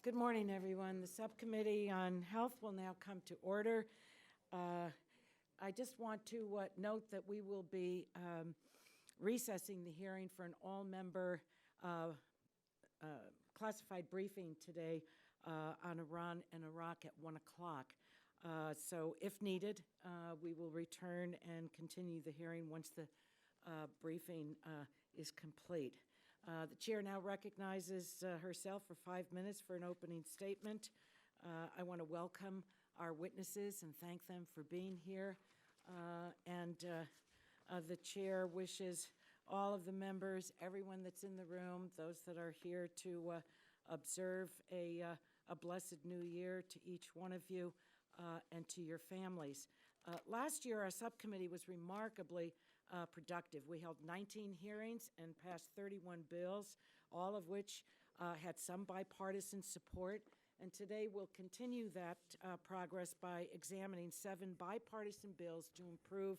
Good morning, everyone. The Subcommittee on Health will now come to order. I just want to note that we will be recessing the hearing for an all-member classified briefing today on Iran and Iraq at 1 o'clock. So if needed, we will return and continue the hearing once the briefing is complete. The chair now recognizes herself for 5 minutes for an opening statement. I want to welcome our witnesses and thank them for being here. The chair wishes all of the members, everyone that's in the room, those that are here to observe a blessed new year to each one of you and to your families. Last year, our subcommittee was remarkably productive. We held 19 hearings and passed 31 bills, all of which had some bipartisan support. And today we'll continue that progress by examining 7 bipartisan bills to improve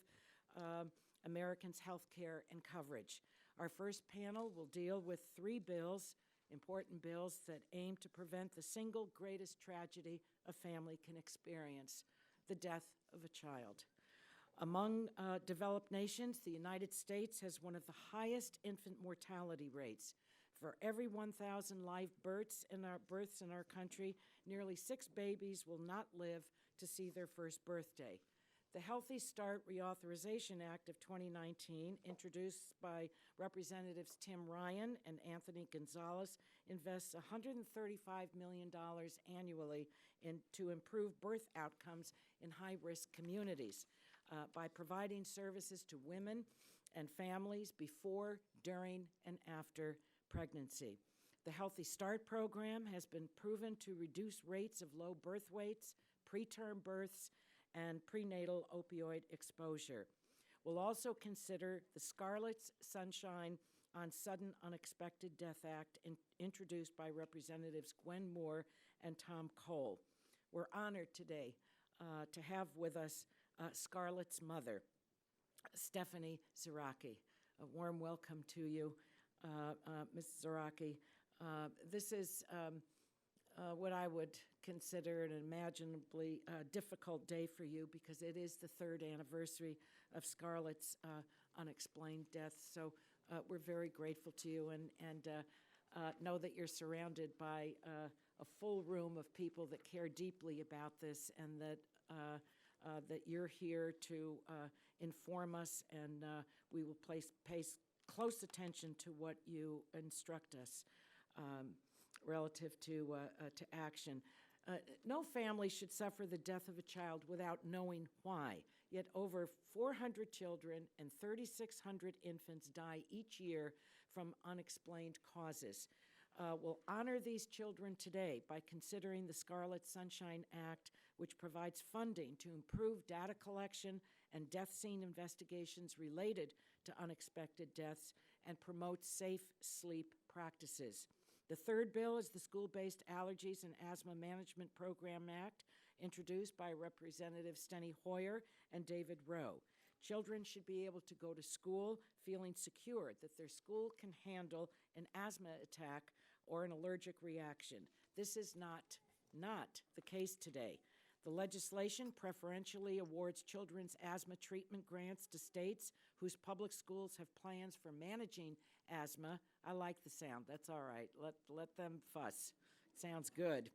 Americans' health care and coverage. Our first panel will deal with 3 bills, important bills that aim to prevent the single greatest tragedy a family can experience, the death of a child. Among developed nations, the United States has one of the highest infant mortality rates. For every 1,000 live births in our country, nearly 6 babies will not live to see their first birthday. The Healthy Start Reauthorization Act of 2019, introduced by Representatives Tim Ryan and Anthony Gonzalez, invests $135 million annually to improve birth outcomes in high-risk communities by providing services to women and families before, during, and after pregnancy. The Healthy Start program has been proven to reduce rates of low birth weights, preterm births, and prenatal opioid exposure. We'll also consider the Scarlet Sunshine on Sudden Unexpected Death Act introduced by Representatives Gwen Moore and Tom Cole. We're honored today to have with us Scarlett's mother, Stephanie Zeraki. A warm welcome to you, Ms. Zeraki. This is what I would consider an imaginably difficult day for you because it is the 3rd anniversary of Scarlett's unexplained death. So we're very grateful to you and know that you're surrounded by a full room of people that care deeply about this and that you're here to inform us, and we will pay close attention to what you instruct us relative to action. No family should suffer the death of a child without knowing why. Yet over 400 children and 3,600 infants die each year from unexplained causes. We'll honor these children today by considering the Scarlet Sunshine Act, which provides funding to improve data collection and death scene investigations related to unexpected deaths and promotes safe sleep practices. The 3rd bill is the School-Based Allergies and Asthma Management Program Act, introduced by Representatives Steny Hoyer and David Rowe. Children should be able to go to school feeling secure that their school can handle an asthma attack or an allergic reaction. This is not the case today. The legislation preferentially awards children's asthma treatment grants to states whose public schools have plans for managing asthma. I like the sound. That's all right. Let them fuss. Sounds good.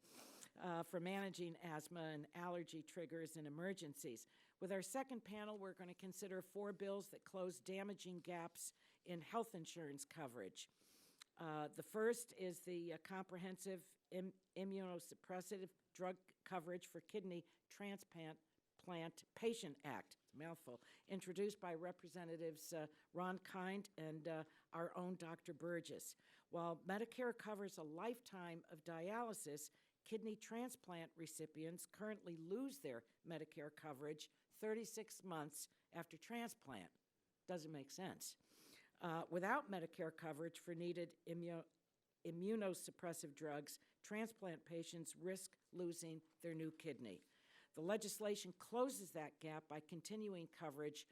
For managing asthma and allergy triggers and emergencies. With our second panel, we're going to consider 4 bills that close damaging gaps in health insurance coverage. The first is the Comprehensive Immunosuppressive Drug Coverage for Kidney Transplant Patient Act, mouthful, introduced by Representatives Ron Kind and our own Dr. Burgess. While Medicare covers a lifetime of dialysis, kidney transplant recipients currently lose their Medicare coverage 36 months after transplant. Doesn't make sense. Without Medicare coverage for needed immunosuppressive drugs, transplant patients risk losing their new kidney. The legislation closes that gap by continuing coverage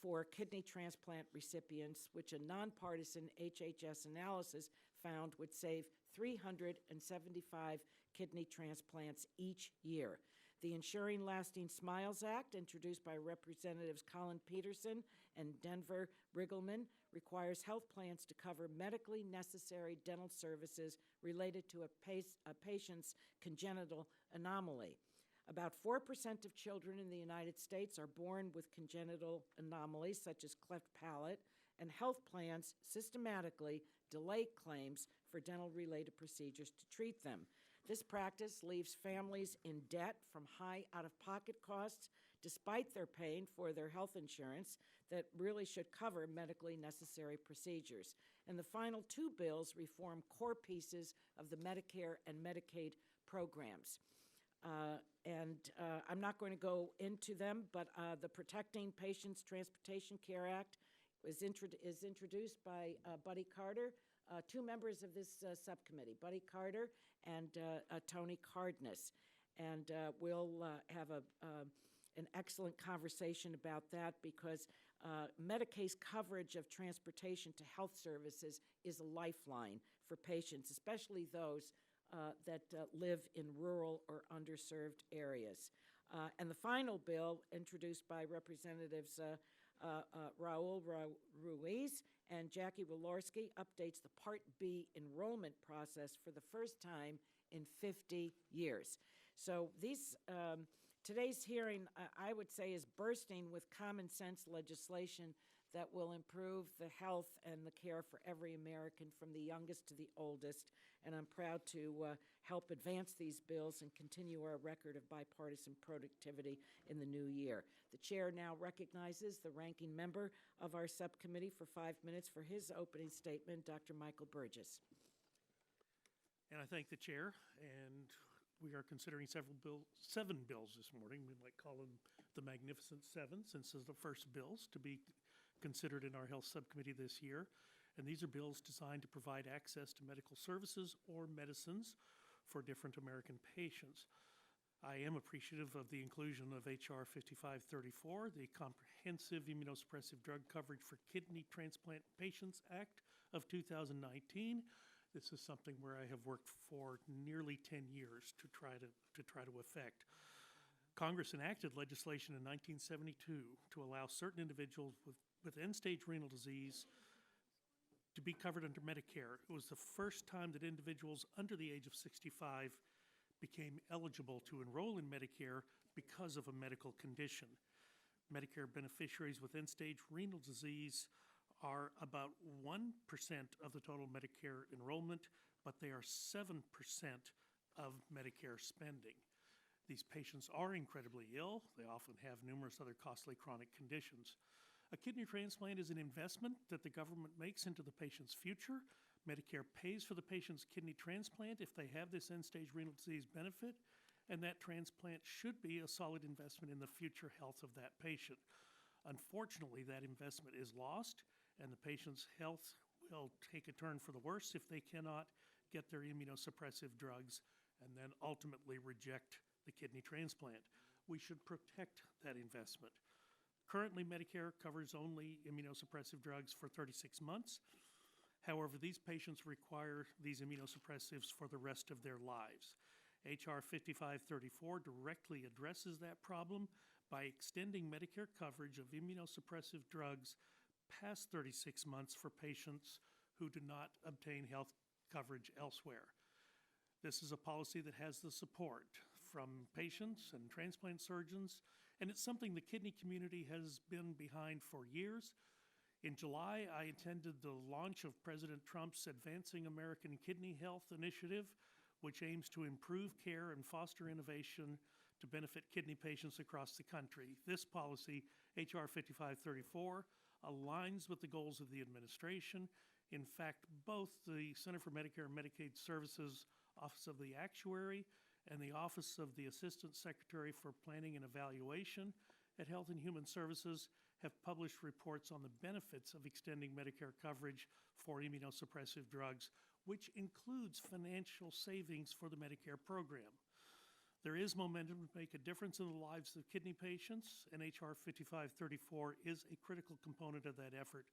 for kidney transplant recipients, which a nonpartisan HHS analysis found would save 375 kidney transplants each year. The Ensuring Lasting Smiles Act, introduced by Representatives Colin Peterson and Denver Riggleman, requires health plans to cover medically necessary dental services related to a patient's congenital anomaly. About 4% of children in the United States are born with congenital anomalies such as cleft palate, and health plans systematically delay claims for dental-related procedures to treat them. This practice leaves families in debt from high out-of-pocket costs, despite their paying for their health insurance that really should cover medically necessary procedures. And the final two bills reform core pieces of the Medicare and Medicaid programs. I'm not going to go into them, but the Protecting Patients Transportation Care Act is introduced by Buddy Carter, two members of this subcommittee, Buddy Carter and Tony Cardness. And we'll have an excellent conversation about that, because Medicaid's coverage of transportation to health services is a lifeline for patients, especially those that live in rural or underserved areas. And the final bill, introduced by Representatives Raul Ruiz and Jackie Walorski, updates the Part B enrollment process for the first time in 50 years. So today's hearing, I would say, is bursting with common sense legislation that will improve the health and the care for every American, from the youngest to the oldest. And I'm proud to help advance these bills and continue our record of bipartisan productivity in the new year. The chair now recognizes the ranking member of our subcommittee for 5 minutes for his opening statement, Dr. Michael Burgess. And I thank the chair, and we are considering seven bills this morning. We might call them the Magnificent Seven, since they're the first bills to be considered in our health subcommittee this year. And these are bills designed to provide access to medical services or medicines for different American patients. I am appreciative of the inclusion of H.R. 5534, the Comprehensive Immunosuppressive Drug Coverage for Kidney Transplant Patients Act of 2019. This is something where I have worked for nearly 10 years to try to effect. Congress enacted legislation in 1972 to allow certain individuals with end-stage renal disease to be covered under Medicare. It was the first time that individuals under the age of 65 became eligible to enroll in Medicare because of a medical condition. Medicare beneficiaries with end-stage renal disease are about 1% of the total Medicare enrollment, but they are 7% of Medicare spending. These patients are incredibly ill. They often have numerous other costly chronic conditions. A kidney transplant is an investment that the government makes into the patient's future. Medicare pays for the patient's kidney transplant if they have this end-stage renal disease benefit, and that transplant should be a solid investment in the future health of that patient. Unfortunately, that investment is lost, and the patient's health will take a turn for the worse if they cannot get their immunosuppressive drugs and then ultimately reject the kidney transplant. We should protect that investment. Currently, Medicare covers only immunosuppressive drugs for 36 months. However, these patients require these immunosuppressives for the rest of their lives. H.R. 5534 directly addresses that problem by extending Medicare coverage of immunosuppressive drugs past 36 months for patients who do not obtain health coverage elsewhere. This is a policy that has the support from patients and transplant surgeons, and it's something the kidney community has been behind for years. In July, I attended the launch of President Trump's Advancing American Kidney Health initiative, which aims to improve care and foster innovation to benefit kidney patients across the country. This policy, H.R. 5534, aligns with the goals of the administration. In fact, both the Center for Medicare and Medicaid Services, Office of the Actuary, and the Office of the Assistant Secretary for Planning and Evaluation at Health and Human Services have published reports on the benefits of extending Medicare coverage for immunosuppressive drugs, which includes financial savings for the Medicare program. There is momentum to make a difference in the lives of kidney patients, and H.R. 5534 is a critical component of that effort,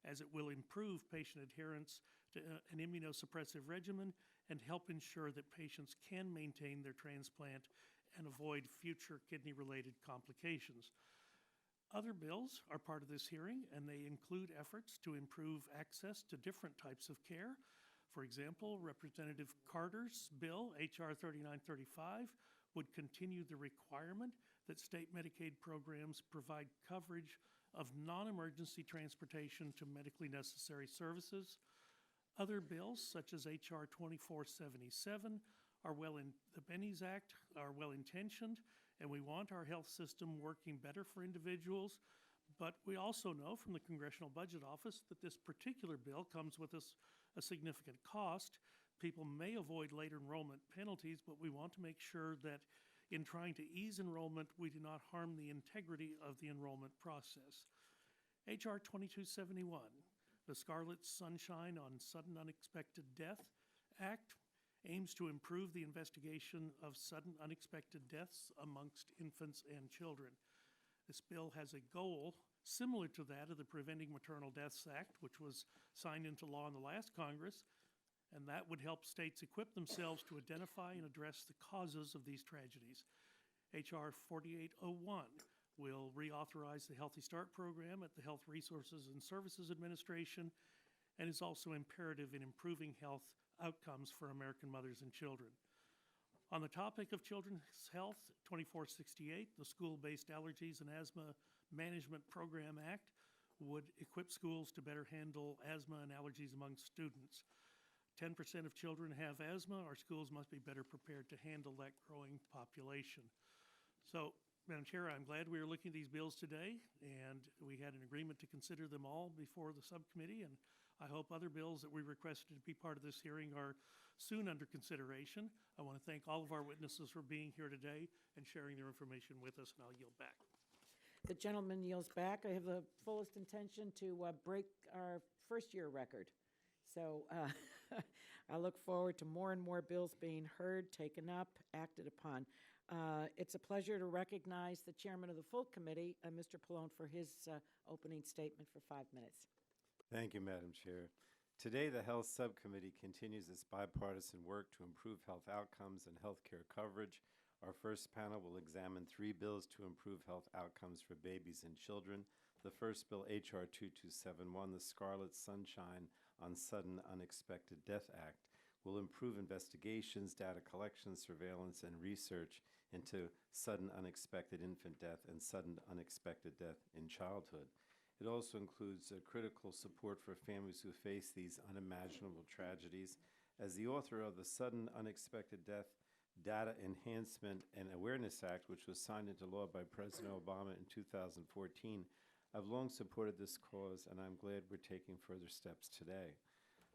as it will improve patient adherence to an immunosuppressive regimen and help ensure that patients can maintain their transplant and avoid future kidney-related complications. Other bills are part of this hearing, and they include efforts to improve access to different types of care. For example, Representative Carter's bill, H.R. 3935, would continue the requirement that state Medicaid programs provide coverage of non-emergency transportation to medically necessary services. Other bills, such as H.R. 2477, the Benny's Act are well-intentioned, and we want our health system working better for individuals. But we also know from the Congressional Budget Office that this particular bill comes with a significant cost. People may avoid late enrollment penalties, but we want to make sure that in trying to ease enrollment, we do not harm the integrity of the enrollment process. H.R. 2271, the Scarlet Sunshine on Sudden Unexpected Death Act, aims to improve the investigation of sudden unexpected deaths amongst infants and children. This bill has a goal similar to that of the Preventing Maternal Deaths Act, which was signed into law in the last Congress, and that would help states equip themselves to identify and address the causes of these tragedies. H.R. 4801 will reauthorize the Healthy Start program at the Health Resources and Services Administration, and is also imperative in improving health outcomes for American mothers and children. On the topic of children's health, 2468, the School-Based Allergies and Asthma Management Program Act, would equip schools to better handle asthma and allergies among students. 10% of children have asthma. Our schools must be better prepared to handle that growing population. So, Madam Chair, I'm glad we are looking at these bills today, and we had an agreement to consider them all before the subcommittee, and I hope other bills that we requested to be part of this hearing are soon under consideration. I want to thank all of our witnesses for being here today and sharing their information with us, and I'll yield back. The gentleman yields back. I have the fullest intention to break our first-year record. So I look forward to more and more bills being heard, taken up, acted upon. It's a pleasure to recognize the chairman of the full committee, Mr. Pallone, for his opening statement for 5 minutes. Thank you, Madam Chair. Today, the Health Subcommittee continues its bipartisan work to improve health outcomes and health care coverage. Our first panel will examine 3 bills to improve health outcomes for babies and children. The first bill, H.R. 2271, the Scarlet Sunshine on Sudden Unexpected Death Act, will improve investigations, data collection, surveillance, and research into sudden unexpected infant death and sudden unexpected death in childhood. It also includes critical support for families who face these unimaginable tragedies. As the author of the Sudden Unexpected Death Data Enhancement and Awareness Act, which was signed into law by President Obama in 2014, I've long supported this cause, and I'm glad we're taking further steps today.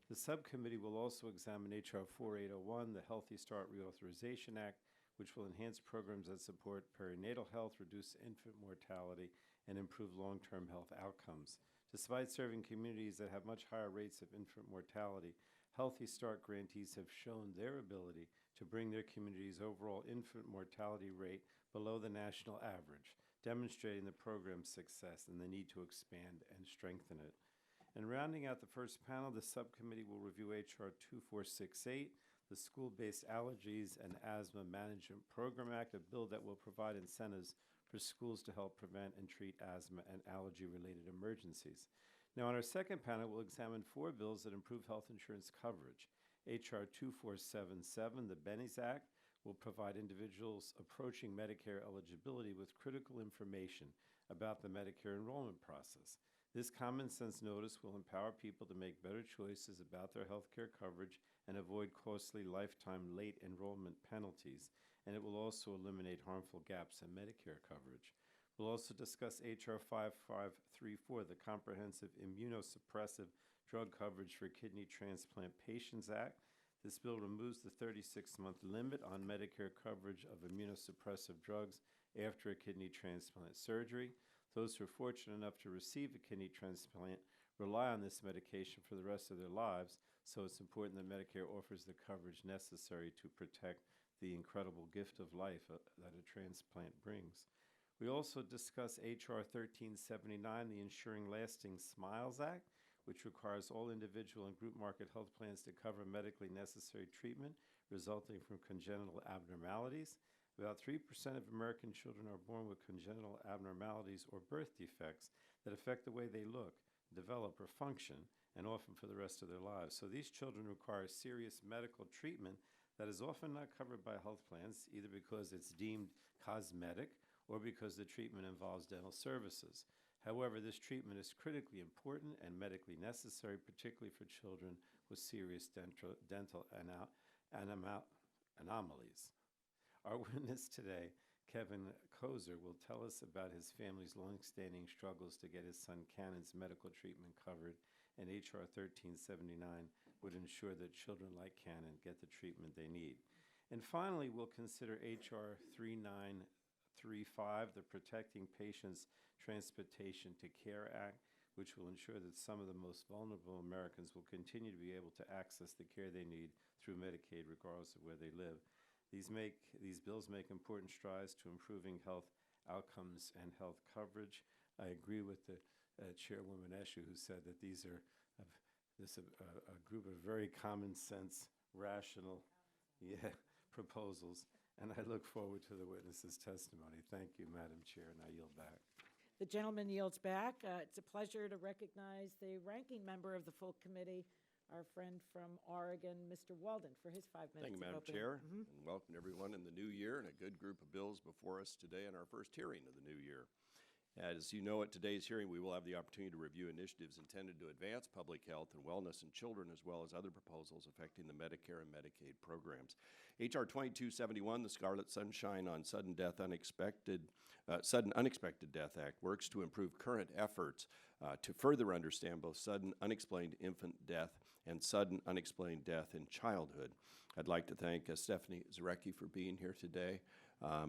The subcommittee will also examine H.R. 4801, the Healthy Start Reauthorization Act, which will enhance programs that support perinatal health, reduce infant mortality, and improve long-term health outcomes. Despite serving communities that have much higher rates of infant mortality, Healthy Start grantees have shown their ability to bring their community's overall infant mortality rate below the national average, demonstrating the program's success and the need to expand and strengthen it. And rounding out the first panel, the subcommittee will review H.R. 2468, the School-Based Allergies and Asthma Management Program Act, a bill that will provide incentives for schools to help prevent and treat asthma and allergy-related emergencies. Now, on our second panel, we'll examine 4 bills that improve health insurance coverage. H.R. 2477, the Benny's Act, will provide individuals approaching Medicare eligibility with critical information about the Medicare enrollment process. This common sense notice will empower people to make better choices about their health care coverage and avoid costly lifetime late enrollment penalties, and it will also eliminate harmful gaps in Medicare coverage. We'll also discuss H.R. 5534, the Comprehensive Immunosuppressive Drug Coverage for Kidney Transplant Patients Act. This bill removes the 36-month limit on Medicare coverage of immunosuppressive drugs after a kidney transplant surgery. Those who are fortunate enough to receive a kidney transplant rely on this medication for the rest of their lives, so it's important that Medicare offers the coverage necessary to protect the incredible gift of life that a transplant brings. We also discuss H.R. 1379, the Ensuring Lasting Smiles Act, which requires all individual and group market health plans to cover medically necessary treatment resulting from congenital abnormalities. About 3% of American children are born with congenital abnormalities or birth defects that affect the way they look, develop, or function, and often for the rest of their lives. So these children require serious medical treatment that is often not covered by health plans, either because it's deemed cosmetic or because the treatment involves dental services. However, this treatment is critically important and medically necessary, particularly for children with serious dental anomalies. Our witness today, Kevin Kozer, will tell us about his family's longstanding struggles to get his son Cannon's medical treatment covered, and H.R. 1379 would ensure that children like Cannon get the treatment they need. And finally, we'll consider H.R. 3935, the Protecting Patients' Transportation to Care Act, which will ensure that some of the most vulnerable Americans will continue to be able to access the care they need through Medicaid, regardless of where they live. These bills make important strides to improving health outcomes and health coverage. I agree with the Chairwoman Eshu, who said that these are a group of very common sense, rational proposals, and I look forward to the witness's testimony. Thank you, Madam Chair, and I yield back. The gentleman yields back. It's a pleasure to recognize the ranking member of the full committee, our friend from Oregon, Mr. Walden, for his 5 minutes. Thank you, Madam Chair, and welcome everyone in the new year, and a good group of bills before us today in our first hearing of the new year. As you know, at today's hearing, we will have the opportunity to review initiatives intended to advance public health and wellness in children, as well as other proposals affecting the Medicare and Medicaid programs. H.R. 2271, the Scarlet Sunshine on Sudden Unexpected Death Act, works to improve current efforts to further understand both sudden unexplained infant death and sudden unexplained death in childhood. I'd like to thank Stephanie Zarecki for being here today,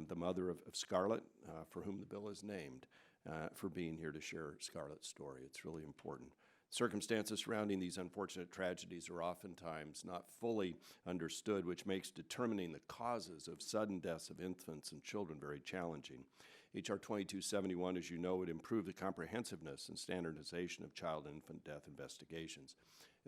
the mother of Scarlett, for whom the bill is named, for being here to share Scarlett's story. It's really important. Circumstances surrounding these unfortunate tragedies are oftentimes not fully understood, which makes determining the causes of sudden deaths of infants and children very challenging. H.R. 2271, as you know, would improve the comprehensiveness and standardization of child and infant death investigations.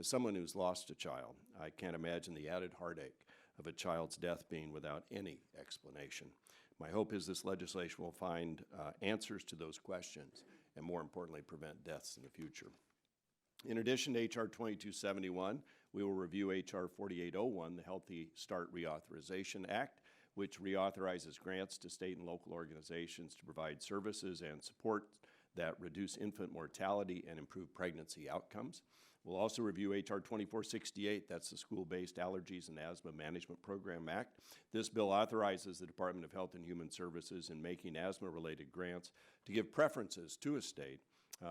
As someone who's lost a child, I can't imagine the added heartache of a child's death being without any explanation. My hope is this legislation will find answers to those questions and, more importantly, prevent deaths in the future. In addition to H.R. 2271, we will review H.R. 4801, the Healthy Start Reauthorization Act, which reauthorizes grants to state and local organizations to provide services and support that reduce infant mortality and improve pregnancy outcomes. We'll also review H.R. 2468, that's the School-Based Allergies and Asthma Management Program Act. This bill authorizes the Department of Health and Human Services in making asthma-related grants to give preferences to a state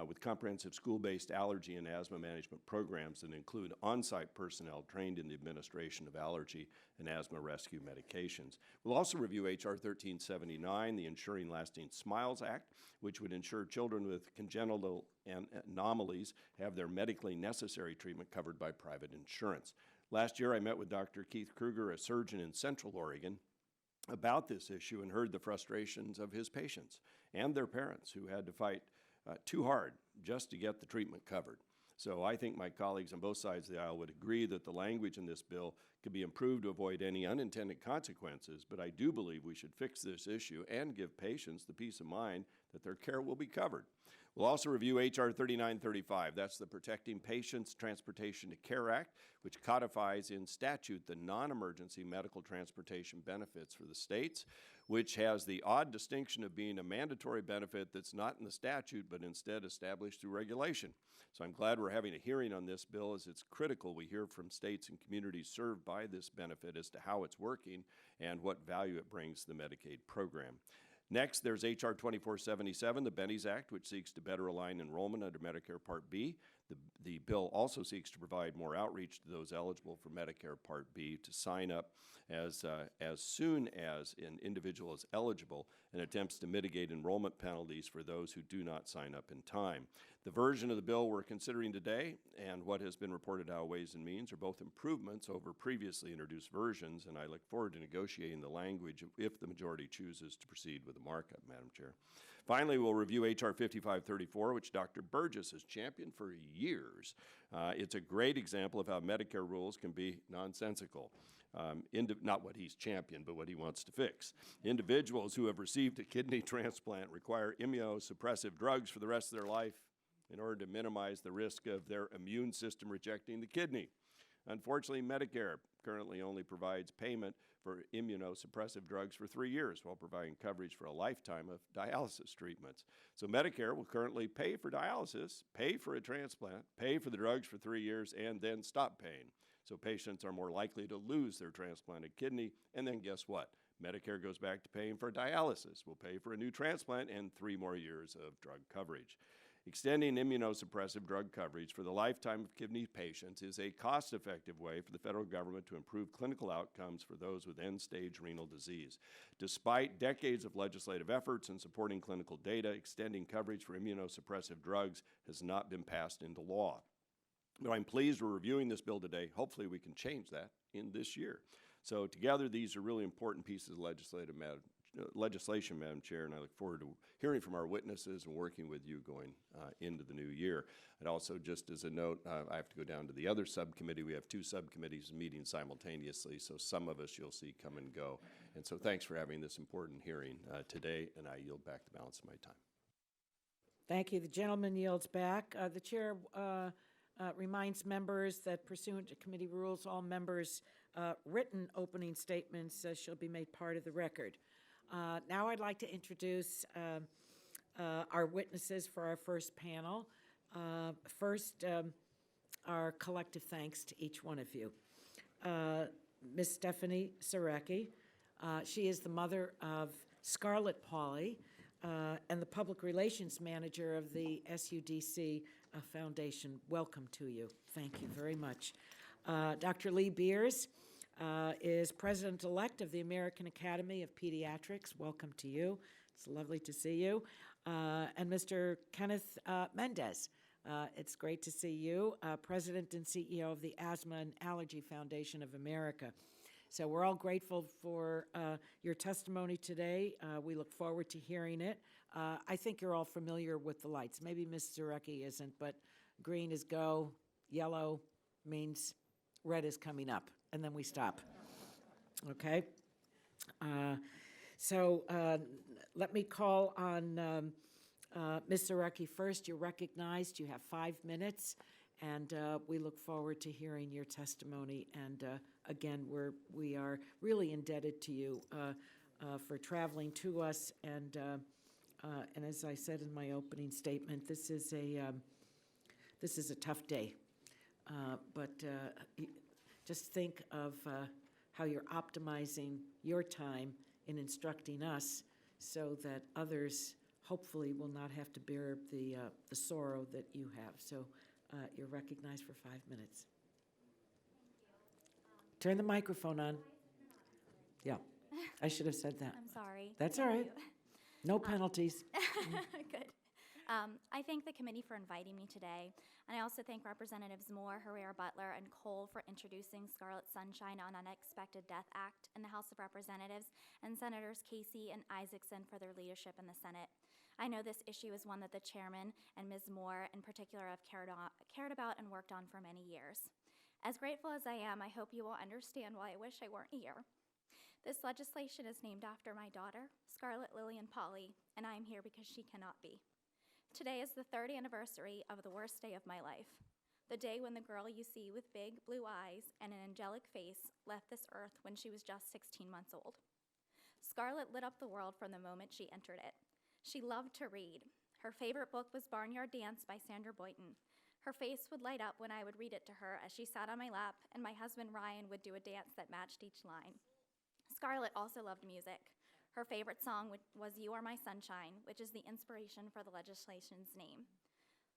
with comprehensive school-based allergy and asthma management programs that include on-site personnel trained in the administration of allergy and asthma rescue medications. We'll also review H.R. 1379, the Ensuring Lasting Smiles Act, which would ensure children with congenital anomalies have their medically necessary treatment covered by private insurance. Last year, I met with Dr. Keith Kruger, a surgeon in Central Oregon, about this issue and heard the frustrations of his patients and their parents who had to fight too hard just to get the treatment covered. So I think my colleagues on both sides of the aisle would agree that the language in this bill could be improved to avoid any unintended consequences, but I do believe we should fix this issue and give patients the peace of mind that their care will be covered. We'll also review H.R. 3935. That's the Protecting Patients' Transportation to Care Act, which codifies in statute the non-emergency medical transportation benefits for the states, which has the odd distinction of being a mandatory benefit that's not in the statute, but instead established through regulation. So I'm glad we're having a hearing on this bill, as it's critical we hear from states and communities served by this benefit as to how it's working and what value it brings to the Medicaid program. Next, there's H.R. 2477, the Bennies Act, which seeks to better align enrollment under Medicare Part B. The bill also seeks to provide more outreach to those eligible for Medicare Part B to sign up as soon as an individual is eligible, and attempts to mitigate enrollment penalties for those who do not sign up in time. The version of the bill we're considering today and what has been reported out of Ways and Means are both improvements over previously introduced versions, and I look forward to negotiating the language if the majority chooses to proceed with the markup, Madam Chair. Finally, we'll review H.R. 5534, which Dr. Burgess has championed for years. It's a great example of how Medicare rules can be nonsensical. Not what he's championed, but what he wants to fix. Individuals who have received a kidney transplant require immunosuppressive drugs for the rest of their life in order to minimize the risk of their immune system rejecting the kidney. Unfortunately, Medicare currently only provides payment for immunosuppressive drugs for 3 years while providing coverage for a lifetime of dialysis treatments. So Medicare will currently pay for dialysis, pay for a transplant, pay for the drugs for 3 years, and then stop paying. So patients are more likely to lose their transplanted kidney, and then guess what? Medicare goes back to paying for dialysis. We'll pay for a new transplant and 3 more years of drug coverage. Extending immunosuppressive drug coverage for the lifetime of kidney patients is a cost-effective way for the federal government to improve clinical outcomes for those with end-stage renal disease. Despite decades of legislative efforts in supporting clinical data, extending coverage for immunosuppressive drugs has not been passed into law. But I'm pleased we're reviewing this bill today. Hopefully we can change that in this year. So together, these are really important pieces of legislation, Madam Chair, and I look forward to hearing from our witnesses and working with you going into the new year. And also, just as a note, I have to go down to the other subcommittee. We have 2 subcommittees meeting simultaneously, so some of us you'll see come and go. And so thanks for having this important hearing today, and I yield back the balance of my time. Thank you. The gentleman yields back. The chair reminds members that pursuant to committee rules, all members' written opening statements shall be made part of the record. Now I'd like to introduce our witnesses for our first panel. First, our collective thanks to each one of you. Ms. Stephanie Zarecki, she is the mother of Scarlett Pauley and the public relations manager of the SUDC Foundation. Welcome to you. Thank you very much. Dr. Lee Beers is president-elect of the American Academy of Pediatrics. Welcome to you. It's lovely to see you. And Mr. Kenneth Mendez, it's great to see you, president and CEO of the Asthma and Allergy Foundation of America. So we're all grateful for your testimony today. We look forward to hearing it. I think you're all familiar with the lights. Maybe Ms. Zarecki isn't, but green is go, yellow means red is coming up, and then we stop. Okay? So let me call on Ms. Zarecki first. You're recognized. You have 5 minutes, and we look forward to hearing your testimony. And again, we are really indebted to you for traveling to us. And as I said in my opening statement, this is a tough day. But just think of how you're optimizing your time in instructing us so that others hopefully will not have to bear the sorrow that you have. So you're recognized for 5 minutes. Turn the microphone on. Yeah, I should have said that. I'm sorry. That's all right. No penalties. Good. I thank the committee for inviting me today, and I also thank Representatives Moore, Herrera-Butler, and Cole for introducing Scarlet Sunshine on Unexpected Death Act in the House of Representatives, and Senators Casey and Isaacson for their leadership in the Senate. I know this issue is one that the chairman and Ms. Moore in particular have cared about and worked on for many years. As grateful as I am, I hope you will understand why I wish I weren't here. This legislation is named after my daughter, Scarlett Lillian Pauley, and I am here because she cannot be. Today is the 3rd anniversary of the worst day of my life, the day when the girl you see with big blue eyes and an angelic face left this earth when she was just 16 months old. Scarlett lit up the world from the moment she entered it. She loved to read. Her favorite book was Barnyard Dance by Sandra Boynton. Her face would light up when I would read it to her as she sat on my lap, and my husband Ryan would do a dance that matched each line. Scarlett also loved music. Her favorite song was You Are My Sunshine, which is the inspiration for the legislation's name.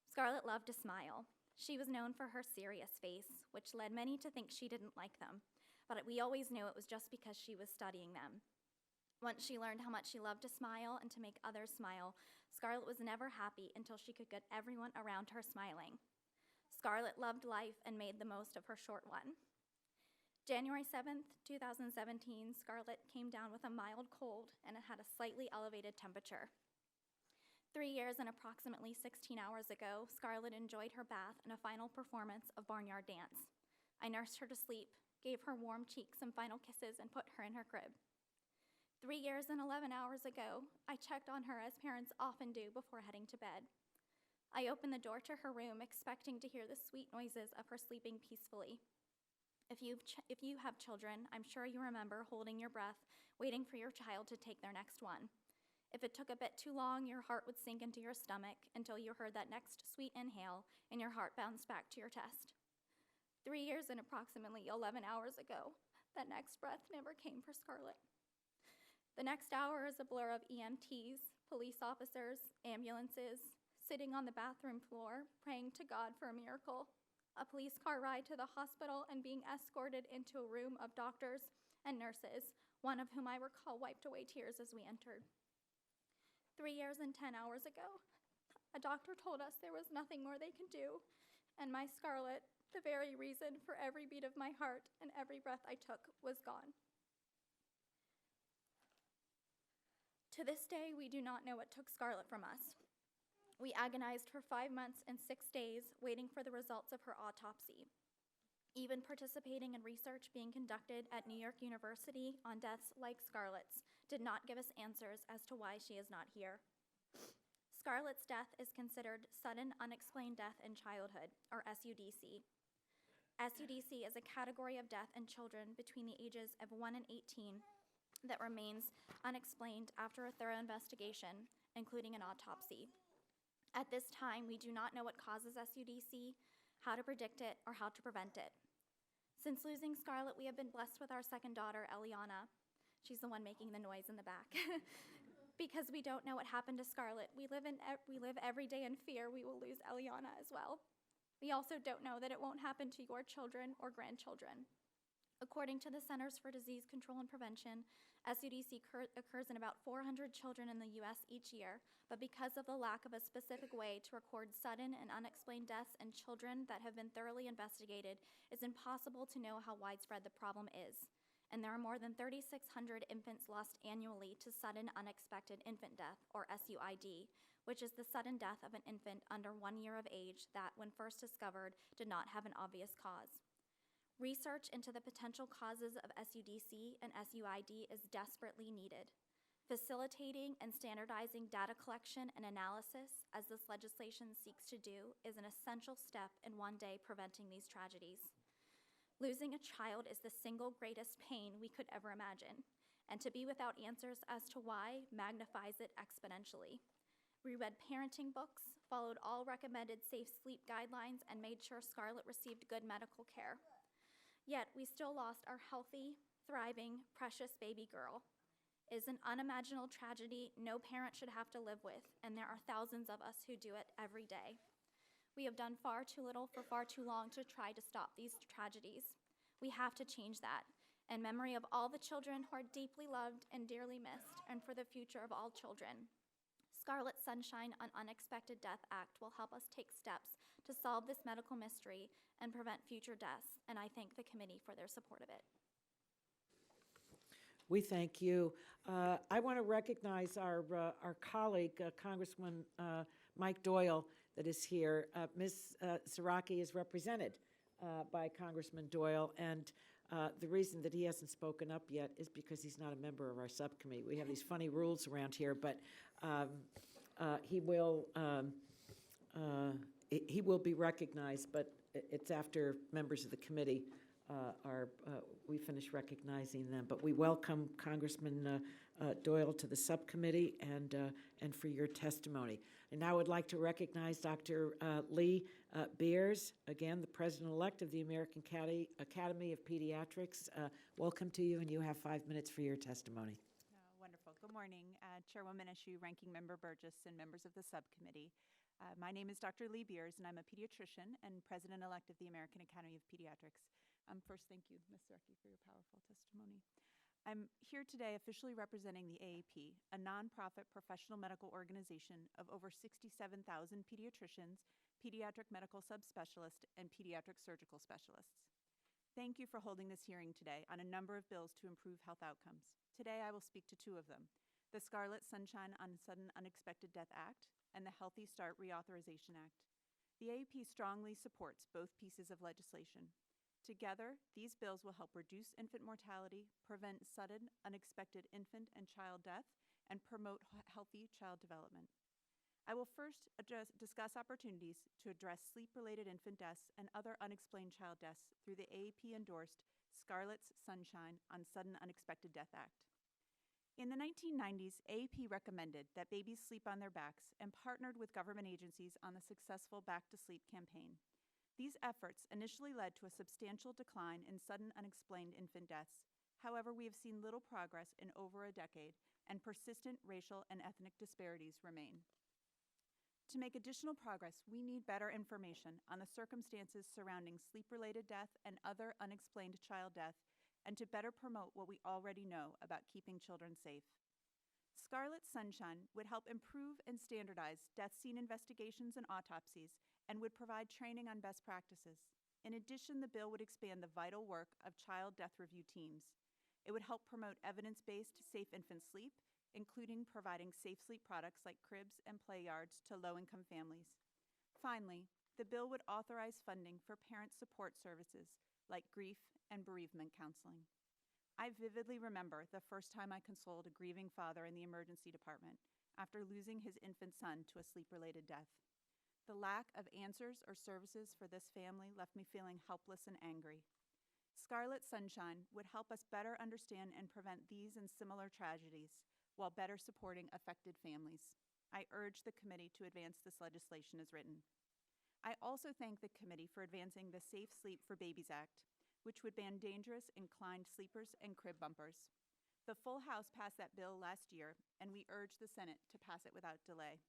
Scarlett loved to smile. She was known for her serious face, which led many to think she didn't like them, but we always knew it was just because she was studying them. Once she learned how much she loved to smile and to make others smile, Scarlett was never happy until she could get everyone around her smiling. Scarlett loved life and made the most of her short one. January 7th, 2017, Scarlett came down with a mild cold and it had a slightly elevated temperature. 3 years and approximately 16 hours ago, Scarlett enjoyed her bath and a final performance of Barnyard Dance. I nursed her to sleep, gave her warm cheeks and final kisses, and put her in her crib. 3 years and 11 hours ago, I checked on her as parents often do before heading to bed. I opened the door to her room, expecting to hear the sweet noises of her sleeping peacefully. If you have children, I'm sure you remember holding your breath, waiting for your child to take their next one. If it took a bit too long, your heart would sink into your stomach until you heard that next sweet inhale and your heart bounced back to your chest. 3 years and approximately 11 hours ago, that next breath never came for Scarlett. The next hour is a blur of EMTs, police officers, ambulances, sitting on the bathroom floor, praying to God for a miracle, a police car ride to the hospital, and being escorted into a room of doctors and nurses, one of whom I recall wiped away tears as we entered. 3 years and 10 hours ago, a doctor told us there was nothing more they can do, and my Scarlett, the very reason for every beat of my heart and every breath I took, was gone. To this day, we do not know what took Scarlett from us. We agonized for 5 months and 6 days, waiting for the results of her autopsy. Even participating in research being conducted at New York University on deaths like Scarlett's did not give us answers as to why she is not here. Scarlett's death is considered sudden unexplained death in childhood, or SUDC. SUDC is a category of death in children between the ages of 1 and 18 that remains unexplained after a thorough investigation, including an autopsy. At this time, we do not know what causes SUDC, how to predict it, or how to prevent it. Since losing Scarlett, we have been blessed with our second daughter, Eliana. She's the one making the noise in the back. Because we don't know what happened to Scarlett, we live every day in fear we will lose Eliana as well. We also don't know that it won't happen to your children or grandchildren. According to the Centers for Disease Control and Prevention, SUDC occurs in about 400 children in the U.S. each year, but because of the lack of a specific way to record sudden and unexplained deaths in children that have been thoroughly investigated, it's impossible to know how widespread the problem is. And there are more than 3,600 infants lost annually to sudden unexpected infant death, or SUID, which is the sudden death of an infant under 1 year of age that, when first discovered, did not have an obvious cause. Research into the potential causes of SUDC and SUID is desperately needed. Facilitating and standardizing data collection and analysis, as this legislation seeks to do, is an essential step in one day preventing these tragedies. Losing a child is the single greatest pain we could ever imagine, and to be without answers as to why magnifies it exponentially. We read parenting books, followed all recommended safe sleep guidelines, and made sure Scarlett received good medical care. Yet, we still lost our healthy, thriving, precious baby girl. It is an unimaginable tragedy no parent should have to live with, and there are thousands of us who do it every day. We have done far too little for far too long to try to stop these tragedies. We have to change that, in memory of all the children who are deeply loved and dearly missed, and for the future of all children. Scarlet Sunshine on Unexpected Death Act will help us take steps to solve this medical mystery and prevent future deaths, and I thank the committee for their support of it. We thank you. I want to recognize our colleague, Congressman Mike Doyle, that is here. Ms. Zaraki is represented by Congressman Doyle, and the reason that he hasn't spoken up yet is because he's not a member of our subcommittee. We have these funny rules around here, but he will be recognized, but it's after members of the committee we finish recognizing them. But we welcome Congressman Doyle to the subcommittee and for your testimony. And now I would like to recognize Dr. Lee Beers, again, the president-elect of the American Academy of Pediatrics. Welcome to you, and you have 5 minutes for your testimony. Wonderful. Good morning, Chairwoman Eshoo, Ranking Member Burgess, and members of the subcommittee. My name is Dr. Lee Beers, and I'm a pediatrician and president-elect of the American Academy of Pediatrics. First, thank you, Ms. Zaraki, for your powerful testimony. I'm here today officially representing the AAP, a nonprofit professional medical organization of over 67,000 pediatricians, pediatric medical subspecialists, and pediatric surgical specialists. Thank you for holding this hearing today on a number of bills to improve health outcomes. Today, I will speak to 2 of them, the Scarlet Sunshine on Sudden Unexpected Death Act, and the Healthy Start Reauthorization Act. The AAP strongly supports both pieces of legislation. Together, these bills will help reduce infant mortality, prevent sudden, unexpected infant and child death, and promote healthy child development. I will first discuss opportunities to address sleep-related infant deaths and other unexplained child deaths through the AAP-endorsed Scarlet's Sunshine on Sudden Unexpected Death Act. In the 1990s, AAP recommended that babies sleep on their backs and partnered with government agencies on the successful Back to Sleep campaign. These efforts initially led to a substantial decline in sudden unexplained infant deaths. However, we have seen little progress in over a decade, and persistent racial and ethnic disparities remain. To make additional progress, we need better information on the circumstances surrounding sleep-related death and other unexplained child death, and to better promote what we already know about keeping children safe. Scarlet Sunshine would help improve and standardize death scene investigations and autopsies, and would provide training on best practices. In addition, the bill would expand the vital work of child death review teams. It would help promote evidence-based safe infant sleep, including providing safe sleep products like cribs and play yards to low-income families. Finally, the bill would authorize funding for parent support services like grief and bereavement counseling. I vividly remember the first time I consoled a grieving father in the emergency department after losing his infant son to a sleep-related death. The lack of answers or services for this family left me feeling helpless and angry. Scarlet Sunshine would help us better understand and prevent these and similar tragedies, while better supporting affected families. I urge the committee to advance this legislation as written. I also thank the committee for advancing the Safe Sleep for Babies Act, which would ban dangerous inclined sleepers and crib bumpers. The full House passed that bill last year, and we urge the Senate to pass it without delay.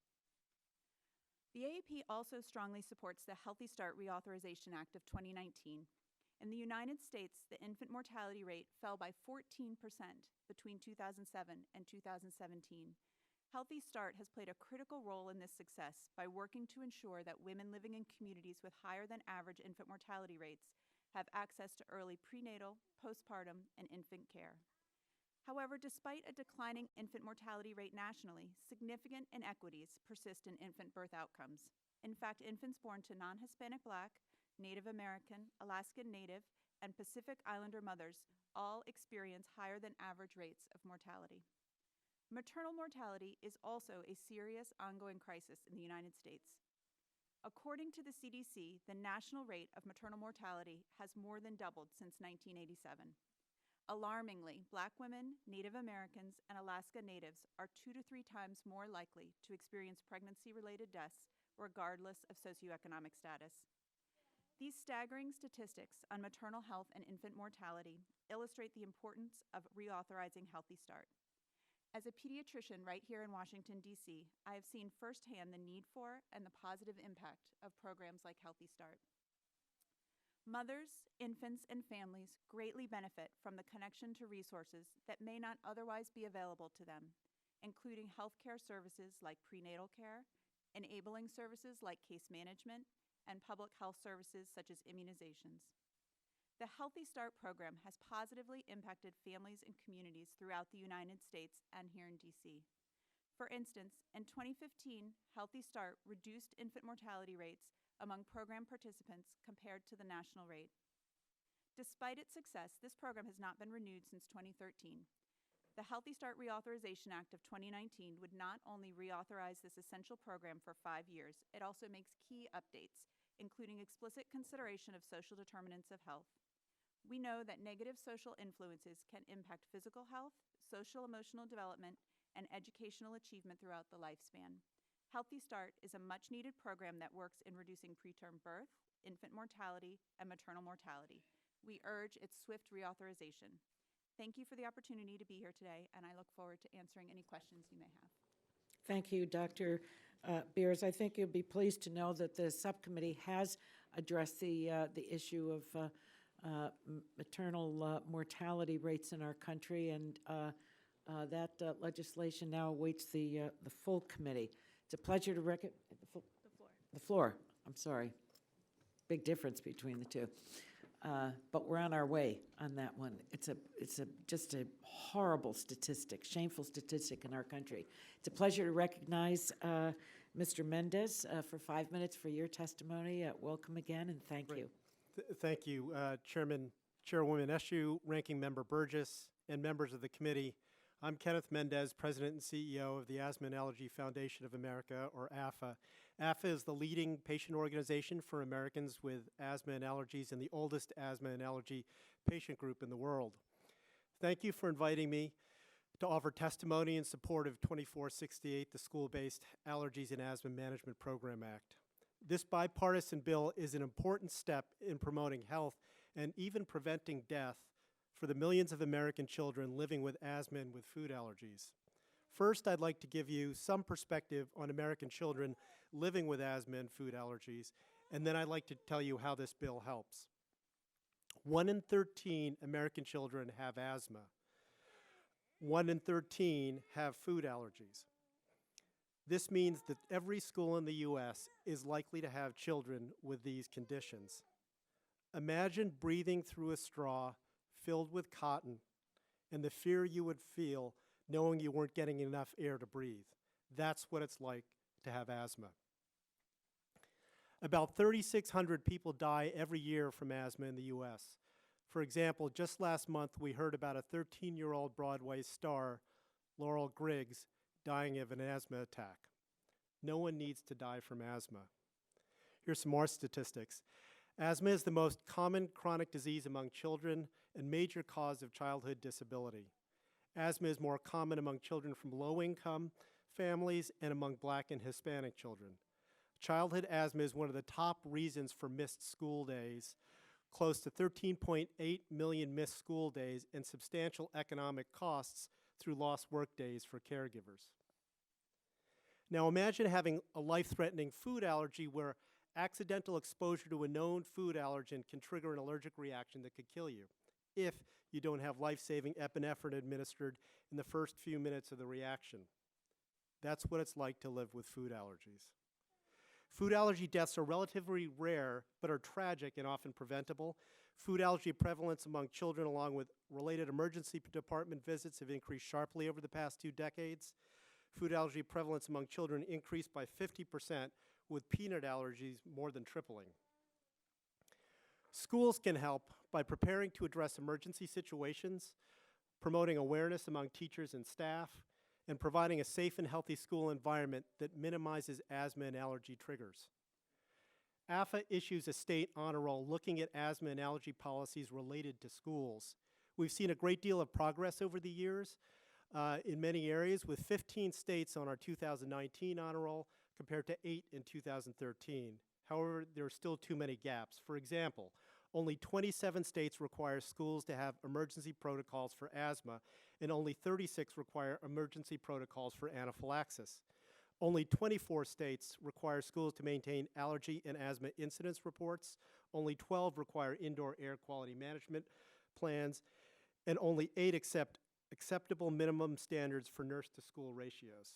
The AAP also strongly supports the Healthy Start Reauthorization Act of 2019. In the United States, the infant mortality rate fell by 14% between 2007 and 2017. Healthy Start has played a critical role in this success by working to ensure that women living in communities with higher than average infant mortality rates have access to early prenatal, postpartum, and infant care. However, despite a declining infant mortality rate nationally, significant inequities persist in infant birth outcomes. In fact, infants born to non-Hispanic Black, Native American, Alaskan Native, and Pacific Islander mothers all experience higher than average rates of mortality. Maternal mortality is also a serious ongoing crisis in the United States. According to the CDC, the national rate of maternal mortality has more than doubled since 1987. Alarmingly, Black women, Native Americans, and Alaska Natives are 2 to 3 times more likely to experience pregnancy-related deaths regardless of socioeconomic status. These staggering statistics on maternal health and infant mortality illustrate the importance of reauthorizing Healthy Start. As a pediatrician right here in Washington, D.C., I have seen firsthand the need for and the positive impact of programs like Healthy Start. Mothers, infants, and families greatly benefit from the connection to resources that may not otherwise be available to them, including healthcare services like prenatal care, enabling services like case management, and public health services such as immunizations. The Healthy Start program has positively impacted families and communities throughout the United States and here in D.C. For instance, in 2015, Healthy Start reduced infant mortality rates among program participants compared to the national rate. Despite its success, this program has not been renewed since 2013. The Healthy Start Reauthorization Act of 2019 would not only reauthorize this essential program for 5 years, it also makes key updates, including explicit consideration of social determinants of health. We know that negative social influences can impact physical health, social-emotional development, and educational achievement throughout the lifespan. Healthy Start is a much-needed program that works in reducing preterm birth, infant mortality, and maternal mortality. We urge its swift reauthorization. Thank you for the opportunity to be here today, and I look forward to answering any questions you may have. Thank you, Dr. Beers. I think you'll be pleased to know that the subcommittee has addressed the issue of maternal mortality rates in our country, and that legislation now awaits the full committee. It's a pleasure to the floor. I'm sorry. Big difference between the two. But we're on our way on that one. It's just a horrible statistic, shameful statistic in our country. It's a pleasure to recognize Mr. Mendez for 5 minutes for your testimony. Welcome again, and thank you. Thank you, Chairwoman Eshoo, Ranking Member Burgess, and members of the committee. I'm Kenneth Mendez, President and CEO of the Asthma and Allergy Foundation of America, or AFA. AFA is the leading patient organization for Americans with asthma and allergies and the oldest asthma and allergy patient group in the world. Thank you for inviting me to offer testimony in support of 2468, the School-Based Allergies and Asthma Management Program Act. This bipartisan bill is an important step in promoting health and even preventing death for the millions of American children living with asthma and with food allergies. First, I'd like to give you some perspective on American children living with asthma and food allergies, and then I'd like to tell you how this bill helps. 1 in 13 American children have asthma. 1 in 13 have food allergies. This means that every school in the U.S. is likely to have children with these conditions. Imagine breathing through a straw filled with cotton and the fear you would feel knowing you weren't getting enough air to breathe. That's what it's like to have asthma. About 3,600 people die every year from asthma in the U.S. For example, just last month we heard about a 13-year-old Broadway star, Laurel Griggs, dying of an asthma attack. No one needs to die from asthma. Here's some more statistics. Asthma is the most common chronic disease among children and major cause of childhood disability. Asthma is more common among children from low-income families and among Black and Hispanic children. Childhood asthma is one of the top reasons for missed school days, close to 13.8 million missed school days, and substantial economic costs through lost work days for caregivers. Now imagine having a life-threatening food allergy where accidental exposure to a known food allergen can trigger an allergic reaction that could kill you if you don't have life-saving epinephrine administered in the first few minutes of the reaction. That's what it's like to live with food allergies. Food allergy deaths are relatively rare, but are tragic and often preventable. Food allergy prevalence among children, along with related emergency department visits, have increased sharply over the past 2 decades. Food allergy prevalence among children increased by 50%, with peanut allergies more than tripling. Schools can help by preparing to address emergency situations, promoting awareness among teachers and staff, and providing a safe and healthy school environment that minimizes asthma and allergy triggers. AFA issues a state honor roll looking at asthma and allergy policies related to schools. We've seen a great deal of progress over the years in many areas, with 15 states on our 2019 honor roll compared to 8 in 2013. However, there are still too many gaps. For example, only 27 states require schools to have emergency protocols for asthma, and only 36 require emergency protocols for anaphylaxis. Only 24 states require schools to maintain allergy and asthma incidence reports. Only 12 require indoor air quality management plans, and only 8 accept acceptable minimum standards for nurse-to-school ratios.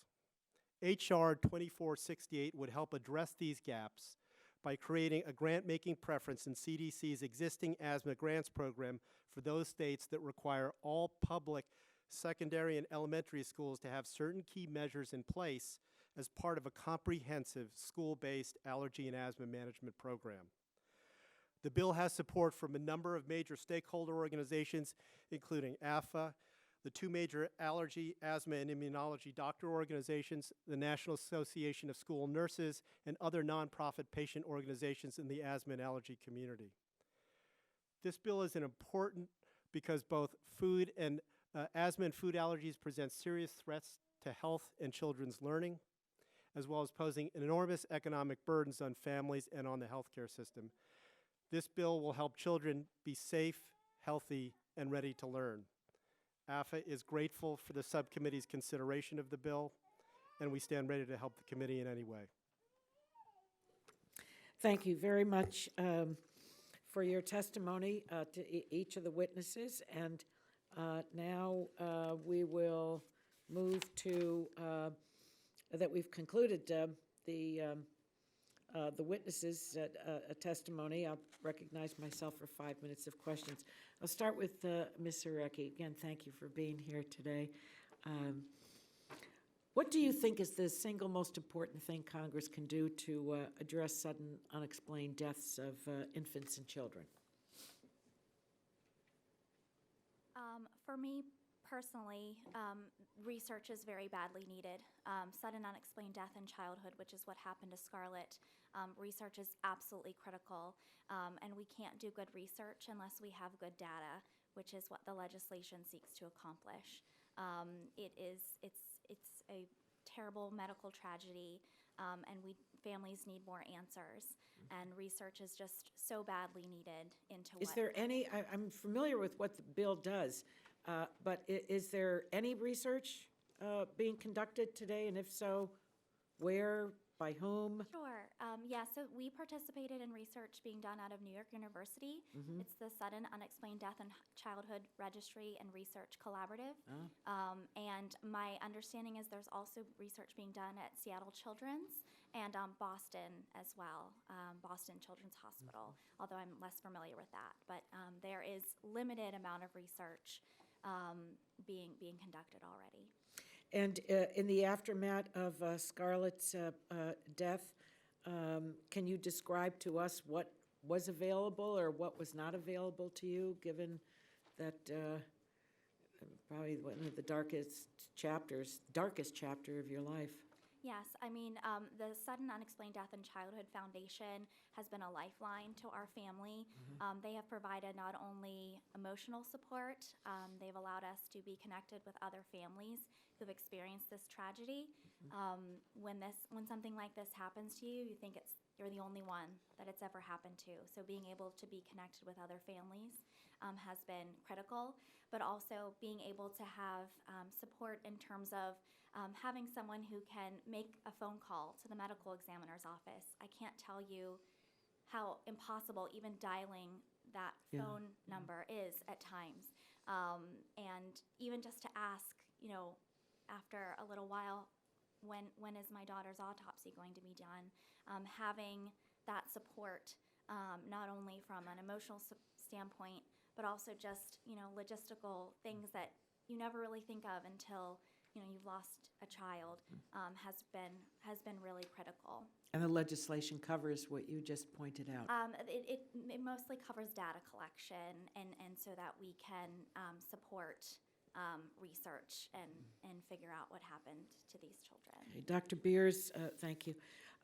H.R. 2468 would help address these gaps by creating a grant-making preference in CDC's existing asthma grants program for those states that require all public secondary and elementary schools to have certain key measures in place as part of a comprehensive school-based allergy and asthma management program. The bill has support from a number of major stakeholder organizations, including AFA, the 2 major allergy, asthma, and immunology doctor organizations, the National Association of School Nurses, and other nonprofit patient organizations in the asthma and allergy community. This bill is important because both asthma and food allergies present serious threats to health and children's learning, as well as posing enormous economic burdens on families and on the healthcare system. This bill will help children be safe, healthy, and ready to learn. AFA is grateful for the subcommittee's consideration of the bill, and we stand ready to help the committee in any way. Thank you very much for your testimony to each of the witnesses. And now we will move to that we've concluded the the witnesses' testimony. I'll recognize myself for 5 minutes of questions. I'll start with Ms. Zarecki. Again, thank you for being here today. What do you think is the single most important thing Congress can do to address sudden unexplained deaths of infants and children? For me personally, research is very badly needed. Sudden unexplained death in childhood, which is what happened to Scarlett, research is absolutely critical, and we can't do good research unless we have good data, which is what the legislation seeks to accomplish. It's a terrible medical tragedy, and families need more answers, and research is just so badly needed into Is there any, I'm familiar with what the bill does, but is there any research being conducted today? And if so, where, by whom? Sure. Yeah, so we participated in research being done out of New York University. It's the Sudden Unexplained Death in Childhood Registry and Research Collaborative. And my understanding is there's also research being done at Seattle Children's and Boston as well, Boston Children's Hospital, although I'm less familiar with that. But there is limited amount of research being conducted already. And in the aftermath of Scarlett's death, can you describe to us what was available or what was not available to you, given that probably one of the darkest chapter of your life? Yes, I mean, the Sudden Unexplained Death in Childhood Foundation has been a lifeline to our family. They have provided not only emotional support, they've allowed us to be connected with other families who've experienced this tragedy. When something like this happens to you, you think you're the only one that it's ever happened to. So being able to be connected with other families has been critical, but also being able to have support in terms of having someone who can make a phone call to the medical examiner's office. I can't tell you how impossible even dialing that phone number is at times. And even just to ask, after a little while, when is my daughter's autopsy going to be done? Having that support, not only from an emotional standpoint, but also just, logistical things that you never really think of until you've lost a child, has been really critical. And the legislation covers what you just pointed out. It mostly covers data collection, and so that we can support research and figure out what happened to these children. Okay, Dr. Beers, thank you.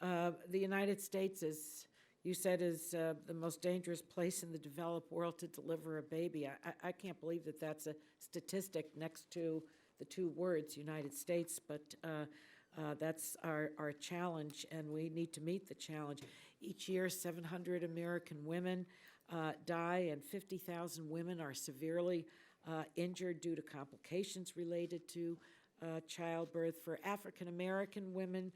The United States, as you said, is the most dangerous place in the developed world to deliver a baby. I can't believe that that's a statistic next to the two words, United States, but that's our challenge, and we need to meet the challenge. Each year, 700 American women die, and 50,000 women are severely injured due to complications related to childbirth. For African American women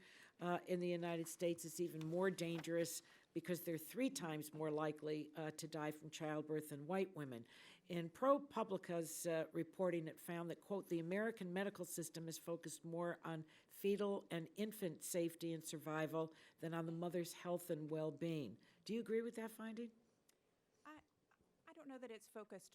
in the United States, it's even more dangerous because they're 3 times more likely to die from childbirth than white women. In ProPublica's reporting, it found that, quote, the American medical system is focused more on fetal and infant safety and survival than on the mother's health and well-being. Do you agree with that finding? I don't know that it's focused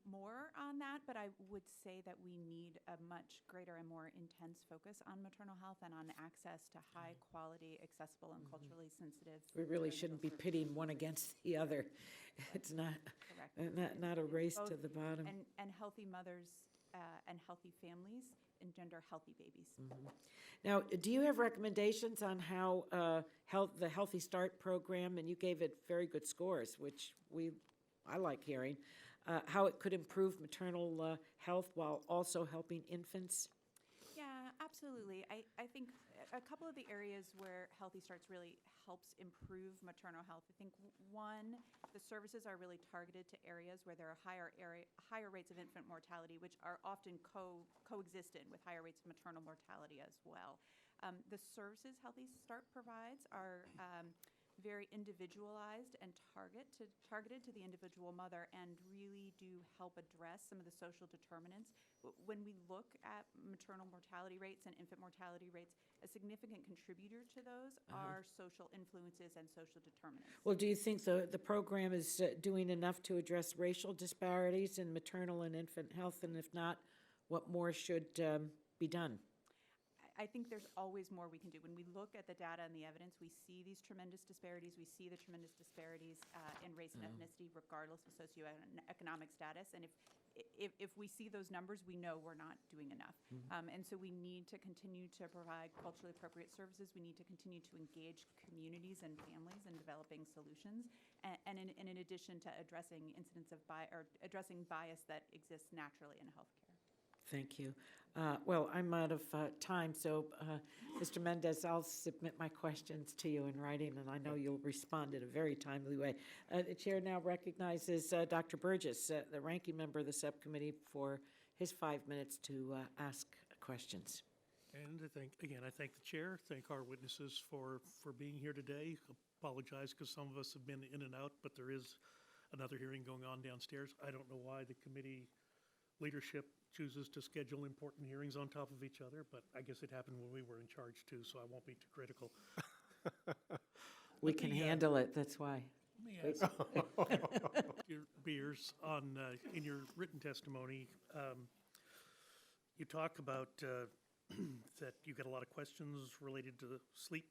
more on that, but I would say that we need a much greater and more intense focus on maternal health and on access to high quality, accessible, and culturally sensitive. We really shouldn't be pitting one against the other. It's not a race to the bottom. And healthy mothers and healthy families engender healthy babies. Now, do you have recommendations on how the Healthy Start program, and you gave it very good scores, which I like hearing, how it could improve maternal health while also helping infants? Yeah, absolutely. I think a couple of the areas where Healthy Starts really helps improve maternal health. I think one, the services are really targeted to areas where there are higher rates of infant mortality, which are often coexistent with higher rates of maternal mortality as well. The services Healthy Start provides are very individualized and targeted to the individual mother, and really do help address some of the social determinants. When we look at maternal mortality rates and infant mortality rates, a significant contributor to those are social influences and social determinants. Well, do you think the program is doing enough to address racial disparities in maternal and infant health? And if not, what more should be done? I think there's always more we can do. When we look at the data and the evidence, we see these tremendous disparities. We see the tremendous disparities in race and ethnicity, regardless of socioeconomic status. And if we see those numbers, we know we're not doing enough. And so we need to continue to provide culturally appropriate services. We need to continue to engage communities and families in developing solutions. And in addition to addressing incidents of addressing bias that exists naturally in healthcare. Thank you. Well, I'm out of time, so Mr. Mendez, I'll submit my questions to you in writing, and I know you'll respond in a very timely way. The chair now recognizes Dr. Burgess, the ranking member of the subcommittee, for his 5 minutes to ask questions. And I thank the chair, thank our witnesses for being here today. Apologize because some of us have been in and out, but there is another hearing going on downstairs. I don't know why the committee leadership chooses to schedule important hearings on top of each other, but I guess it happened when we were in charge too, so I won't be too critical. We can handle it, that's why. Let me ask your Beers on in your written testimony, you talk about that you get a lot of questions related to the sleep,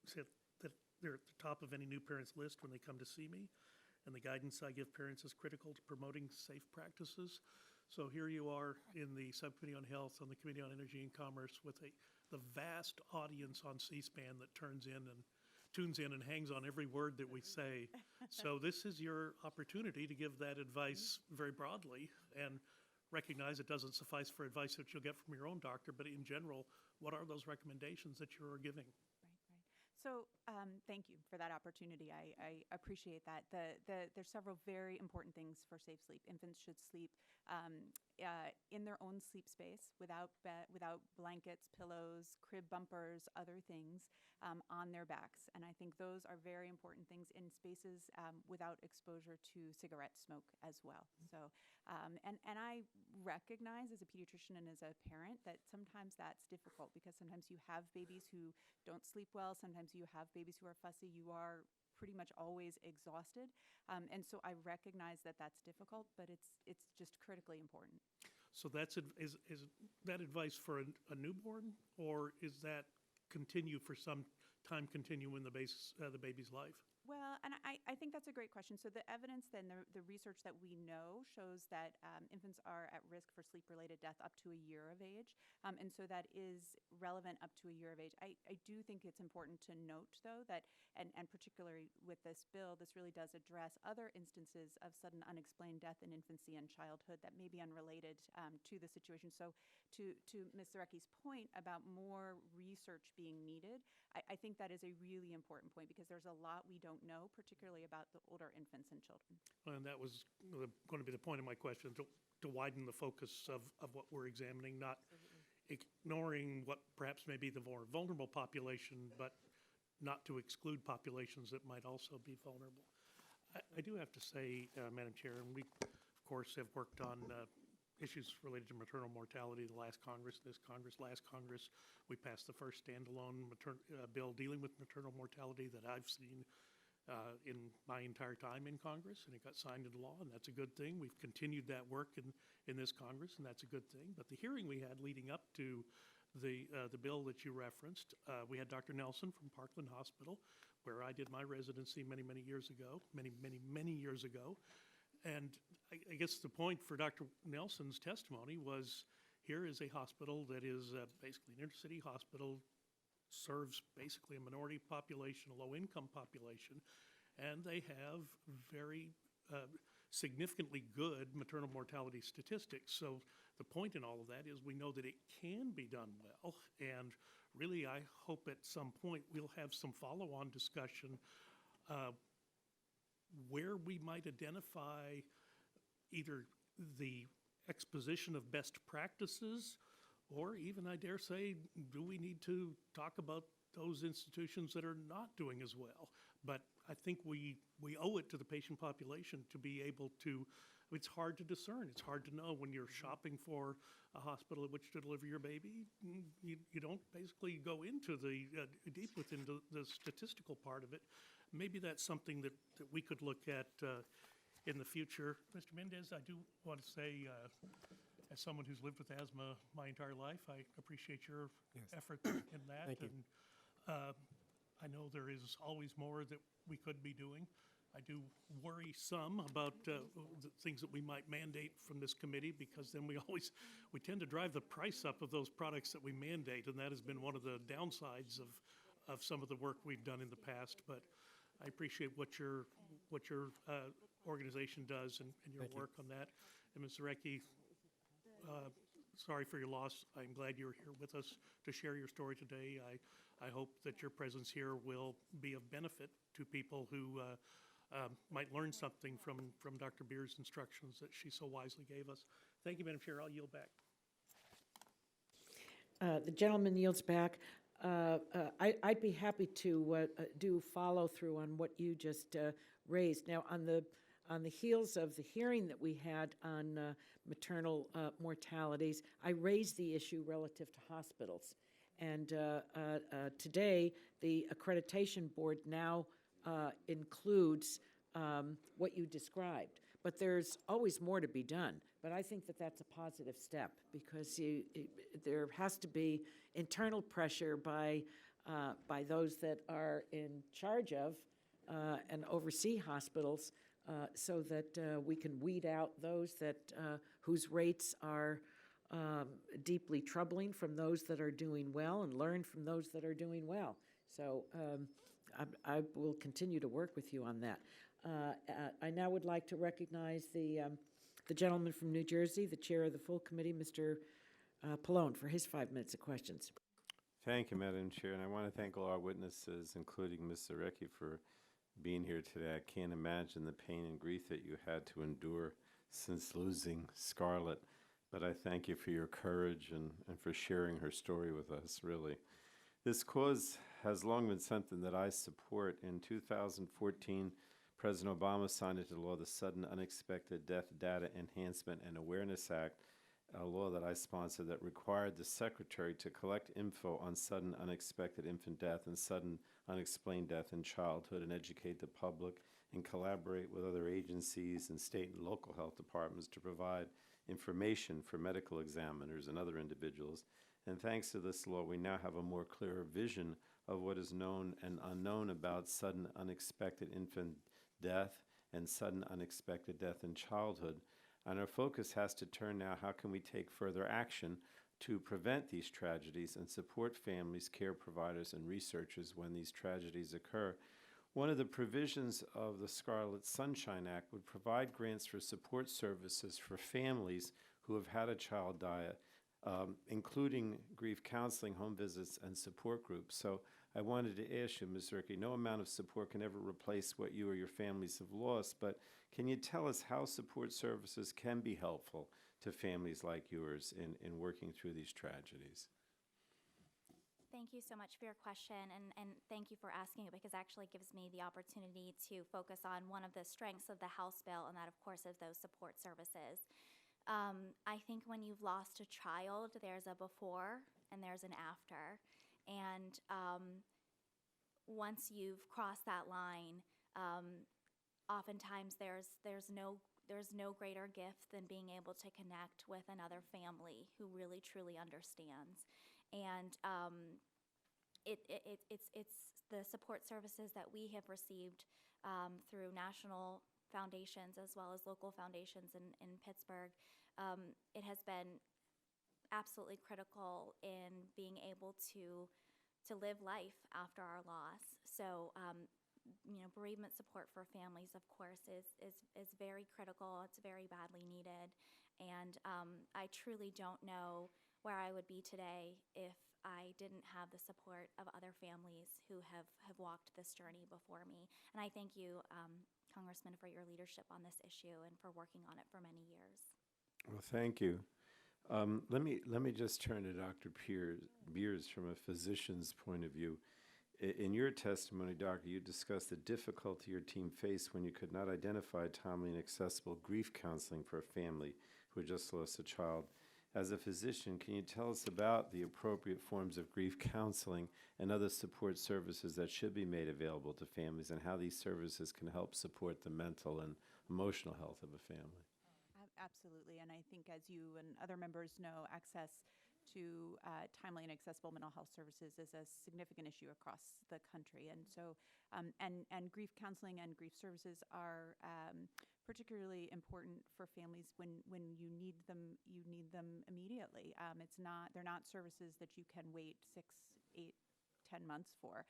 said that they're at the top of any new parent's list when they come to see me, and the guidance I give parents is critical to promoting safe practices. So here you are in the Subcommittee on Health, on the Committee on Energy and Commerce, with the vast audience on C-SPAN that tunes in and hangs on every word that we say. So this is your opportunity to give that advice very broadly, and recognize it doesn't suffice for advice that you'll get from your own doctor, but in general, what are those recommendations that you're giving? So thank you for that opportunity. I appreciate that. There's several very important things for safe sleep. Infants should sleep in their own sleep space without blankets, pillows, crib bumpers, other things on their backs. And I think those are very important things in spaces without exposure to cigarette smoke as well. So, and I recognize as a pediatrician and as a parent that sometimes that's difficult, because sometimes you have babies who don't sleep well. Sometimes you have babies who are fussy. You are pretty much always exhausted. And so I recognize that that's difficult, but it's just critically important. So is that advice for a newborn, or is that continue for some time continue in the baby's life? Well, and I think that's a great question. So the evidence then, the research that we know shows that infants are at risk for sleep-related death up to a year of age. And so that is relevant up to a year of age. I do think it's important to note, though, that, and particularly with this bill, this really does address other instances of sudden unexplained death in infancy and childhood that may be unrelated to the situation. So to Ms. Zarecki's point about more research being needed, I think that is a really important point, because there's a lot we don't know, particularly about the older infants and children. And that was going to be the point of my question, to widen the focus of what we're examining, not ignoring what perhaps may be the more vulnerable population, but not to exclude populations that might also be vulnerable. I do have to say, Madam Chair, and we, of course, have worked on issues related to maternal mortality the last Congress, this Congress, last Congress. We passed the first standalone bill dealing with maternal mortality that I've seen in my entire time in Congress, and it got signed into law, and that's a good thing. We've continued that work in this Congress, and that's a good thing. But the hearing we had leading up to the bill that you referenced, we had Dr. Nelson from Parkland Hospital, where I did my residency many years ago. And I guess the point for Dr. Nelson's testimony was, here is a hospital that is basically an intercity hospital, serves basically a minority population, a low-income population, and they have very significantly good maternal mortality statistics. So the point in all of that is we know that it can be done well, and really I hope at some point we'll have some follow-on discussion where we might identify either the exposition of best practices, or even, I dare say, do we need to talk about those institutions that are not doing as well. But I think we owe it to the patient population to be able to, it's hard to discern. It's hard to know when you're shopping for a hospital at which to deliver your baby. You don't basically go into the deep within the statistical part of it. Maybe that's something that we could look at in the future. Mr. Mendez, I do want to say, as someone who's lived with asthma my entire life, I appreciate your effort in that. Thank you. And I know there is always more that we could be doing. I do worry some about the things that we might mandate from this committee, because then we tend to drive the price up of those products that we mandate, and that has been one of the downsides of some of the work we've done in the past. But I appreciate what your organization does and your Thank you. work on that. And Ms. Zarecki, sorry for your loss. I'm glad you're here with us to share your story today. I hope that your presence here will be of benefit to people who might learn something from Dr. Beer's instructions that she so wisely gave us. Thank you, Madam Chair. I'll yield back. The gentleman yields back. I'd be happy to do follow-through on what you just raised. Now, on the heels of the hearing that we had on maternal mortalities, I raised the issue relative to hospitals. And today, the accreditation board now includes what you described. But there's always more to be done. But I think that that's a positive step, because there has to be internal pressure by those that are in charge of and oversee hospitals, so that we can weed out those that whose rates are deeply troubling from those that are doing well, and learn from those that are doing well. So I will continue to work with you on that. I now would like to recognize the gentleman from New Jersey, the chair of the full committee, Mr. Pallone, for his 5 minutes of questions. Thank you, Madam Chair, and I want to thank all our witnesses, including Ms. Zarecki, for being here today. I can't imagine the pain and grief that you had to endure since losing Scarlett, but I thank you for your courage and for sharing her story with us, really. This cause has long been something that I support. In 2014, President Obama signed into law the Sudden Unexpected Death Data Enhancement and Awareness Act, a law that I sponsored that required the Secretary to collect info on sudden unexpected infant death and sudden unexplained death in childhood and educate the public and collaborate with other agencies and state and local health departments to provide information for medical examiners and other individuals. And thanks to this law, we now have a more clear vision of what is known and unknown about sudden unexpected infant death and sudden unexpected death in childhood. And our focus has to turn now, how can we take further action to prevent these tragedies and support families, care providers, and researchers when these tragedies occur. One of the provisions of the Scarlet Sunshine Act would provide grants for support services for families who have had a child die, including grief counseling, home visits, and support groups. So I wanted to ask you, Ms. Zarecki, no amount of support can ever replace what you or your families have lost, but can you tell us how support services can be helpful to families like yours in working through these tragedies? Thank you so much for your question, and thank you for asking it, because it actually gives me the opportunity to focus on one of the strengths of the House bill, and that, of course, is those support services. I think when you've lost a child, there's a before and there's an after. And once you've crossed that line, oftentimes there's no greater gift than being able to connect with another family who really truly understands. And it's the support services that we have received through national foundations as well as local foundations in Pittsburgh. It has been absolutely critical in being able to live life after our loss. So, bereavement support for families, of course, is very critical. It's very badly needed. And I truly don't know where I would be today if I didn't have the support of other families who have walked this journey before me. And I thank you, Congressman, for your leadership on this issue and for working on it for many years. Well, thank you. Let me just turn to Dr. Beers from a physician's point of view. In your testimony, Doctor, you discussed the difficulty your team faced when you could not identify timely and accessible grief counseling for a family who had just lost a child. As a physician, can you tell us about the appropriate forms of grief counseling and other support services that should be made available to families, and how these services can help support the mental and emotional health of a family? Absolutely, and I think, as you and other members know, access to timely and accessible mental health services is a significant issue across the country. And so, and grief counseling and grief services are particularly important for families when you need them. You need them immediately. They're not services that you can wait 6, 8, 10 months for.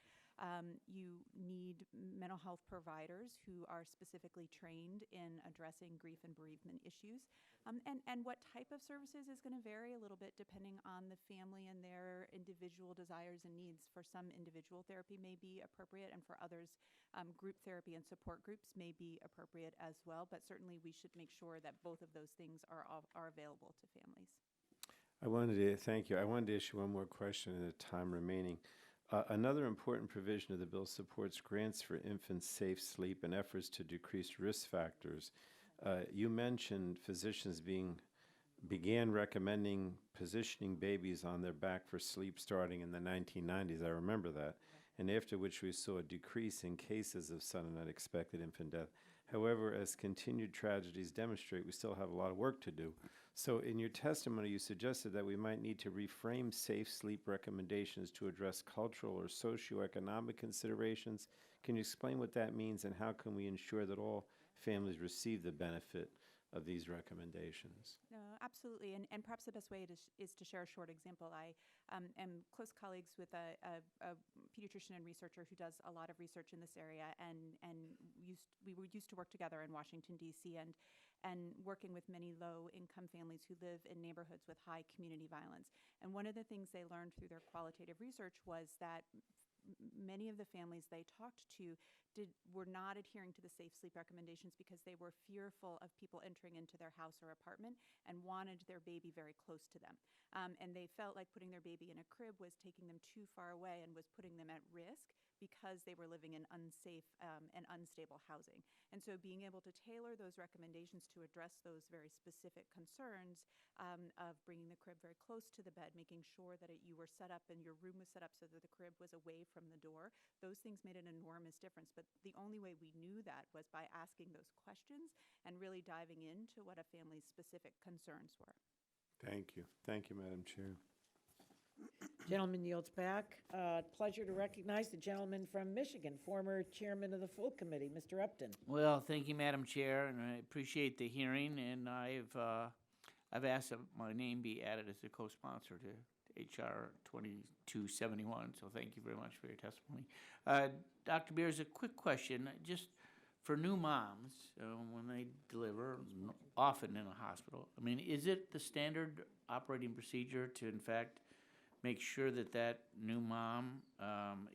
You need mental health providers who are specifically trained in addressing grief and bereavement issues. And what type of services is going to vary a little bit depending on the family and their individual desires and needs. For some, individual therapy may be appropriate, and for others, group therapy and support groups may be appropriate as well. But certainly we should make sure that both of those things are available to families. Thank you. I wanted to issue one more question in the time remaining. Another important provision of the bill supports grants for infants' safe sleep and efforts to decrease risk factors. You mentioned physicians began recommending positioning babies on their back for sleep starting in the 1990s. I remember that. And after which we saw a decrease in cases of sudden unexpected infant death. However, as continued tragedies demonstrate, we still have a lot of work to do. So in your testimony, you suggested that we might need to reframe safe sleep recommendations to address cultural or socioeconomic considerations. Can you explain what that means, and how can we ensure that all families receive the benefit of these recommendations? No, absolutely, and perhaps the best way is to share a short example. I am close colleagues with a pediatrician and researcher who does a lot of research in this area, and we used to work together in Washington, D.C., and working with many low-income families who live in neighborhoods with high community violence. And one of the things they learned through their qualitative research was that many of the families they talked to were not adhering to the safe sleep recommendations because they were fearful of people entering into their house or apartment and wanted their baby very close to them. And they felt like putting their baby in a crib was taking them too far away and was putting them at risk because they were living in unsafe and unstable housing. And so being able to tailor those recommendations to address those very specific concerns of bringing the crib very close to the bed, making sure that you were set up and your room was set up so that the crib was away from the door, those things made an enormous difference. But the only way we knew that was by asking those questions and really diving into what a family's specific concerns were. Thank you. Thank you, Madam Chair. Gentleman yields back. Pleasure to recognize the gentleman from Michigan, former chairman of the full committee, Mr. Upton. Well, thank you, Madam Chair, and I appreciate the hearing, and I've asked that my name be added as a co-sponsor to H.R. 2271, so thank you very much for your testimony. Dr. Beers, a quick question, just for new moms, when they deliver, often in a hospital, I mean, is it the standard operating procedure to, in fact, make sure that that new mom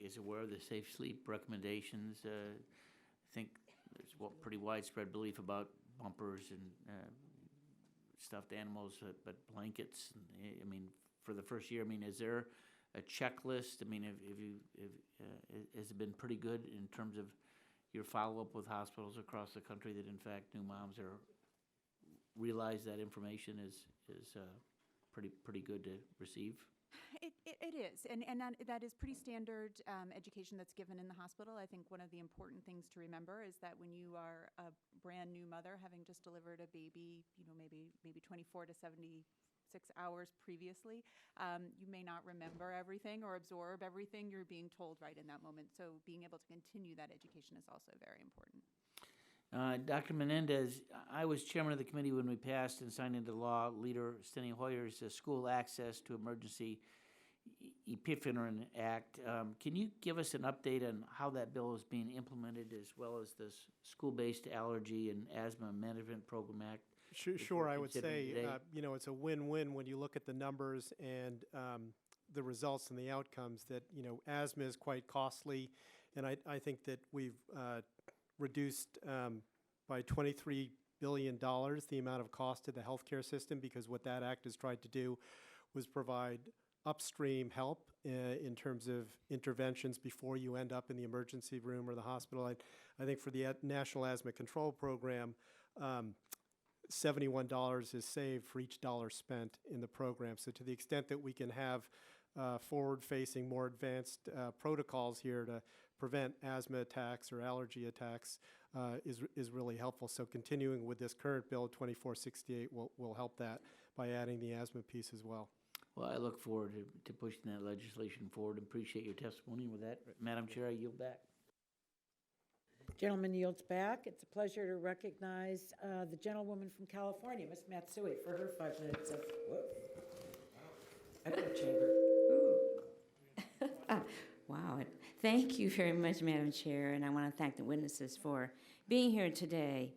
is aware of the safe sleep recommendations? I think there's pretty widespread belief about bumpers and stuffed animals, but blankets. I mean, for the first year, I mean, is there a checklist? I mean, has it been pretty good in terms of your follow-up with hospitals across the country that, in fact, new moms realize that information is pretty good to receive? It is, and that is pretty standard education that's given in the hospital. I think one of the important things to remember is that when you are a brand new mother having just delivered a baby, maybe 24 to 76 hours previously, you may not remember everything or absorb everything you're being told right in that moment. So being able to continue that education is also very important. Dr. Menendez, I was chairman of the committee when we passed and signed into law Leader Steny Hoyer's School Access to Emergency Epiphenomena Act. Can you give us an update on how that bill is being implemented, as well as the School-Based Allergy and Asthma Management Program Act? Sure, I would say, it's a win-win when you look at the numbers and the results and the outcomes that, asthma is quite costly, and I think that we've reduced by $23 billion the amount of cost to the healthcare system, because what that act has tried to do was provide upstream help in terms of interventions before you end up in the emergency room or the hospital. I think for the National Asthma Control Program, $71 is saved for each dollar spent in the program. So to the extent that we can have forward-facing, more advanced protocols here to prevent asthma attacks or allergy attacks is really helpful. So continuing with this current bill, 2468, will help that by adding the asthma piece as well. Well, I look forward to pushing that legislation forward and appreciate your testimony. With that, Madam Chair, I yield back. Gentleman yields back. It's a pleasure to recognize the gentlewoman from California, Ms. Matsui, for her 5 minutes of echo chamber. Wow. Thank you very much, Madam Chair, and I want to thank the witnesses for being here today.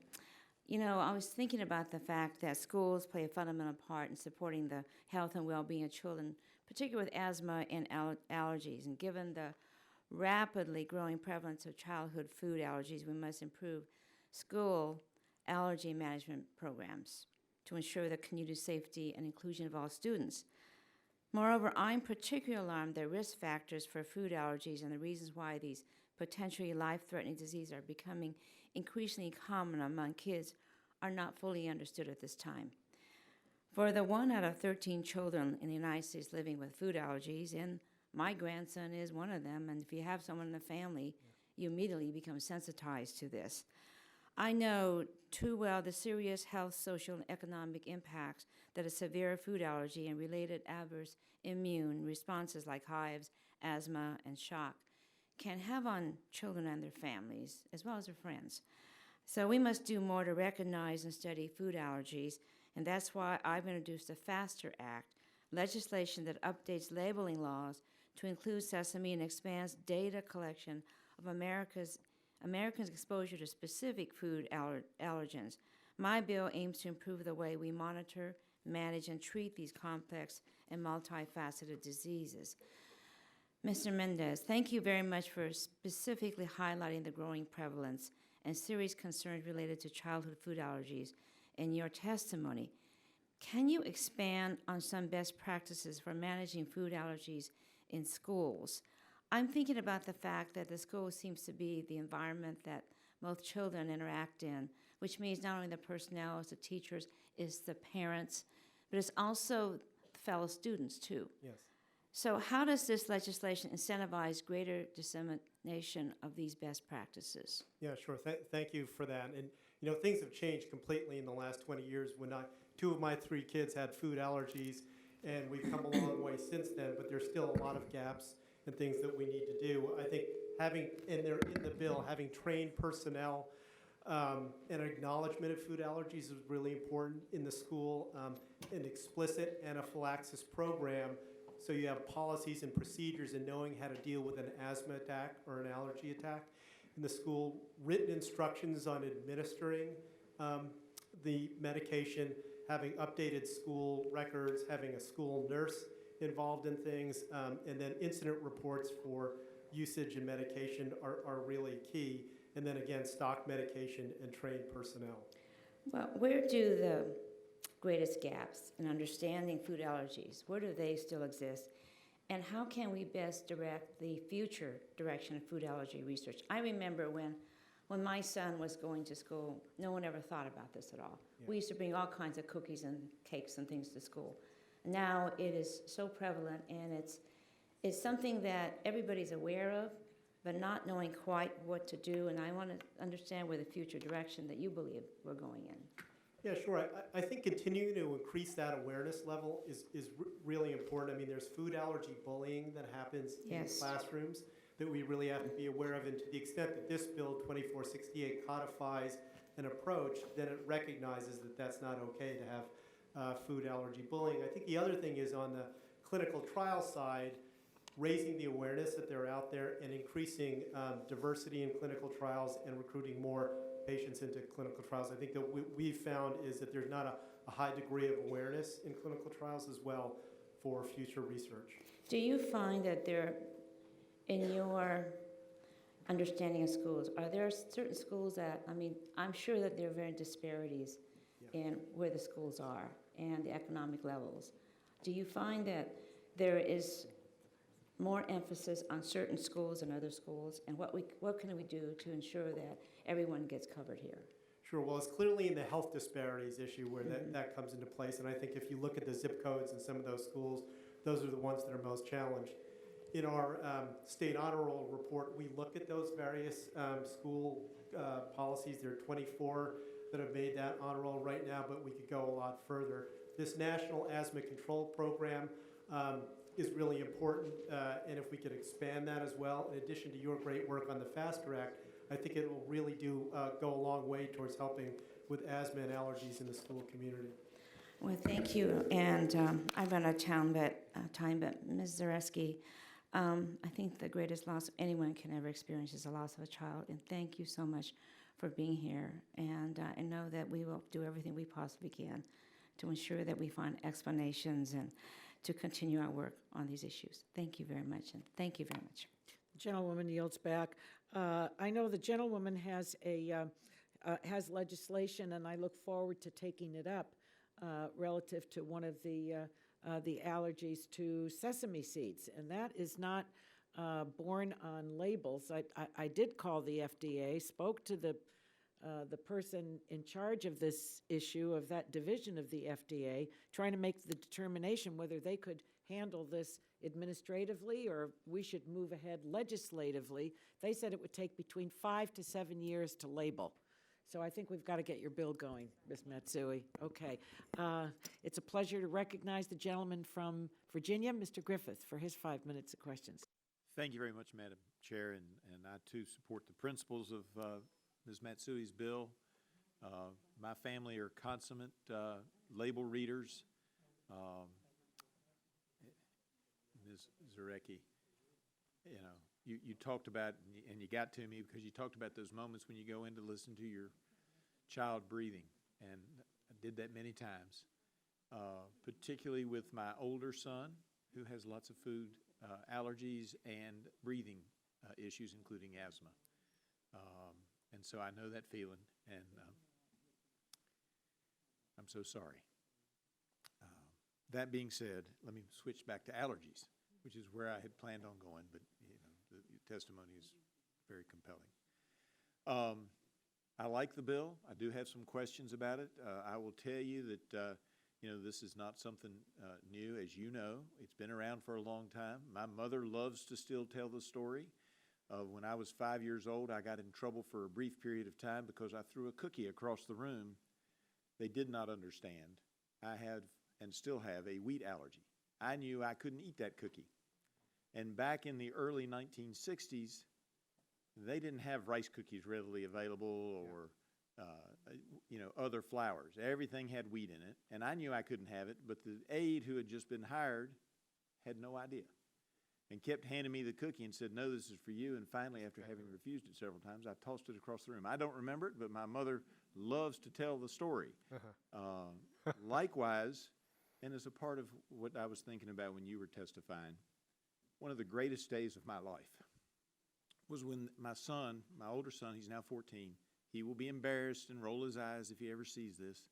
You know, I was thinking about the fact that schools play a fundamental part in supporting the health and well-being of children, particularly with asthma and allergies. And given the rapidly growing prevalence of childhood food allergies, we must improve school allergy management programs to ensure the community safety and inclusion of all students. Moreover, I'm particularly alarmed that risk factors for food allergies and the reasons why these potentially life-threatening diseases are becoming increasingly common among kids are not fully understood at this time. For the 1 out of 13 children in the United States living with food allergies, and my grandson is one of them, and if you have someone in the family, you immediately become sensitized to this. I know too well the serious health, social, and economic impacts that a severe food allergy and related adverse immune responses like hives, asthma, and shock can have on children and their families, as well as their friends. So we must do more to recognize and study food allergies, and that's why I've introduced the FASTER Act, legislation that updates labeling laws to include sesame and expands data collection of Americans' exposure to specific food allergens. My bill aims to improve the way we monitor, manage, and treat these complex and multifaceted diseases. Mr. Mendez, thank you very much for specifically highlighting the growing prevalence and serious concerns related to childhood food allergies in your testimony. Can you expand on some best practices for managing food allergies in schools? I'm thinking about the fact that the school seems to be the environment that most children interact in, which means not only the personnel, it's the teachers, it's the parents, but it's also fellow students too. Yes. So how does this legislation incentivize greater dissemination of these best practices? Yeah, sure. Thank you for that. And you know, things have changed completely in the last 20 years. When 2 of my 3 kids had food allergies, and we've come a long way since then, but there's still a lot of gaps and things that we need to do. I think having, and they're in the bill, having trained personnel and acknowledgement of food allergies is really important in the school, an explicit anaphylaxis program, so you have policies and procedures and knowing how to deal with an asthma attack or an allergy attack in the school, written instructions on administering the medication, having updated school records, having a school nurse involved in things, and then incident reports for usage and medication are really key. And then again, stock medication and trained personnel. Well, where do the greatest gaps in understanding food allergies, where do they still exist? And how can we best direct the future direction of food allergy research? I remember when my son was going to school, no one ever thought about this at all. Yeah. We used to bring all kinds of cookies and cakes and things to school. Now it is so prevalent, and it's something that everybody's aware of, but not knowing quite what to do, and I want to understand where the future direction that you believe we're going in. Yeah, sure. I think continuing to increase that awareness level is really important. I mean, there's food allergy bullying that happens in classrooms that we really have to be aware of, and to the extent that this bill, 2468, codifies an approach, then it recognizes that that's not okay to have food allergy bullying. I think the other thing is on the clinical trial side, raising the awareness that they're out there and increasing diversity in clinical trials and recruiting more patients into clinical trials. I think that what we've found is that there's not a high degree of awareness in clinical trials as well for future research. Do you find that there, in your understanding of schools, are there certain schools that, I mean, I'm sure that there are very disparities in where the schools are and the economic levels. Do you find that there is more emphasis on certain schools and other schools, and what can we do to ensure that everyone gets covered here? Sure. Well, it's clearly in the health disparities issue where that comes into place. And I think if you look at the zip codes in some of those schools, those are the ones that are most challenged. In our state honor roll report, we look at those various school policies. There are 24 that have made that honor roll right now, but we could go a lot further. This National Asthma Control Program is really important, and if we could expand that as well, in addition to your great work on the FASTER Act, I think it will really go a long way towards helping with asthma and allergies in the school community. Well, thank you. And I've run a time, but Ms. Zareski, I think the greatest loss anyone can ever experience is the loss of a child. And thank you so much for being here. And know that we will do everything we possibly can to ensure that we find explanations and to continue our work on these issues. Thank you very much, and thank you very much. Gentlewoman yields back. I know the gentlewoman has has legislation, and I look forward to taking it up relative to one of the allergies to sesame seeds, and that is not borne on labels. I did call the FDA, spoke to the person in charge of this issue of that division of the FDA, trying to make the determination whether they could handle this administratively or we should move ahead legislatively. They said it would take between 5 to 7 years to label. So I think we've got to get your bill going, Ms. Matsui. Okay. It's a pleasure to recognize the gentleman from Virginia, Mr. Griffith, for his 5 minutes of questions. Thank you very much, Madam Chair, and I too support the principles of Ms. Matsui's bill. My family are consummate label readers. Ms. Zarecki, you know, you talked about, and you got to me because you talked about those moments when you go in to listen to your child breathing, and I did that many times, particularly with my older son who has lots of food allergies and breathing issues, including asthma. And so I know that feeling, and I'm so sorry. That being said, let me switch back to allergies, which is where I had planned on going, but you know, the testimony is very compelling. I like the bill. I do have some questions about it. I will tell you that you know, this is not something new. As you know, it's been around for a long time. My mother loves to still tell the story. When I was 5 years old, I got in trouble for a brief period of time because I threw a cookie across the room. They did not understand. I had and still have a wheat allergy. I knew I couldn't eat that cookie. And back in the early 1960s, they didn't have rice cookies readily available or you know, other flours. Everything had wheat in it, and I knew I couldn't have it, but the aide who had just been hired had no idea and kept handing me the cookie and said, no, this is for you. And finally, after having refused it several times, I tossed it across the room. I don't remember it, but my mother loves to tell the story. Likewise, and as a part of what I was thinking about when you were testifying, one of the greatest days of my life was when my son, my older son, he's now 14, he will be embarrassed and roll his eyes if he ever sees this,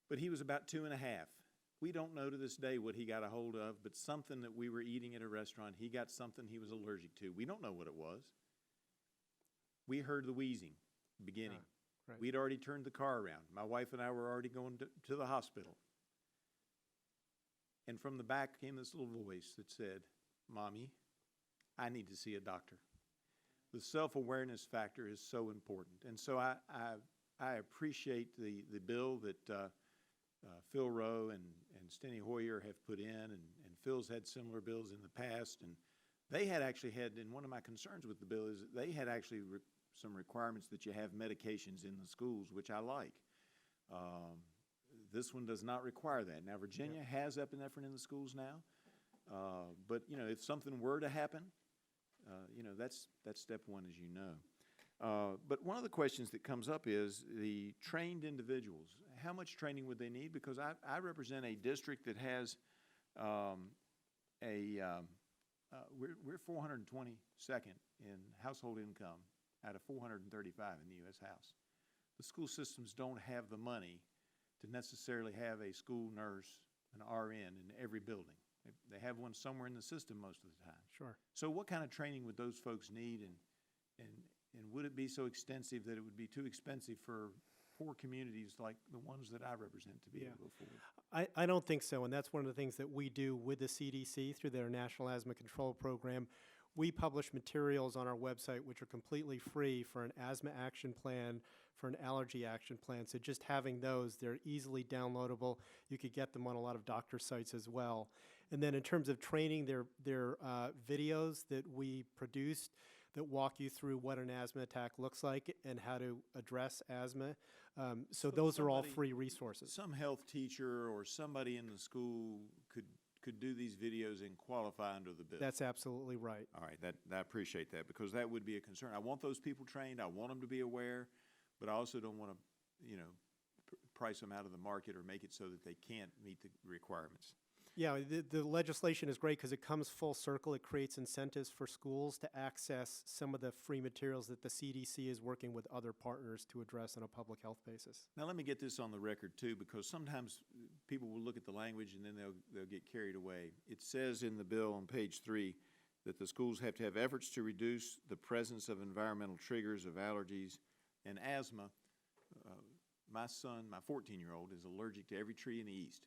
but he was about 2 and a half. We don't know to this day what he got a hold of, but something that we were eating at a restaurant, he got something he was allergic to. We don't know what it was. We heard the wheezing beginning. Right. We'd already turned the car around. My wife and I were already going to the hospital. And from the back came this little voice that said, Mommy, I need to see a doctor. The self-awareness factor is so important. And so I appreciate the bill that Phil Rowe and Steny Hoyer have put in, and Phil's had similar bills in the past. And they had actually had, and one of my concerns with the bill is that they had actually some requirements that you have medications in the schools, which I like. This one does not require that. Now, Virginia has epinephrine in the schools now, but you know, if something were to happen, you know, that's step one, as you know. But one of the questions that comes up is the trained individuals. How much training would they need? Because I represent a district that has we're 422nd in household income out of 435 in the U.S. House. The school systems don't have the money to necessarily have a school nurse, an RN, in every building. They have one somewhere in the system most of the time. Sure. So what kind of training would those folks need, and would it be so extensive that it would be too expensive for poor communities like the ones that I represent to be able to go forward? I don't think so, and that's one of the things that we do with the CDC through their National Asthma Control Program. We publish materials on our website which are completely free for an asthma action plan, for an allergy action plan. So just having those, they're easily downloadable. You could get them on a lot of doctor sites as well. And then in terms of training, they're videos that we produced that walk you through what an asthma attack looks like and how to address asthma. So those are all somebody- free resources. Some health teacher or somebody in the school could do these videos and qualify under the bill. That's absolutely right. All right, I appreciate that, because that would be a concern. I want those people trained, I want them to be aware, but I also don't want to, price them out of the market or make it so that they can't meet the requirements. Yeah, the legislation is great because it comes full circle. It creates incentives for schools to access some of the free materials that the CDC is working with other partners to address on a public health basis. Now, let me get this on the record, too, because sometimes people will look at the language and then they'll get carried away. It says in the bill on page 3 that the schools have to have efforts to reduce the presence of environmental triggers of allergies and asthma. My son, my 14-year-old, is allergic to every tree in the east.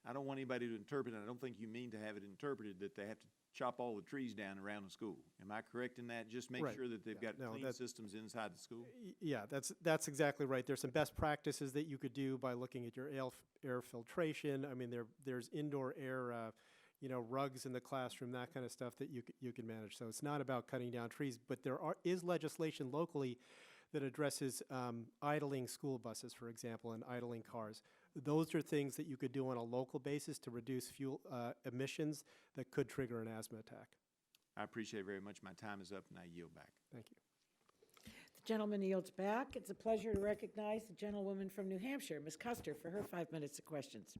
I don't want anybody to interpret it. I don't think you mean to have it interpreted that they have to chop all the trees down around the school. Am I correct in that? Just make Right. sure that they've Yeah. got No, clean systems inside the school? Yeah, that's exactly right. There's some best practices that you could do by looking at your air filtration. I mean, there's indoor air, rugs in the classroom, that kind of stuff that you can manage. So it's not about cutting down trees, but is legislation locally that addresses idling school buses, for example, and idling cars. Those are things that you could do on a local basis to reduce fuel emissions that could trigger an asthma attack. I appreciate it very much. My time is up, and I yield back. Thank you. The gentleman yields back. It's a pleasure to recognize the gentlewoman from New Hampshire, Ms. Custer, for her 5 minutes of questions.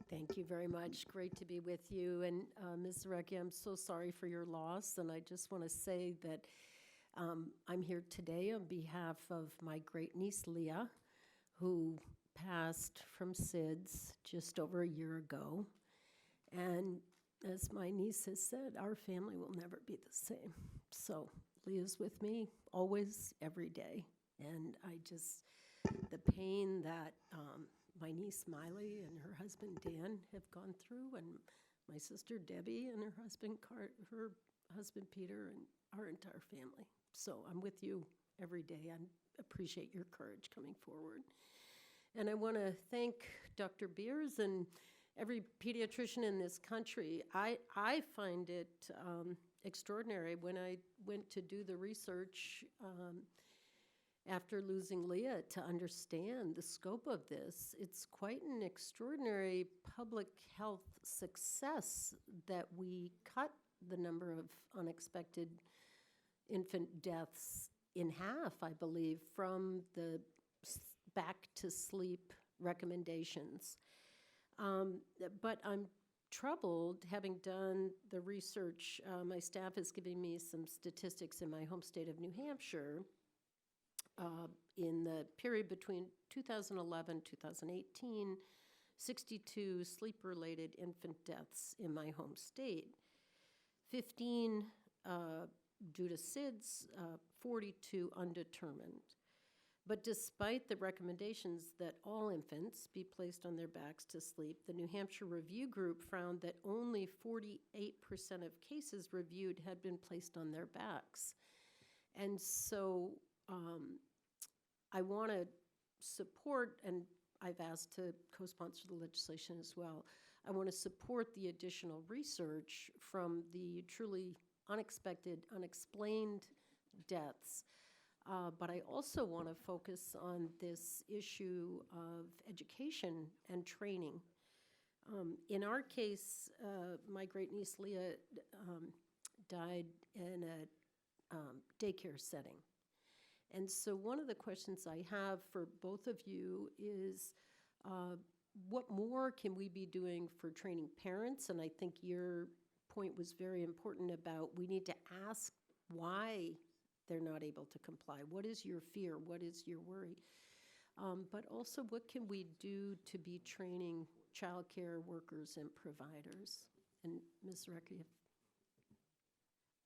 Thank you very much. Great to be with you. And Ms. Zarecki, I'm so sorry for your loss, and I just want to say that I'm here today on behalf of my great-niece, Leah, who passed from SIDS just over a year ago. And as my niece has said, our family will never be the same. So Leah's with me always, every day. And the pain that my niece Miley and her husband Dan have gone through, and my sister Debbie and her husband Peter, and our entire family. So I'm with you every day. I appreciate your courage coming forward. And I want to thank Dr. Beers and every pediatrician in this country. I find it extraordinary when I went to do the research after losing Leah to understand the scope of this. It's quite an extraordinary public health success that we cut the number of unexpected infant deaths in half, I believe, from the back to sleep recommendations. But I'm troubled, having done the research. My staff is giving me some statistics in my home state of New Hampshire. In the period between 2011 and 2018, 62 sleep-related infant deaths in my home state, 15 due to SIDS, 42 undetermined. But despite the recommendations that all infants be placed on their backs to sleep, the New Hampshire Review Group found that only 48% of cases reviewed had been placed on their backs. And so I want to support, and I've asked to co-sponsor the legislation as well, I want to support the additional research from the truly unexpected, unexplained deaths. But I also want to focus on this issue of education and training. In our case, my great-niece Leah died in a daycare setting. And so one of the questions I have for both of you is, what more can we be doing for training parents? And I think your point was very important about we need to ask why they're not able to comply. What is your fear? What is your worry? But also, what can we do to be training childcare workers and providers. And Ms. Recchi,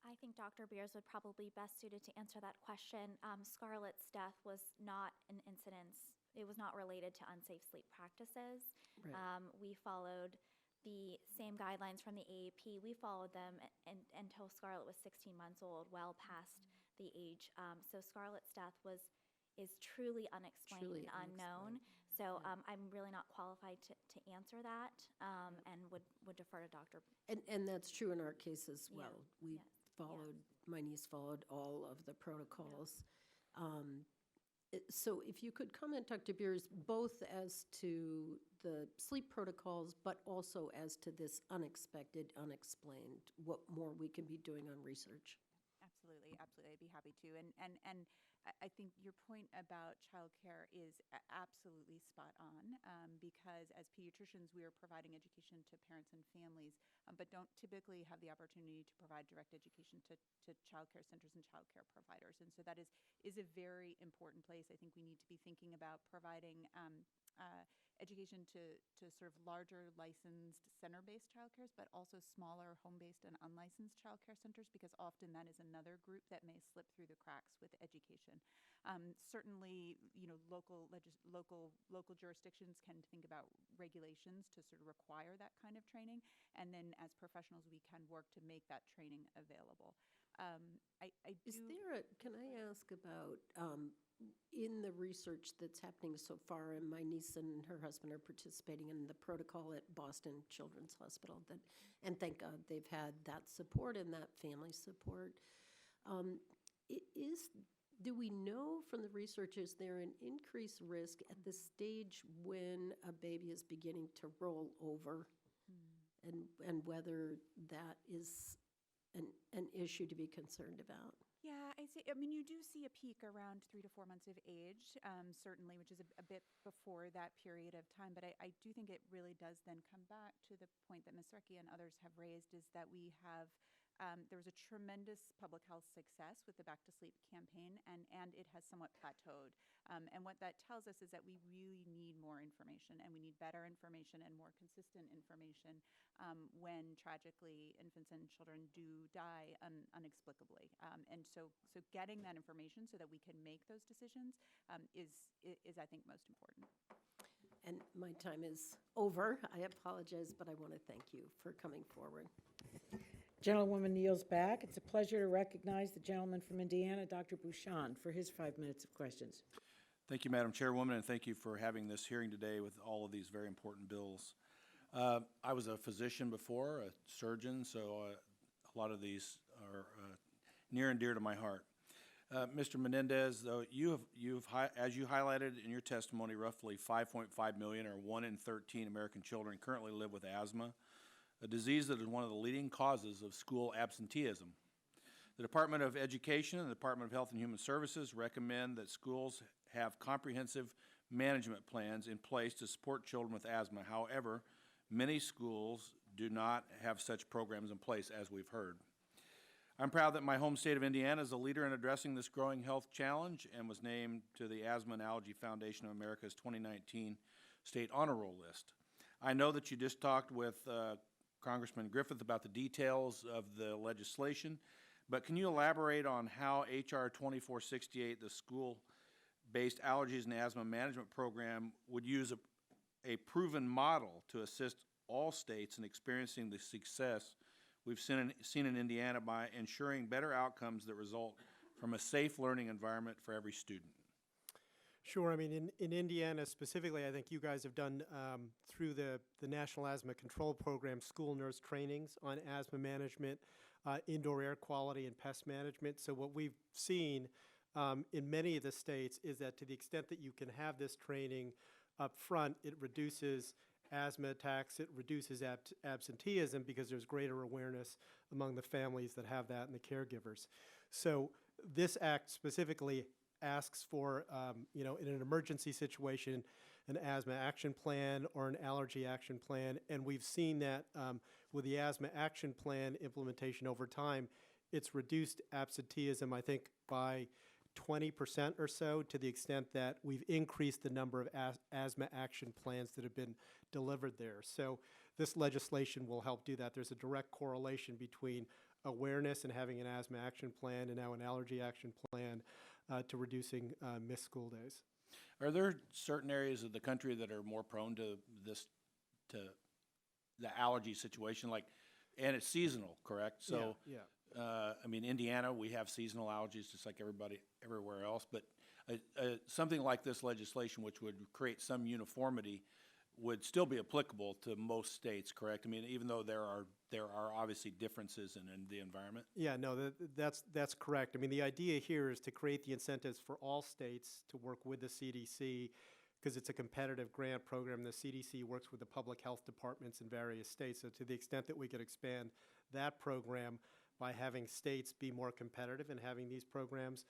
I think Dr. Beers would probably be best suited to answer that question. Scarlett's death was not an incidence. It was not related to unsafe sleep practices. Right. We followed the same guidelines from the AAP. We followed them until Scarlett was 16 months old, well past the age. So Scarlett's death is truly unexplained Truly and unknown. So I'm really not qualified to answer that, and would defer to Dr. And that's true in our case as Yeah. well. We Yes. followed, my niece followed all of the protocols. So if you could comment, Dr. Beers, both as to the sleep protocols, but also as to this unexpected, unexplained, what more we can be doing on research. Absolutely, absolutely. I'd be happy to. And I think your point about childcare is absolutely spot on, because as pediatricians, we are providing education to parents and families, but don't typically have the opportunity to provide direct education to childcare centers and childcare providers. And so that is a very important place. I think we need to be thinking about providing education to sort of larger licensed center-based childcares, but also smaller home-based and unlicensed childcare centers, because often that is another group that may slip through the cracks with education. Certainly, local jurisdictions can think about regulations to sort of require that kind of training, and then as professionals, we can work to make that training available. Can I ask about, in the research that's happening so far, and my niece and her husband are participating in the protocol at Boston Children's Hospital, and thank God they've had that support and that family support. Do we know from the research, is there an increased risk at the stage when a baby is beginning to roll over? And whether that is an issue to be concerned about? Yeah, I mean, you do see a peak around 3 to 4 months of age, certainly, which is a bit before that period of time. But I do think it really does then come back to the point that Ms. Recchi and others have raised, is that we have, there was a tremendous public health success with the Back to Sleep campaign, and it has somewhat plateaued. And what that tells us is that we really need more information, and we need better information and more consistent information when tragically infants and children do die inexplicably. And so getting that information so that we can make those decisions is I think, most important. And my time is over. I apologize, but I want to thank you for coming forward. Gentlewoman yields back. It's a pleasure to recognize the gentleman from Indiana, Dr. Bouchon, for his 5 minutes of questions. Thank you, Madam Chairwoman, and thank you for having this hearing today with all of these very important bills. I was a physician before, a surgeon, so a lot of these are near and dear to my heart. Mr. Menendez, though, as you highlighted in your testimony, roughly 5.5 million, or 1 in 13 American children currently live with asthma, a disease that is one of the leading causes of school absenteeism. The Department of Education and the Department of Health and Human Services recommend that schools have comprehensive management plans in place to support children with asthma. However, many schools do not have such programs in place, as we've heard. I'm proud that my home state of Indiana is a leader in addressing this growing health challenge and was named to the Asthma and Allergy Foundation of America's 2019 State Honor Roll list. I know that you just talked with Congressman Griffith about the details of the legislation, but can you elaborate on how H.R. 2468, the school-based allergies and asthma management program, would use a proven model to assist all states in experiencing the success we've seen in Indiana by ensuring better outcomes that result from a safe learning environment for every student? Sure. I mean, in Indiana specifically, I think you guys have done, through the National Asthma Control Program, school nurse trainings on asthma management, indoor air quality, and pest management. So what we've seen in many of the states is that to the extent that you can have this training up front, it reduces asthma attacks, it reduces absenteeism because there's greater awareness among the families that have that and the caregivers. So this act specifically asks for, in an emergency situation, an asthma action plan or an allergy action plan, and we've seen that with the asthma action plan implementation over time, it's reduced absenteeism, I think, by 20% or so, to the extent that we've increased the number of asthma action plans that have been delivered there. So this legislation will help do that. There's a direct correlation between awareness and having an asthma action plan and now an allergy action plan to reducing missed school days. Are there certain areas of the country that are more prone to this, to the allergy situation? Like, and it's seasonal, correct? So, yeah. I mean, Indiana, we have seasonal allergies just like everybody, everywhere else. But something like this legislation, which would create some uniformity, would still be applicable to most states, correct? I mean, even though there are obviously differences in the environment. Yeah, no, that's correct. I mean, the idea here is to create the incentives for all states to work with the CDC, because it's a competitive grant program. The CDC works with the public health departments in various states. So to the extent that we could expand that program by having states be more competitive and having these programs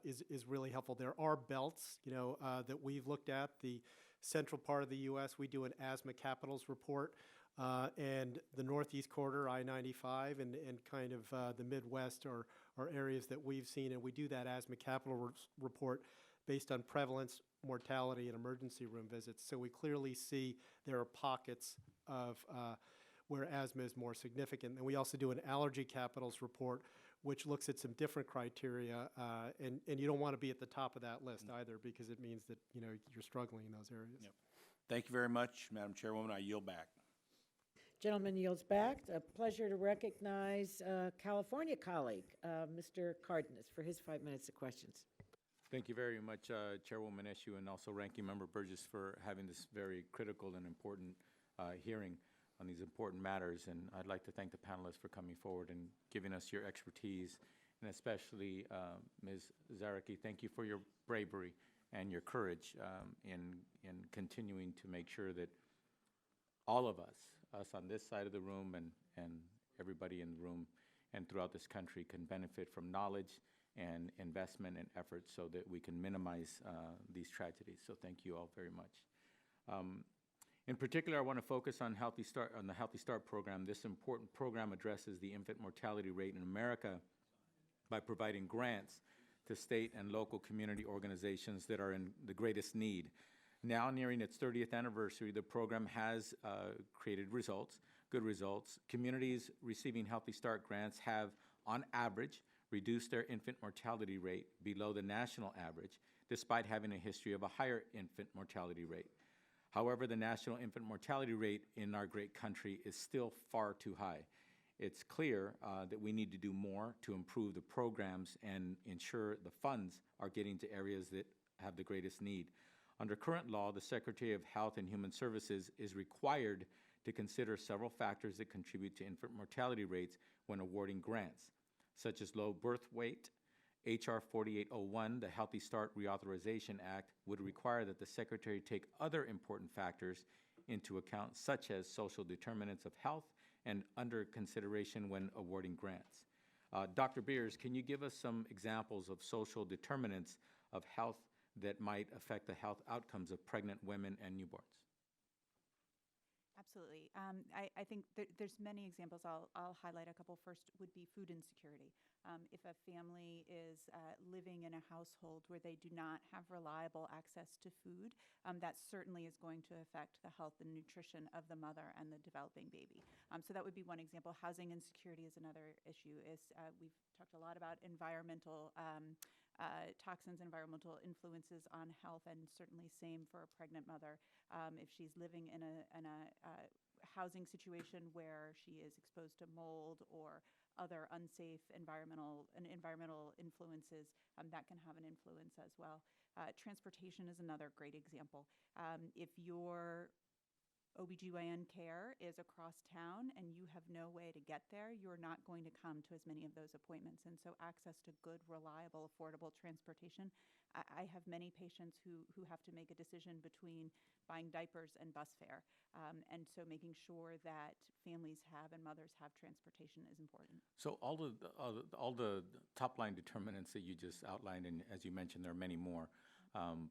is really helpful. There are belts, that we've looked at. The central part of the U.S., we do an asthma capitals report, and the Northeast corridor, I-95, and kind of the Midwest are areas that we've seen, and we do that asthma capital report based on prevalence, mortality, and emergency room visits. So we clearly see there are pockets of where asthma is more significant. And we also do an allergy capitals report, which looks at some different criteria, and you don't want to be at the top of that list either, because it means that you're struggling in those areas. Yep. Thank you very much, Madam Chairwoman. I yield back. Gentleman yields back. A pleasure to recognize California colleague, Mr. Cardenas, for his 5 minutes of questions. Thank you very much, Chairwoman Eshoo, and also Ranking Member Burgess, for having this very critical and important hearing on these important matters. And I'd like to thank the panelists for coming forward and giving us your expertise, and especially Ms. Zaraki, thank you for your bravery and your courage in continuing to make sure that all of us on this side of the room and everybody in the room and throughout this country can benefit from knowledge and investment and efforts so that we can minimize these tragedies. So thank you all very much. In particular, I want to focus on the Healthy Start program. This important program addresses the infant mortality rate in America by providing grants to state and local community organizations that are in the greatest need. Now nearing its 30th anniversary, the program has created results, good results. Communities receiving Healthy Start grants have, on average, reduced their infant mortality rate below the national average, despite having a history of a higher infant mortality rate. However, the national infant mortality rate in our great country is still far too high. It's clear that we need to do more to improve the programs and ensure the funds are getting to areas that have the greatest need. Under current law, the Secretary of Health and Human Services is required to consider several factors that contribute to infant mortality rates when awarding grants, such as low birth weight. H.R. 4801, the Healthy Start Reauthorization Act, would require that the Secretary take other important factors into account, such as social determinants of health, and under consideration when awarding grants. Dr. Beers, can you give us some examples of social determinants of health that might affect the health outcomes of pregnant women and newborns? Absolutely. I think there's many examples. I'll highlight a couple. First would be food insecurity. If a family is living in a household where they do not have reliable access to food, that certainly is going to affect the health and nutrition of the mother and the developing baby. So that would be one example. Housing insecurity is another issue. We've talked a lot about environmental toxins, environmental influences on health, and certainly same for a pregnant mother. If she's living in a housing situation where she is exposed to mold or other unsafe environmental influences, that can have an influence as well. Transportation is another great example. If your OBGYN care is across town and you have no way to get there, you're not going to come to as many of those appointments. And so access to good, reliable, affordable transportation. I have many patients who have to make a decision between buying diapers and bus fare. And so making sure that families have and mothers have transportation is important. So all the top-line determinants that you just outlined, and as you mentioned, there are many more,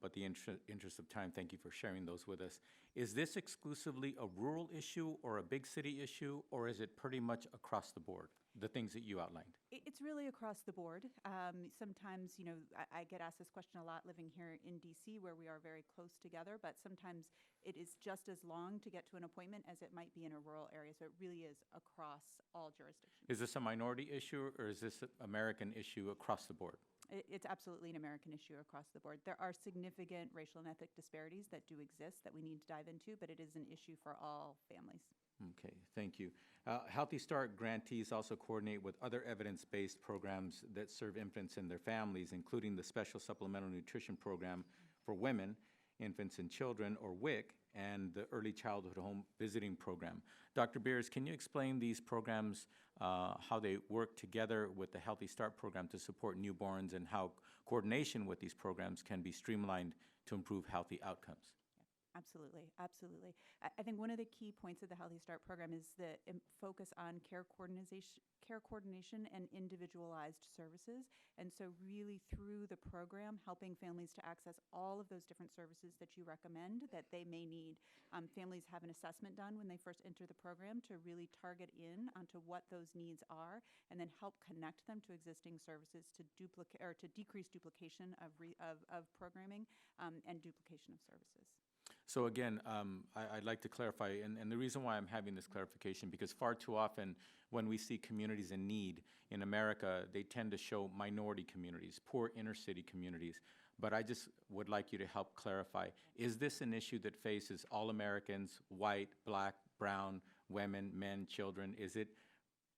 but the interest of time, thank you for sharing those with us. Is this exclusively a rural issue or a big city issue, or is it pretty much across the board? the things that you outlined? It's really across the board. Sometimes, I get asked this question a lot living here in DC where we are very close together, but sometimes it is just as long to get to an appointment as it might be in a rural area. So it really is across all jurisdictions. Is this a minority issue, or is this an American issue across the board? It's absolutely an American issue across the board. There are significant racial and ethnic disparities that do exist that we need to dive into, but it is an issue for all families. Okay, thank you. Healthy Start grantees also coordinate with other evidence-based programs that serve infants and their families, including the Special Supplemental Nutrition Program for Women, Infants and Children, or WIC, and the Early Childhood Home Visiting Program. Dr. Beers, can you explain these programs, how they work together with the Healthy Start program to support newborns, and how coordination with these programs can be streamlined to improve healthy outcomes? Absolutely, absolutely. I think one of the key points of the Healthy Start program is the focus on care coordination and individualized services. And so really through the program, helping families to access all of those different services that you recommend that they may need. Families have an assessment done when they first enter the program to really target in onto what those needs are, and then help connect them to existing services to duplicate or to decrease duplication of programming and duplication of services. So again, I'd like to clarify, and the reason why I'm having this clarification, because far too often when we see communities in need in America, they tend to show minority communities, poor inner city communities. But I just would like you to help clarify, is this an issue that faces all Americans, white, black, brown, women, men, children? Is it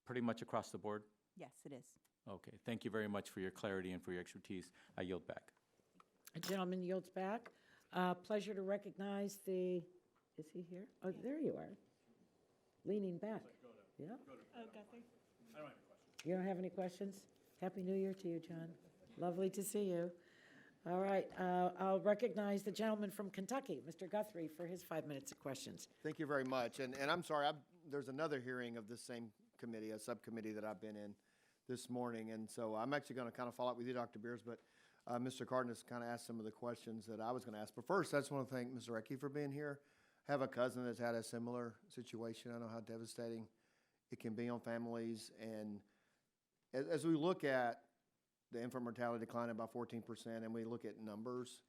pretty much across the board? Yes, it is. Okay, thank you very much for your clarity and for your expertise. I yield back. A gentleman yields back. Pleasure to recognize is he here? Oh, there you are, leaning back. Yeah. Oh, Guthrie. I don't have any questions. You don't have any questions? Happy New Year to you, John. Lovely to see you. All right, I'll recognize the gentleman from Kentucky, Mr. Guthrie, for his 5 minutes of questions. Thank you very much. And I'm sorry, there's another hearing of this same committee, a subcommittee that I've been in this morning. And so I'm actually going to kind of follow up with you, Dr. Beers, but Mr. Cardenas kind of asked some of the questions that I was going to ask. But first, I just want to thank Ms. Recchi for being here. I have a cousin that's had a similar situation. I know how devastating it can be on families. And as we look at the infant mortality declining by 14%, and we look at numbers,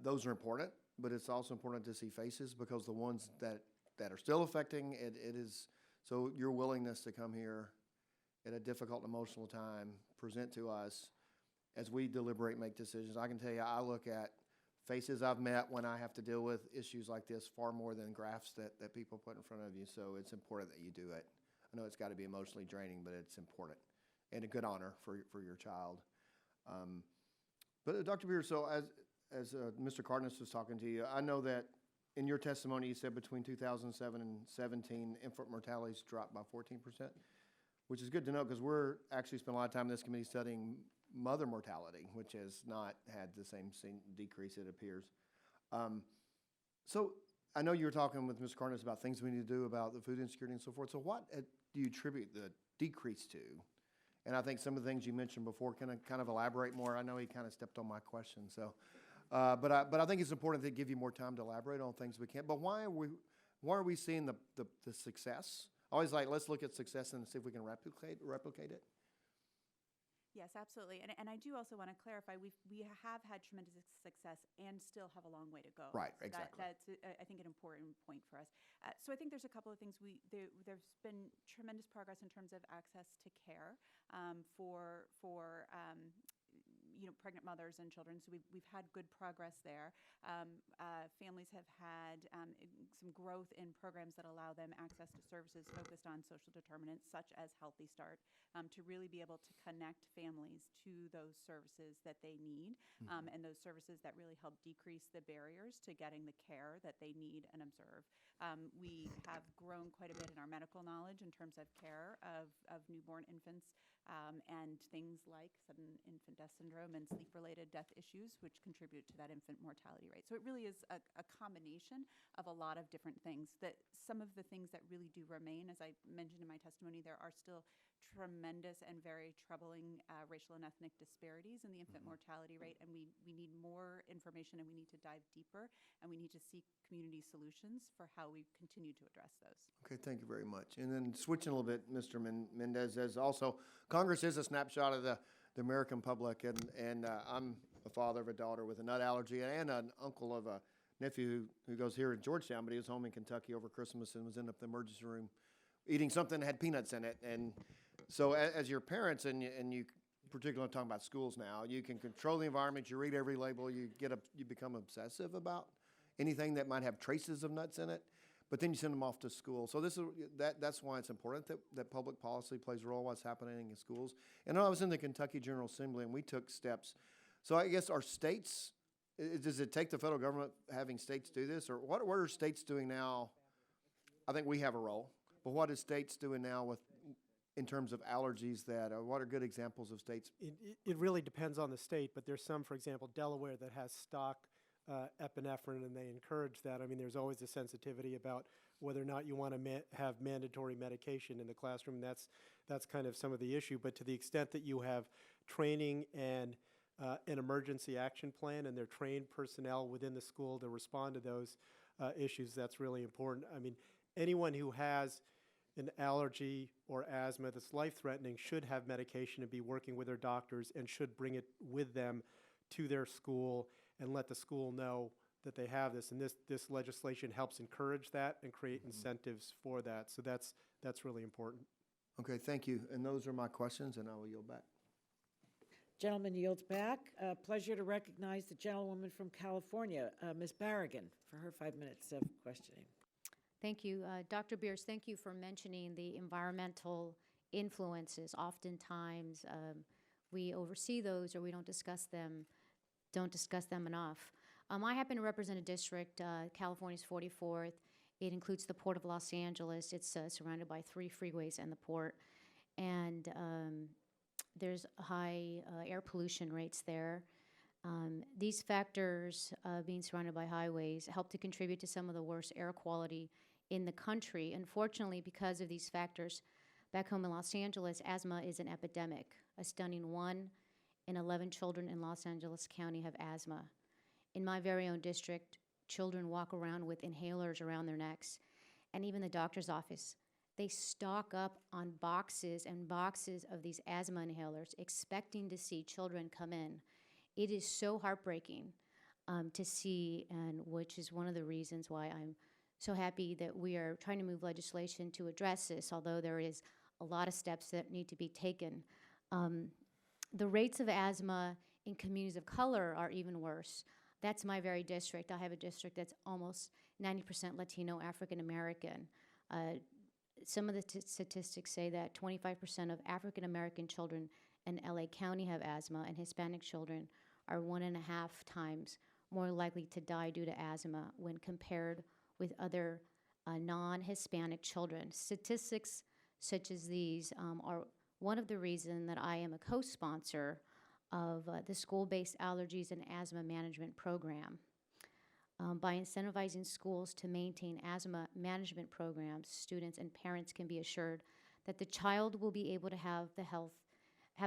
those are important, but it's also important to see faces, because the ones that are still affecting it is, so your willingness to come here at a difficult emotional time, present to us as we deliberate, make decisions. I can tell you, I look at faces I've met when I have to deal with issues like this far more than graphs that people put in front of you, so it's important that you do it. I know it's got to be emotionally draining, but it's important, and a good honor for your child. But Dr. Beers, so as Mr. Cardenas was talking to you, I know that in your testimony you said between 2007 and 17, infant mortality's dropped by 14%, which is good to know, because we're actually spent a lot of time in this committee studying mother mortality, which has not had the same decrease, it appears. So I know you were talking with Mr. Cardenas about things we need to do about the food insecurity and so forth. So what do you attribute the decrease to? And I think some of the things you mentioned before, can I kind of elaborate more? I know he kind of stepped on my question, so. But I think it's important to give you more time to elaborate on things we can. But why are we seeing the success? I always like, let's look at success and see if we can replicate it. Yes, absolutely. And I do also want to clarify, we have had tremendous success and still have a long way to go. Right, So exactly. That's, I think, an important point for us. So I think there's a couple of things. There's been tremendous progress in terms of access to care for pregnant mothers and children. So we've had good progress there. Families have had some growth in programs that allow them access to services focused on social determinants, such as Healthy Start, to really be able to connect families to those services that they need, and those services that really help decrease the barriers to getting the care that they need and observe. We have grown quite a bit in our medical knowledge in terms of care of newborn infants, and things like sudden infant death syndrome and sleep-related death issues, which contribute to that infant mortality rate. So it really is a combination of a lot of different things. That some of the things that really do remain, as I mentioned in my testimony, there are still tremendous and very troubling racial and ethnic disparities in the infant mortality rate, and we need more information, and we need to dive deeper, and we need to seek community solutions for how we continue to address those. Okay, thank you very much. And then switching a little bit, Mr. Mendez, as also, Congress is a snapshot of the American public, and I'm a father of a daughter with a nut allergy and an uncle of a nephew who goes here in Georgetown, but he was home in Kentucky over Christmas and was in the emergency room eating something that had peanuts in it. And so as your parents, and you particularly talking about schools now, you can control the environment, you read every label, you become obsessive about anything that might have traces of nuts in it, but then you send them off to school. So that's why it's important that public policy plays a role in what's happening in schools. And I was in the Kentucky General Assembly, and we took steps. So I guess our states, does it take the federal government having states do this, or what are states doing now? I think we have a role, but what is states doing now in terms of allergies what are good examples of states? It really depends on the state, but there's some, for example, Delaware that has stock epinephrine, and they encourage that. I mean, there's always a sensitivity about whether or not you want to have mandatory medication in the classroom. That's kind of some of the issue, but to the extent that you have training and an emergency action plan, and they're trained personnel within the school to respond to those issues, that's really important. I mean, anyone who has an allergy or asthma that's life-threatening should have medication and be working with their doctors, and should bring it with them to their school and let the school know that they have this. And this legislation helps encourage that and create incentives for that. So that's really important. Okay, thank you. And those are my questions, and I will yield back. Gentleman yields back. Pleasure to recognize the gentlewoman from California, Ms. Barragan, for her 5 minutes of questioning. Thank you. Dr. Beers, thank you for mentioning the environmental influences. Oftentimes, we oversee those, or we don't discuss them enough. I happen to represent a district, California's 44th. It includes the Port of Los Angeles. It's surrounded by 3 freeways and the port. And there's high air pollution rates there. These factors, being surrounded by highways, help to contribute to some of the worst air quality in the country. Unfortunately, because of these factors, back home in Los Angeles, asthma is an epidemic. A stunning 1 in 11 children in Los Angeles County have asthma. In my very own district, children walk around with inhalers around their necks, and even the doctor's office, they stock up on boxes and boxes of these asthma inhalers, expecting to see children come in. It is so heartbreaking to see, and which is one of the reasons why I'm so happy that we are trying to move legislation to address this, although there is a lot of steps that need to be taken. The rates of asthma in communities of color are even worse. That's my very district. I have a district that's almost 90% Latino, African American. Some of the statistics say that 25% of African American children in LA County have asthma, and Hispanic children are 1.5 times more likely to die due to asthma when compared with other non-Hispanic children. Statistics such as these are one of the reasons that I am a co-sponsor of the school-based allergies and asthma management program. By incentivizing schools to maintain asthma management programs, students and parents can be assured that the child will be able to have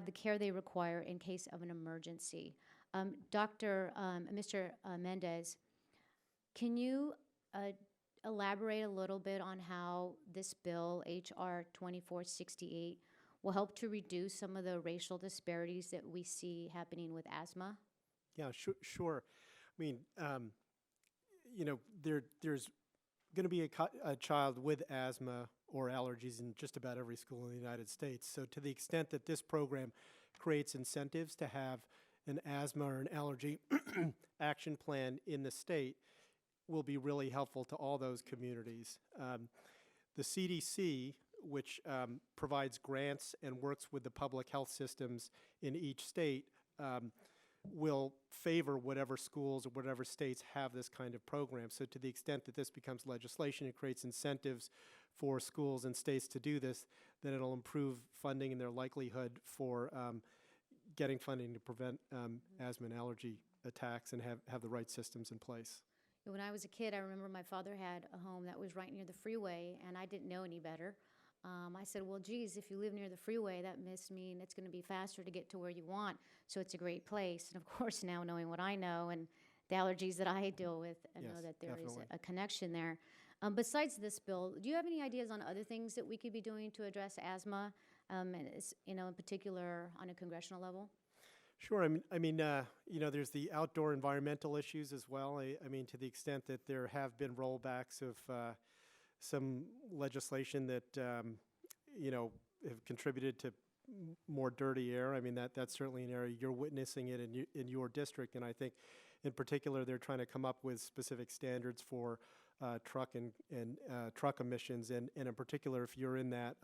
the care they require in case of an emergency. Mr. Mendez, can you elaborate a little bit on how this bill, H.R. 2468, will help to reduce some of the racial disparities that we see happening with asthma? Yeah, sure. I mean, there's going to be a child with asthma or allergies in just about every school in the United States. So to the extent that this program creates incentives to have an asthma or an allergy action plan in the state, will be really helpful to all those communities. The CDC, which provides grants and works with the public health systems in each state, will favor whatever schools or whatever states have this kind of program. So to the extent that this becomes legislation, it creates incentives for schools and states to do this, then it'll improve funding and their likelihood for getting funding to prevent asthma and allergy attacks and have the right systems in place. When I was a kid, I remember my father had a home that was right near the freeway, and I didn't know any better. I said, well, geez, if you live near the freeway, that must mean it's going to be faster to get to where you want. So it's a great place. And of course, now knowing what I know and the allergies that I deal with, I know Yes, that there is definitely. a connection there. Besides this bill, do you have any ideas on other things that we could be doing to address asthma, and in particular on a congressional level? Sure. There's the outdoor environmental issues as well. I mean, to the extent that there have been rollbacks of some legislation that, have contributed to more dirty air. I mean, that's certainly an area you're witnessing it in your district. And I think in particular, they're trying to come up with specific standards for truck and truck emissions. And in particular, if you're in that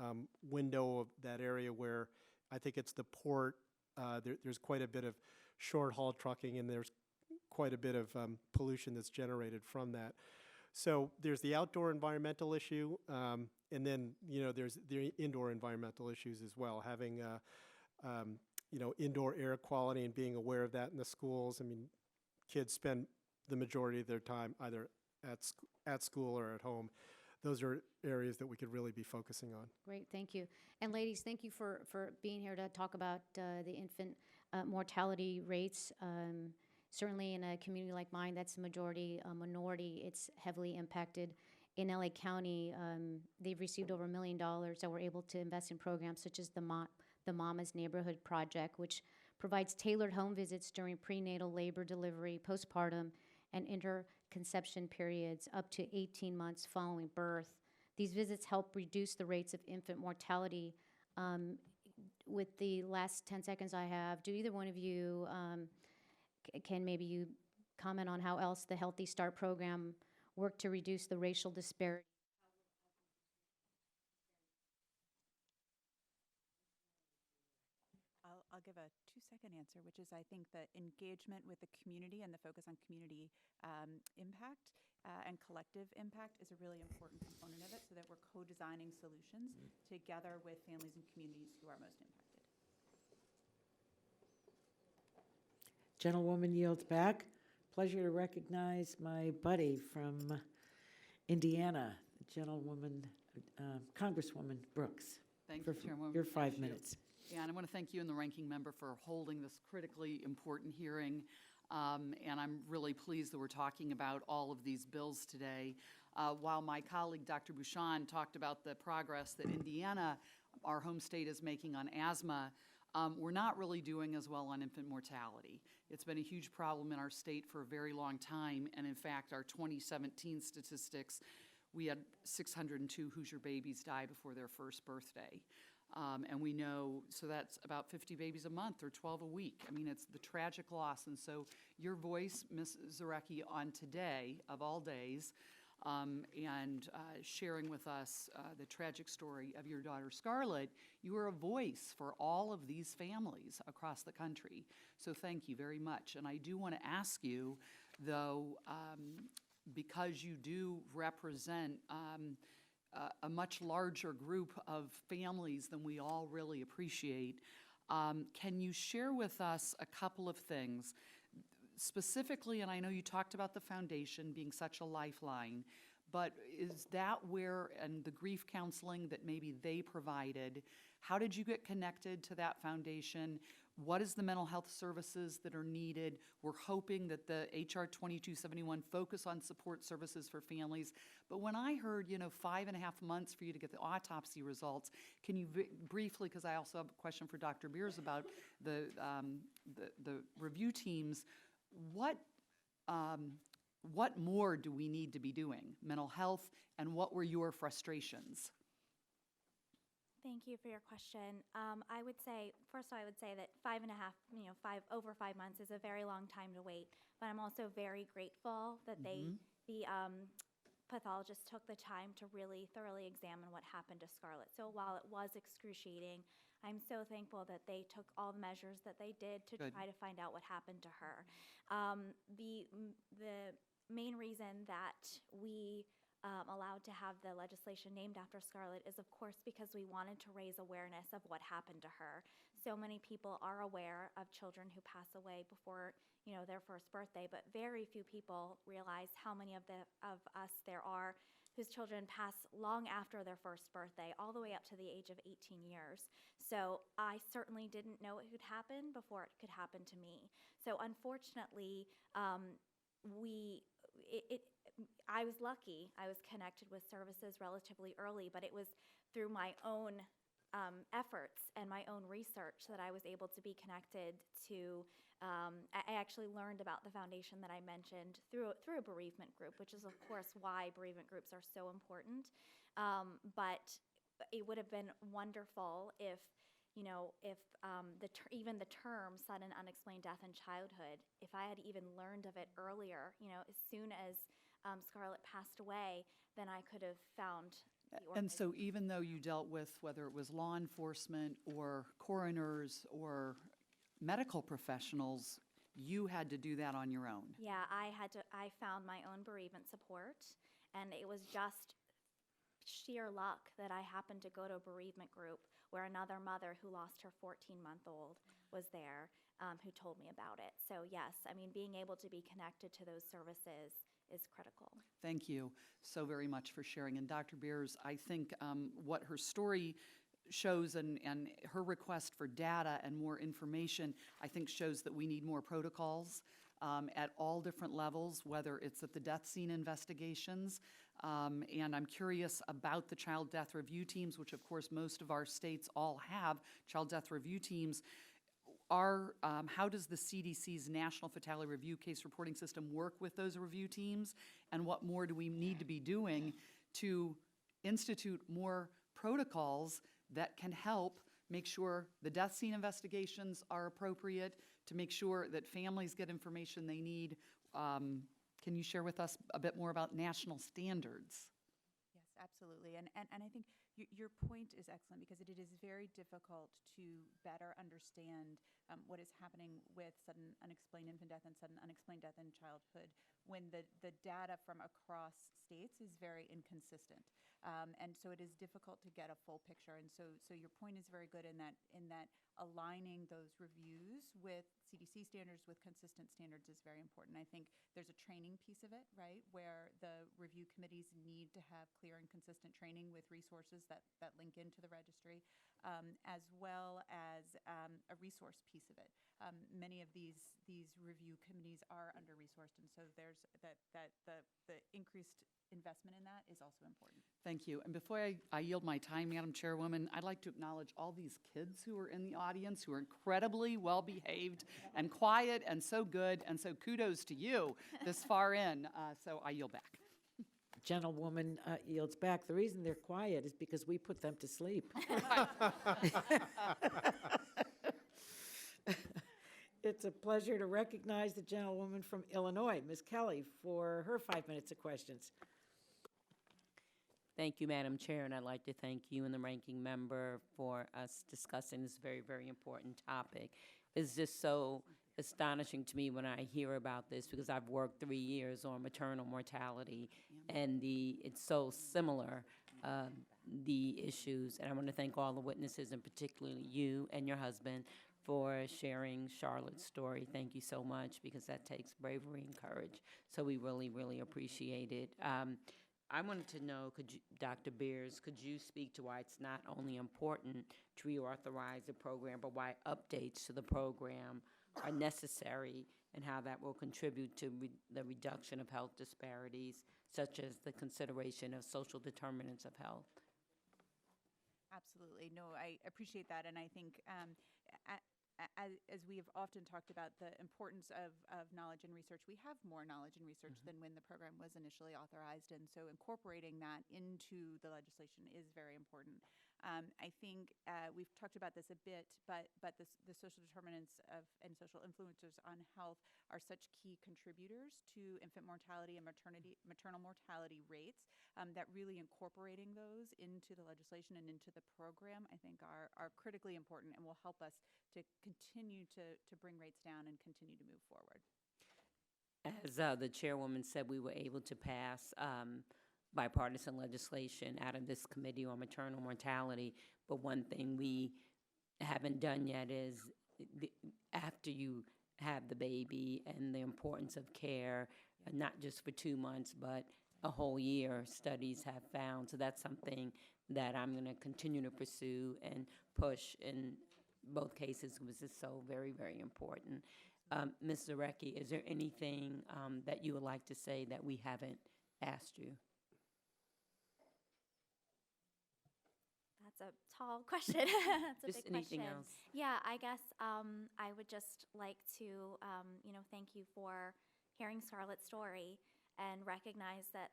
window of that area where I think it's the port, there's quite a bit of short haul trucking, and there's quite a bit of pollution that's generated from that. So there's the outdoor environmental issue, and then there's the indoor environmental issues as well. Having indoor air quality and being aware of that in the schools. I mean, kids spend the majority of their time either at school or at home. Those are areas that we could really be focusing on. Great, thank you. And ladies, thank you for being here to talk about the infant mortality rates. Certainly in a community like mine, that's the majority minority. It's heavily impacted. In LA County, they've received over $1 million that we're able to invest in programs such as the Mama's Neighborhood Project, which provides tailored home visits during prenatal labor, delivery, postpartum, and interconception periods up to 18 months following birth. These visits help reduce the rates of infant mortality. With the last 10 seconds I have, do either one of you, can maybe you comment on how else the Healthy Start program worked to reduce the racial disparity? I'll give a 2-second answer, which is I think the engagement with the community and the focus on community impact and collective impact is a really important component of it, so that we're co-designing solutions together with families and communities who are most impacted. Gentlewoman yields back. Pleasure to recognize my buddy from Indiana, Gentlewoman, Congresswoman Brooks. Thank you, Chairwoman. Your 5 minutes. Yeah, and I want to thank you and the ranking member for holding this critically important hearing. And I'm really pleased that we're talking about all of these bills today. While my colleague, Dr. Bouchon, talked about the progress that Indiana, our home state, is making on asthma, we're not really doing as well on infant mortality. It's been a huge problem in our state for a very long time. And in fact, our 2017 statistics, we had 602 Hoosier babies die before their first birthday. And we know, so that's about 50 babies a month or 12 a week. I mean, it's the tragic loss. And so your voice, Ms. Zarecki, on today, of all days, and sharing with us the tragic story of your daughter Scarlett, you are a voice for all of these families across the country. So thank you very much. And I do want to ask you, though, because you do represent a much larger group of families than we all really appreciate, can you share with us a couple of things? Specifically, and I know you talked about the foundation being such a lifeline, but is that where, and the grief counseling that maybe they provided, how did you get connected to that foundation? What is the mental health services that are needed? We're hoping that the HR 2271 focus on support services for families. But when I heard, 5.5 months for you to get the autopsy results, can you briefly, because I also have a question for Dr. Beers about the review teams, what more do we need to be doing? Mental health, and what were your frustrations? Thank you for your question. I would say, first of all, I would say that 5.5, over 5 months is a very long time to wait. But I'm also very grateful that the pathologist took the time to really thoroughly examine what happened to Scarlett. So while it was excruciating, I'm so thankful that they took all the measures that they did to try to find out what happened to her. The main reason that we allowed to have the legislation named after Scarlett is, of course, because we wanted to raise awareness of what happened to her. So many people are aware of children who pass away before, their first birthday, but very few people realize how many of us there are whose children pass long after their first birthday, all the way up to the age of 18 years. So I certainly didn't know it could happen before it could happen to me. So unfortunately, I was lucky. I was connected with services relatively early, but it was through my own efforts and my own research that I was able to be connected to. I actually learned about the foundation that I mentioned through a bereavement group, which is, of course, why bereavement groups are so important. But it would have been wonderful if, even the term sudden unexplained death in childhood, if I had even learned of it earlier, as soon as Scarlett passed away, then I could have found the And so organization. even though you dealt with whether it was law enforcement or coroners or medical professionals, you had to do that on your own. Yeah, I found my own bereavement support, and it was just sheer luck that I happened to go to a bereavement group where another mother who lost her 14-month-old was there, who told me about it. So yes, I mean, being able to be connected to those services is critical. Thank you so very much for sharing. And Dr. Beers, I think what her story shows and her request for data and more information, I think shows that we need more protocols at all different levels, whether it's at the death scene investigations. And I'm curious about the child death review teams, which of course most of our states all have child death review teams. How does the CDC's National Fatality Review Case Reporting System work with those review teams? And what more do we need to be doing to institute more protocols that can help make sure the death scene investigations are appropriate, to make sure that families get information they need? Can you share with us a bit more about national standards? Yes, absolutely. And I think your point is excellent, because it is very difficult to better understand what is happening with sudden unexplained infant death and sudden unexplained death in childhood when the data from across states is very inconsistent. And so it is difficult to get a full picture. And so your point is very good in that aligning those reviews with CDC standards, with consistent standards, is very important. I think there's a training piece of it, right, where the review committees need to have clear and consistent training with resources that link into the registry, as well as a resource piece of it. Many of these review committees are under-resourced, and so there's the increased investment in that is also important. Thank you. And before I yield my time, Madam Chairwoman, I'd like to acknowledge all these kids who are in the audience who are incredibly well-behaved and quiet and so good, and so kudos to you this far in. So I yield back. Gentlewoman yields back. The reason they're quiet is because we put them to sleep. It's a pleasure to recognize the gentlewoman from Illinois, Ms. Kelly, for her 5 minutes of questions. Thank you, Madam Chair, and I'd like to thank you and the ranking member for us discussing this very, very important topic. It's just so astonishing to me when I hear about this, because I've worked 3 years on maternal mortality, and it's so similar, the issues. And I want to thank all the witnesses, and particularly you and your husband, for sharing Charlotte's story. Thank you so much, because that takes bravery and courage. So we really, really appreciate it. I wanted to know, Dr. Beers, could you speak to why it's not only important to reauthorize the program, but why updates to the program are necessary, and how that will contribute to the reduction of health disparities, such as the consideration of social determinants of health? Absolutely. No, I appreciate that. And I think as we have often talked about the importance of knowledge and research, we have more knowledge and research than when the program was initially authorized. And so incorporating that into the legislation is very important. I think we've talked about this a bit, but the social determinants and social influencers on health are such key contributors to infant mortality and maternal mortality rates, that really incorporating those into the legislation and into the program, I think, are critically important and will help us to continue to bring rates down and continue to move forward. As the chairwoman said, we were able to pass bipartisan legislation out of this committee on maternal mortality, but one thing we haven't done yet is after you have the baby, and the importance of care, not just for 2 months, but a whole year, studies have found. So that's something that I'm going to continue to pursue and push in both cases, because it's so very, very important. Ms. Zarecki, is there anything that you would like to say that we haven't asked you? That's a tall question. That's a Just big anything question. else? Yeah, I guess I would just like to, thank you for hearing Scarlett's story and recognize that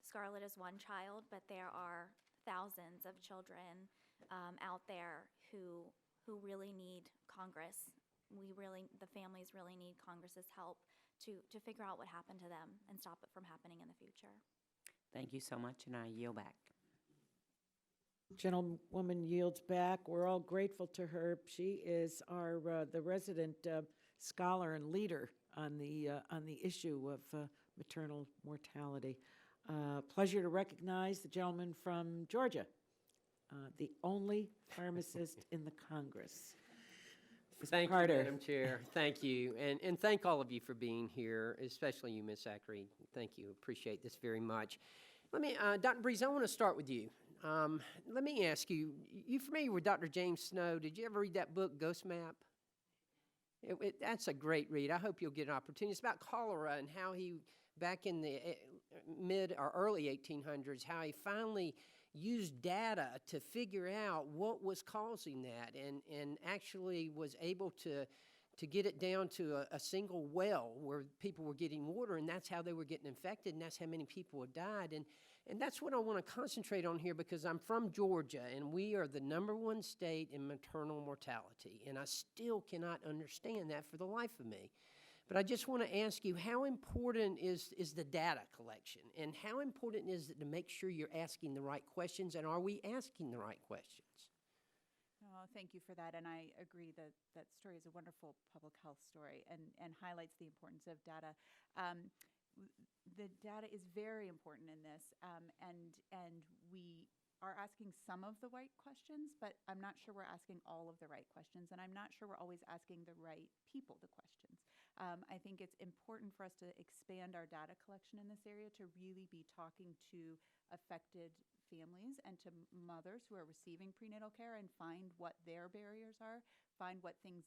Scarlett is one child, but there are thousands of children out there who really need Congress. The families really need Congress's help to figure out what happened to them and stop it from happening in the future. Thank you so much, and I yield back. Gentlewoman yields back. We're all grateful to her. She is the resident scholar and leader on the issue of maternal mortality. Pleasure to recognize the gentleman from Georgia, the only pharmacist in the Congress. Thank Carter. you, Madam Chair. Thank you. And thank all of you for being here, especially you, Ms. Zachary. Thank you. Appreciate this very much. Dr. Breeze, I want to start with you. Let me ask you, you familiar with Dr. James Snow? Did you ever read that book, Ghost Map? That's a great read. I hope you'll get an opportunity. It's about cholera and how he, back in the mid or early 1800s, how he finally used data to figure out what was causing that, and actually was able to get it down to a single well where people were getting water, and that's how they were getting infected, and that's how many people had died. And that's what I want to concentrate on here, because I'm from Georgia, and we are the #1 state in maternal mortality, and I still cannot understand that for the life of me. But I just want to ask you, how important is the data collection, and how important is it to make sure you're asking the right questions, and are we asking the right questions? Oh, thank you for that, and I agree that that story is a wonderful public health story and highlights the importance of data. The data is very important in this, and we are asking some of the right questions, but I'm not sure we're asking all of the right questions, and I'm not sure we're always asking the right people the questions. I think it's important for us to expand our data collection in this area to really be talking to affected families and to mothers who are receiving prenatal care, and find what their barriers are, find what things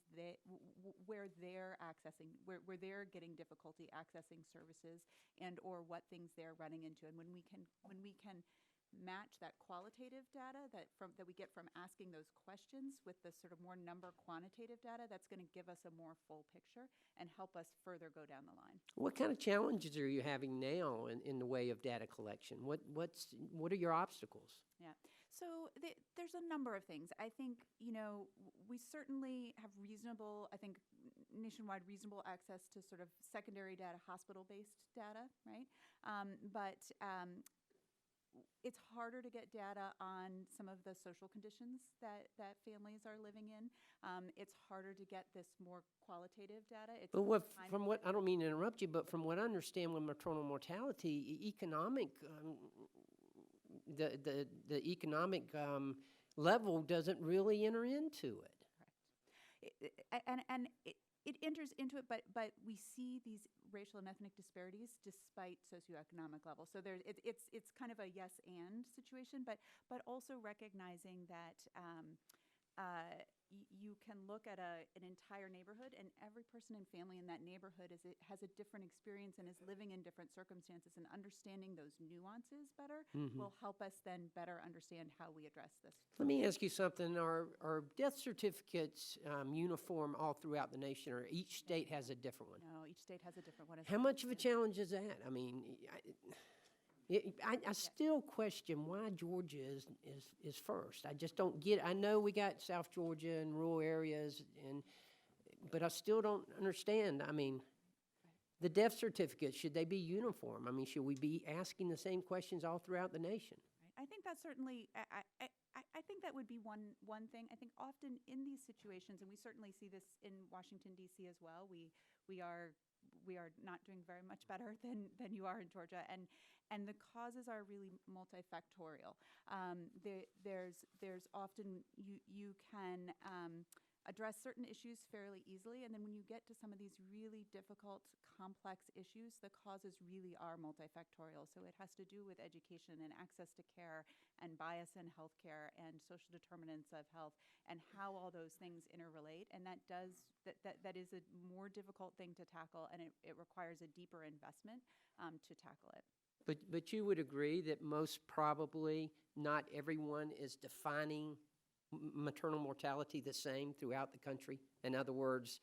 where they're accessing, where they're getting difficulty accessing services, and or what things they're running into. And when we can match that qualitative data that we get from asking those questions with the sort of more quantitative data, that's going to give us a more full picture and help us further go down the line. What kind of challenges are you having now in the way of data collection? What are your obstacles? Yeah. So there's a number of things. I think, we certainly have nationwide reasonable access to sort of secondary data, hospital-based data, right? But it's harder to get data on some of the social conditions that families are living in. It's harder to get this more qualitative data. I don't mean to interrupt you, but from what I understand with maternal mortality, economic, the economic level doesn't really enter into it. And it enters into it, but we see these racial and ethnic disparities despite socioeconomic levels. So it's kind of a yes and situation, but also recognizing that you can look at an entire neighborhood, and every person and family in that neighborhood has a different experience and is living in different circumstances, and understanding those nuances better will help us then better understand how we address this. Let me ask you something. Are death certificates uniform all throughout the nation, or each state has a different one? No, each state has a different one. How much of a challenge is that? I mean, I still question why Georgia is first. I just don't get it. I know we got South Georgia and rural areas, but I still don't understand. I mean, the death certificates, should they be uniform? I mean, should we be asking the same questions all throughout the nation? Right. I think that's certainly, I think that would be one thing. I think often in these situations, and we certainly see this in Washington, D.C. as well, we are not doing very much better than you are in Georgia, and the causes are really multifactorial. There's often you can address certain issues fairly easily, and then when you get to some of these really difficult, complex issues, the causes really are multifactorial. So it has to do with education and access to care and bias in healthcare and social determinants of health and how all those things interrelate. And that is a more difficult thing to tackle, and it requires a deeper investment to tackle it. But you would agree that most probably not everyone is defining maternal mortality the same throughout the country? In other words,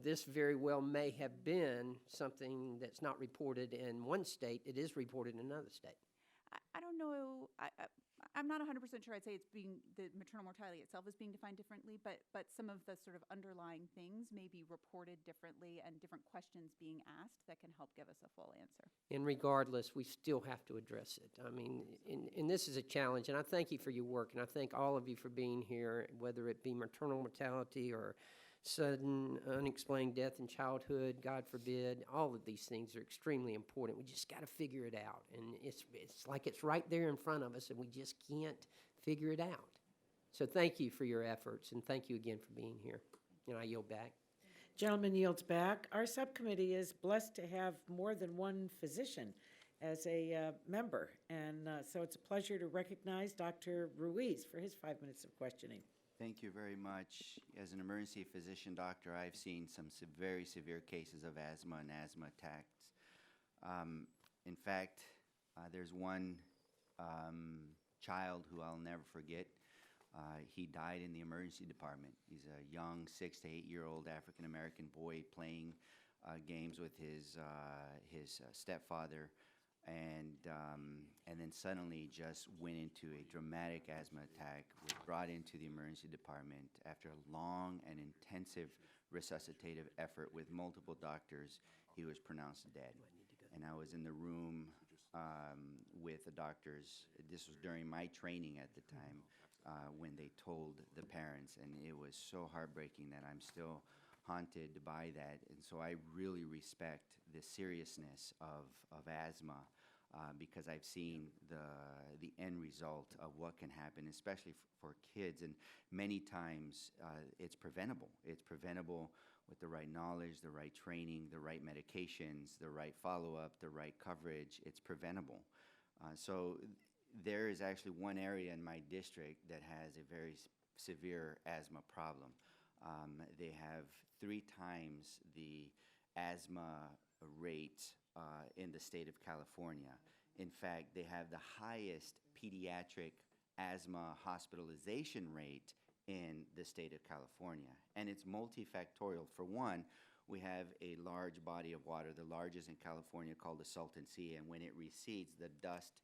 this very well may have been something that's not reported in one state. It is reported in another state. I don't know. I'm not 100% sure I'd say the maternal mortality itself is being defined differently, but some of the sort of underlying things may be reported differently and different questions being asked that can help give us a full answer. And regardless, we still have to address it. I mean, and this is a challenge, and I thank you for your work, and I thank all of you for being here, whether it be maternal mortality or sudden unexplained death in childhood, God forbid. All of these things are extremely important. We just got to figure it out, and it's like it's right there in front of us, and we just can't figure it out. So thank you for your efforts, and thank you again for being here. And I yield back. Gentleman yields back. Our subcommittee is blessed to have more than one physician as a member, and so it's a pleasure to recognize Dr. Ruiz for his 5 minutes of questioning. Thank you very much. As an emergency physician doctor, I've seen some very severe cases of asthma and asthma attacks. In fact, there's one child who I'll never forget. He died in the emergency department. He's a young 6 to 8 year old African American boy playing games with his stepfather, and then suddenly just went into a dramatic asthma attack, was brought into the emergency department. After a long and intensive resuscitative effort with multiple doctors, he was pronounced dead. And I was in the room with the doctors. This was during my training at the time when they told the parents, and it was so heartbreaking that I'm still haunted by that. And so I really respect the seriousness of asthma because I've seen the end result of what can happen, especially for kids. And many times it's preventable. It's preventable with the right knowledge, the right training, the right medications, the right follow-up, the right coverage. It's preventable. So there is actually one area in my district that has a very severe asthma problem. They have 3 times the asthma rate in the state of California. In fact, they have the highest pediatric asthma hospitalization rate in the state of California. And it's multifactorial. For one, we have a large body of water, the largest in California, called the Salton Sea, and when it recedes, the dust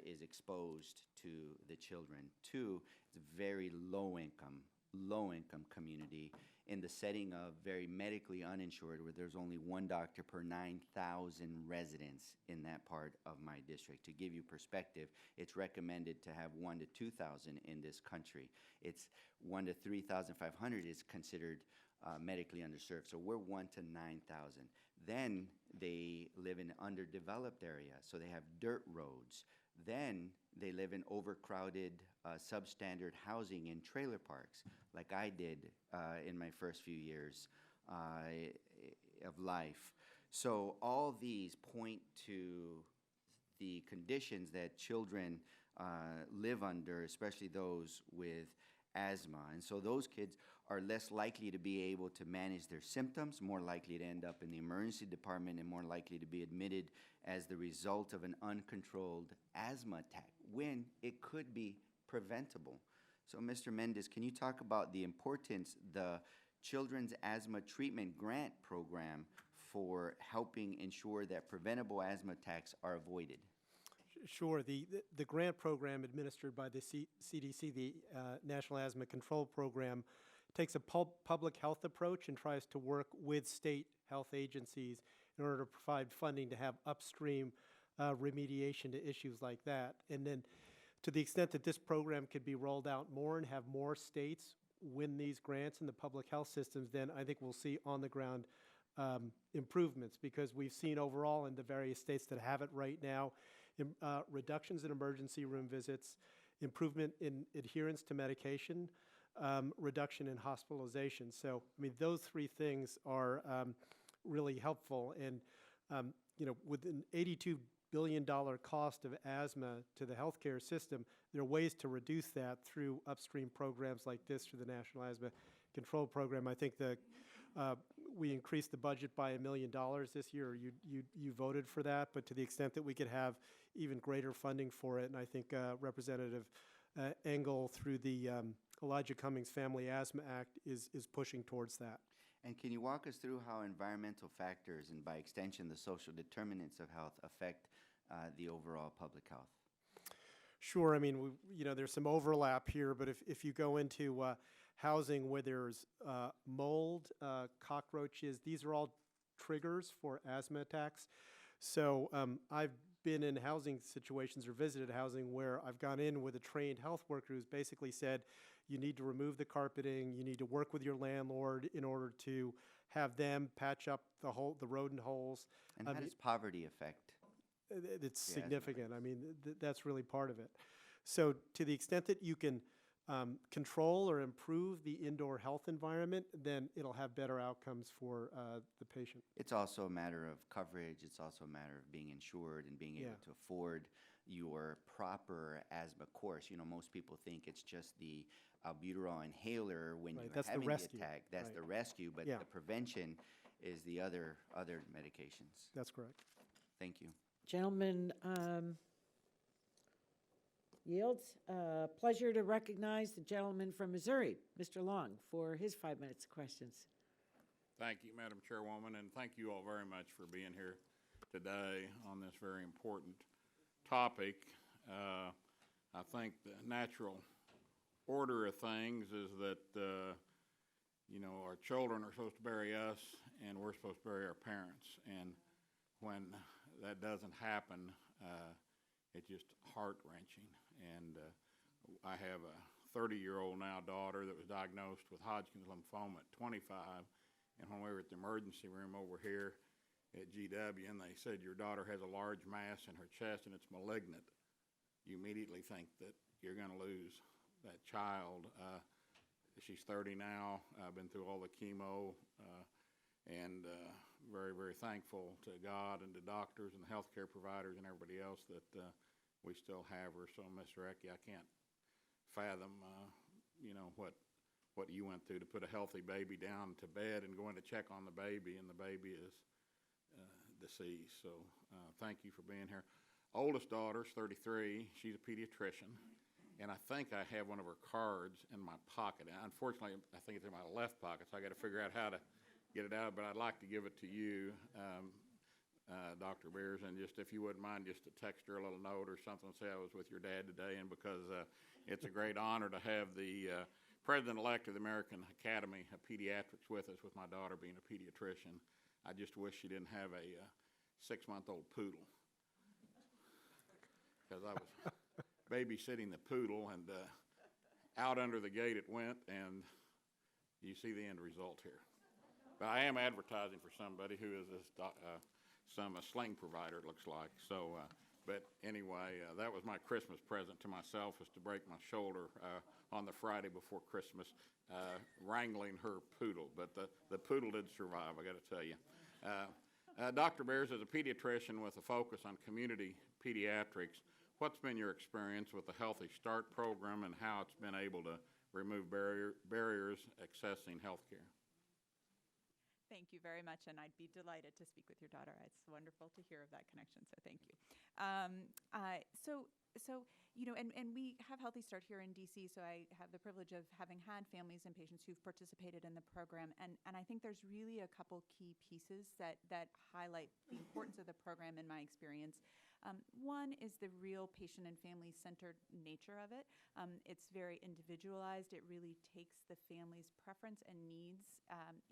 is exposed to the children. 2, it's a very low-income community in the setting of very medically uninsured, where there's only 1 doctor per 9,000 residents in that part of my district. To give you perspective, it's recommended to have 1 to 2,000 in this country. It's 1 to 3,500 is considered medically underserved. So we're 1 to 9,000. Then they live in underdeveloped areas, so they have dirt roads. Then they live in overcrowded, substandard housing in trailer parks, like I did in my first few years of life. So all these point to the conditions that children live under, especially those with asthma. And so those kids are less likely to be able to manage their symptoms, more likely to end up in the emergency department, and more likely to be admitted as the result of an uncontrolled asthma attack, when it could be preventable. So, Mr. Mendez, can you talk about the importance, the Children's Asthma Treatment Grant Program, for helping ensure that preventable asthma attacks are avoided? Sure. The grant program administered by the CDC, the National Asthma Control Program, takes a public health approach and tries to work with state health agencies in order to provide funding to have upstream remediation to issues like that. And then to the extent that this program could be rolled out more and have more states win these grants in the public health systems, then I think we'll see on-the-ground improvements, because we've seen overall in the various states that have it right now, reductions in emergency room visits, improvement in adherence to medication, reduction in hospitalization. So, I mean, those three things are really helpful. And, with an $82 billion cost of asthma to the healthcare system, there are ways to reduce that through upstream programs like this, through the National Asthma Control Program. I think we increased the budget by $1 million this year. You voted for that, but to the extent that we could have even greater funding for it, and I think Representative Engel through the Elijah Cummings Family Asthma Act is pushing towards that. And can you walk us through how environmental factors and by extension the social determinants of health affect the overall public health? Sure. I mean, there's some overlap here, but if you go into housing where there's mold, cockroaches, these are all triggers for asthma attacks. So I've been in housing situations or visited housing where I've gone in with a trained health worker who's basically said, you need to remove the carpeting, you need to work with your landlord in order to have them patch up the rodent holes. And how does poverty affect? It's significant. I mean, that's really part of it. So to the extent that you can control or improve the indoor health environment, then it'll have better outcomes for the patient. It's also a matter of coverage. It's also a matter of being insured and being able to afford your proper asthma course. Most people think it's just the albuterol inhaler when you're having the attack. That's the rescue, but the prevention is the other medications. That's correct. Thank you. Gentleman yields. Pleasure to recognize the gentleman from Missouri, Mr. Long, for his 5 minutes of questions. Thank you, Madam Chairwoman, and thank you all very much for being here today on this very important topic. I think the natural order of things is that, our children are supposed to bury us and we're supposed to bury our parents. And when that doesn't happen, it's just heart-wrenching. And I have a 30-year-old now daughter that was diagnosed with Hodgkin's lymphoma at 25. And when we were at the emergency room over here at GW, and they said, your daughter has a large mass in her chest and it's malignant, you immediately think that you're going to lose that child. She's 30 now. I've been through all the chemo, and very, very thankful to God and to doctors and the healthcare providers and everybody else that we still have her. So, Ms. Recchi, I can't fathom, what you went through to put a healthy baby down to bed and going to check on the baby, and the baby is deceased. So, thank you for being here. Oldest daughter's 33. She's a pediatrician. And I think I have one of her cards in my pocket. And unfortunately, I think it's in my left pocket, so I got to figure out how to get it out. But I'd like to give it to you, Dr. Beers, and just if you wouldn't mind, just to text her a little note or something, say I was with your dad today, and because it's a great honor to have the president-elect of the American Academy of Pediatrics with us, with my daughter being a pediatrician. I just wish she didn't have a 6-month-old poodle, because I was babysitting the poodle, and out under the gate it went, and you see the end result here. But I am advertising for somebody who is some sling provider, it looks like. So, but anyway, that was my Christmas present to myself, was to break my shoulder on the Friday before Christmas, wrangling her poodle. But the poodle did survive, I got to tell you. Dr. Beers, as a pediatrician with a focus on community pediatrics, what's been your experience with the Healthy Start program and how it's been able to remove barriers accessing health care? Thank you very much, and I'd be delighted to speak with your daughter. It's wonderful to hear of that connection, so thank you. And we have Healthy Start here in DC, so I have the privilege of having had families and patients who've participated in the program, and I think there's really a couple key pieces that highlight the importance of the program in my experience. One is the real patient and family-centered nature of it. It's very individualized. It really takes the family's preference and needs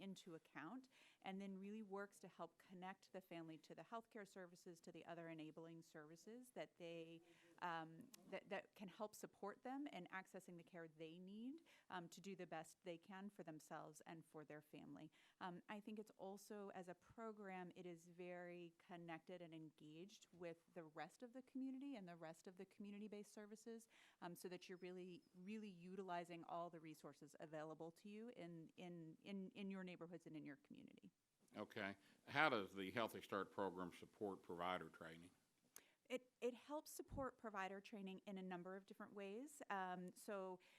into account, and then really works to help connect the family to the healthcare services, to the other enabling services that they that can help support them in accessing the care they need to do the best they can for themselves and for their family. I think it's also, as a program, it is very connected and engaged with the rest of the community and the rest of the community-based services, so that you're really utilizing all the resources available to you in your neighborhoods and in your community. Okay. How does the Healthy Start program support provider training? It helps support provider training in a number of different ways.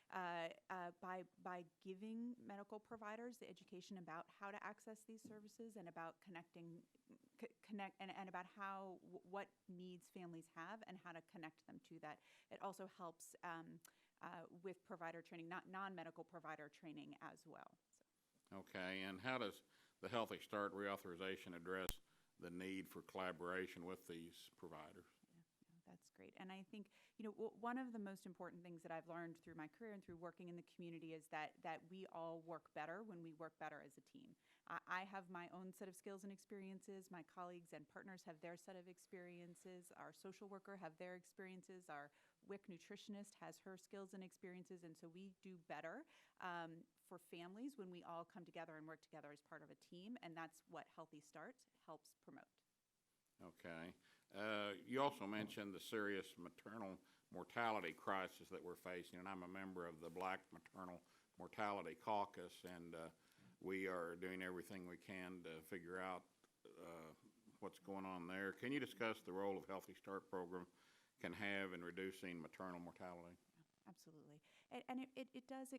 By giving medical providers the education about how to access these services and about and about what needs families have and how to connect them to that. It also helps with provider training, not non-medical provider training as well. Okay, and how does the Healthy Start reauthorization address the need for collaboration with these providers? That's great. And I think, one of the most important things that I've learned through my career and through working in the community is that we all work better when we work better as a team. I have my own set of skills and experiences. My colleagues and partners have their set of experiences. Our social worker have their experiences. Our WIC nutritionist has her skills and experiences. And so we do better for families when we all come together and work together as part of a team. And that's what Healthy Start helps promote. Okay. You also mentioned the serious maternal mortality crisis that we're facing, and I'm a member of the Black Maternal Mortality Caucus, and we are doing everything we can to figure out what's going on there. Can you discuss the role of Healthy Start program can have in reducing maternal mortality? Absolutely. And it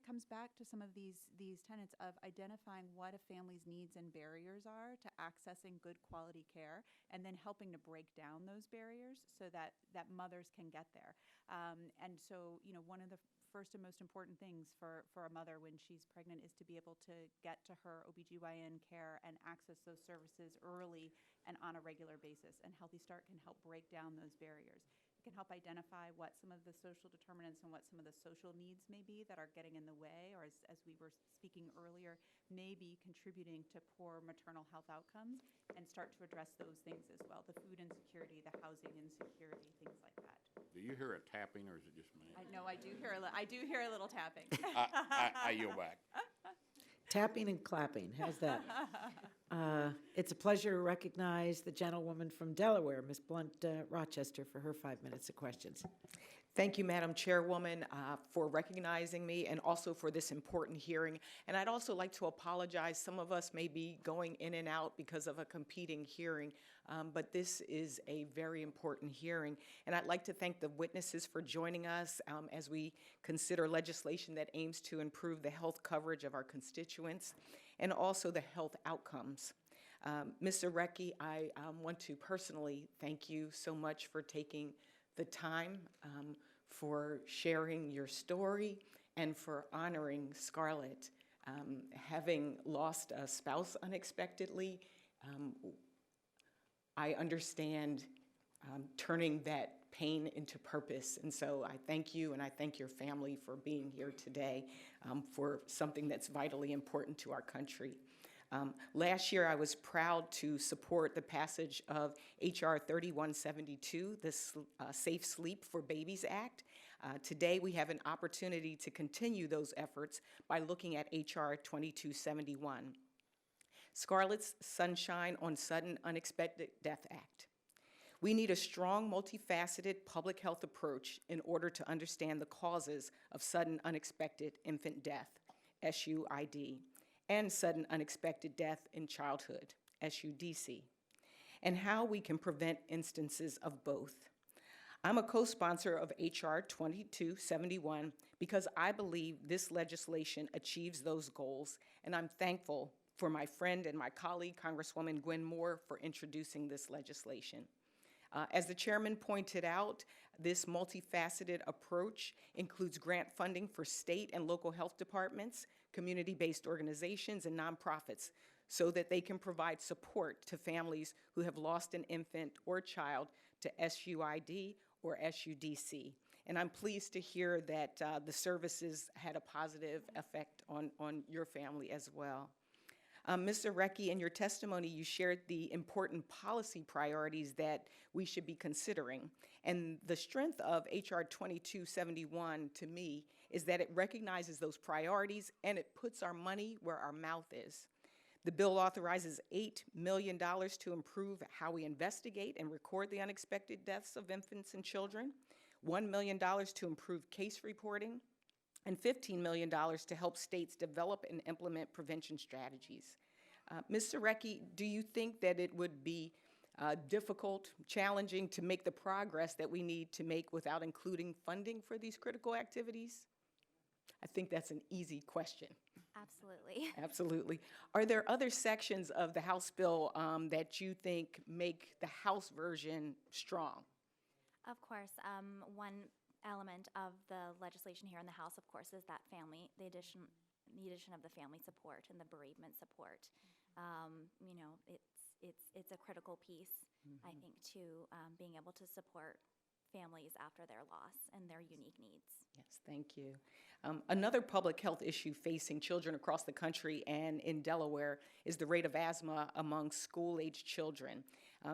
comes back to some of these tenets of identifying what a family's needs and barriers are to accessing good quality care, and then helping to break down those barriers so that mothers can get there. And so, one of the first and most important things for a mother when she's pregnant is to be able to get to her OBGYN care and access those services early and on a regular basis. And Healthy Start can help break down those barriers. It can help identify what some of the social determinants and what some of the social needs may be that are getting in the way, or as we were speaking earlier, may be contributing to poor maternal health outcomes, and start to address those things as well. The food insecurity, the housing insecurity, things like that. Do you hear a tapping, or is it just me? No, I do hear a little tapping. I yield back. Tapping and clapping, how's that? It's a pleasure to recognize the gentlewoman from Delaware, Ms. Blunt Rochester, for her 5 minutes of questions. Thank you, Madam Chairwoman, for recognizing me and also for this important hearing. And I'd also like to apologize. Some of us may be going in and out because of a competing hearing, but this is a very important hearing. And I'd like to thank the witnesses for joining us as we consider legislation that aims to improve the health coverage of our constituents and also the health outcomes. Ms. Zarecki, I want to personally thank you so much for taking the time, for sharing your story, and for honoring Scarlett. Having lost a spouse unexpectedly, I understand turning that pain into purpose. And so I thank you, and I thank your family for being here today for something that's vitally important to our country. Last year, I was proud to support the passage of H.R. 3172, the Safe Sleep for Babies Act. Today, we have an opportunity to continue those efforts by looking at H.R. 2271, Scarlett's Sunshine on Sudden Unexpected Death Act. We need a strong, multifaceted public health approach in order to understand the causes of sudden unexpected infant death, SUID, and sudden unexpected death in childhood, SUDC, and how we can prevent instances of both. I'm a co-sponsor of H.R. 2271 because I believe this legislation achieves those goals, and I'm thankful for my friend and my colleague, Congresswoman Gwen Moore, for introducing this legislation. As the chairman pointed out, this multifaceted approach includes grant funding for state and local health departments, community-based organizations, and nonprofits so that they can provide support to families who have lost an infant or child to SUID or SUDC. And I'm pleased to hear that the services had a positive effect on your family as well. Mr. Recchi, in your testimony, you shared the important policy priorities that we should be considering. And the strength of H.R. 2271 to me is that it recognizes those priorities and it puts our money where our mouth is. The bill authorizes $8 million to improve how we investigate and record the unexpected deaths of infants and children, $1 million to improve case reporting, and $15 million to help states develop and implement prevention strategies. Mr. Recchi, do you think that it would be difficult, challenging to make the progress that we need to make without including funding for these critical activities? I think that's an easy question. Absolutely. Absolutely. Are there other sections of the House bill that you think make the House version strong? Of course, one element of the legislation here in the House, of course, is that the addition of the family support and the bereavement support. You know, it's a critical piece, I think, to being able to support families after their loss and their unique needs. Yes, thank you. Another public health issue facing children across the country and in Delaware is the rate of asthma among school-aged children.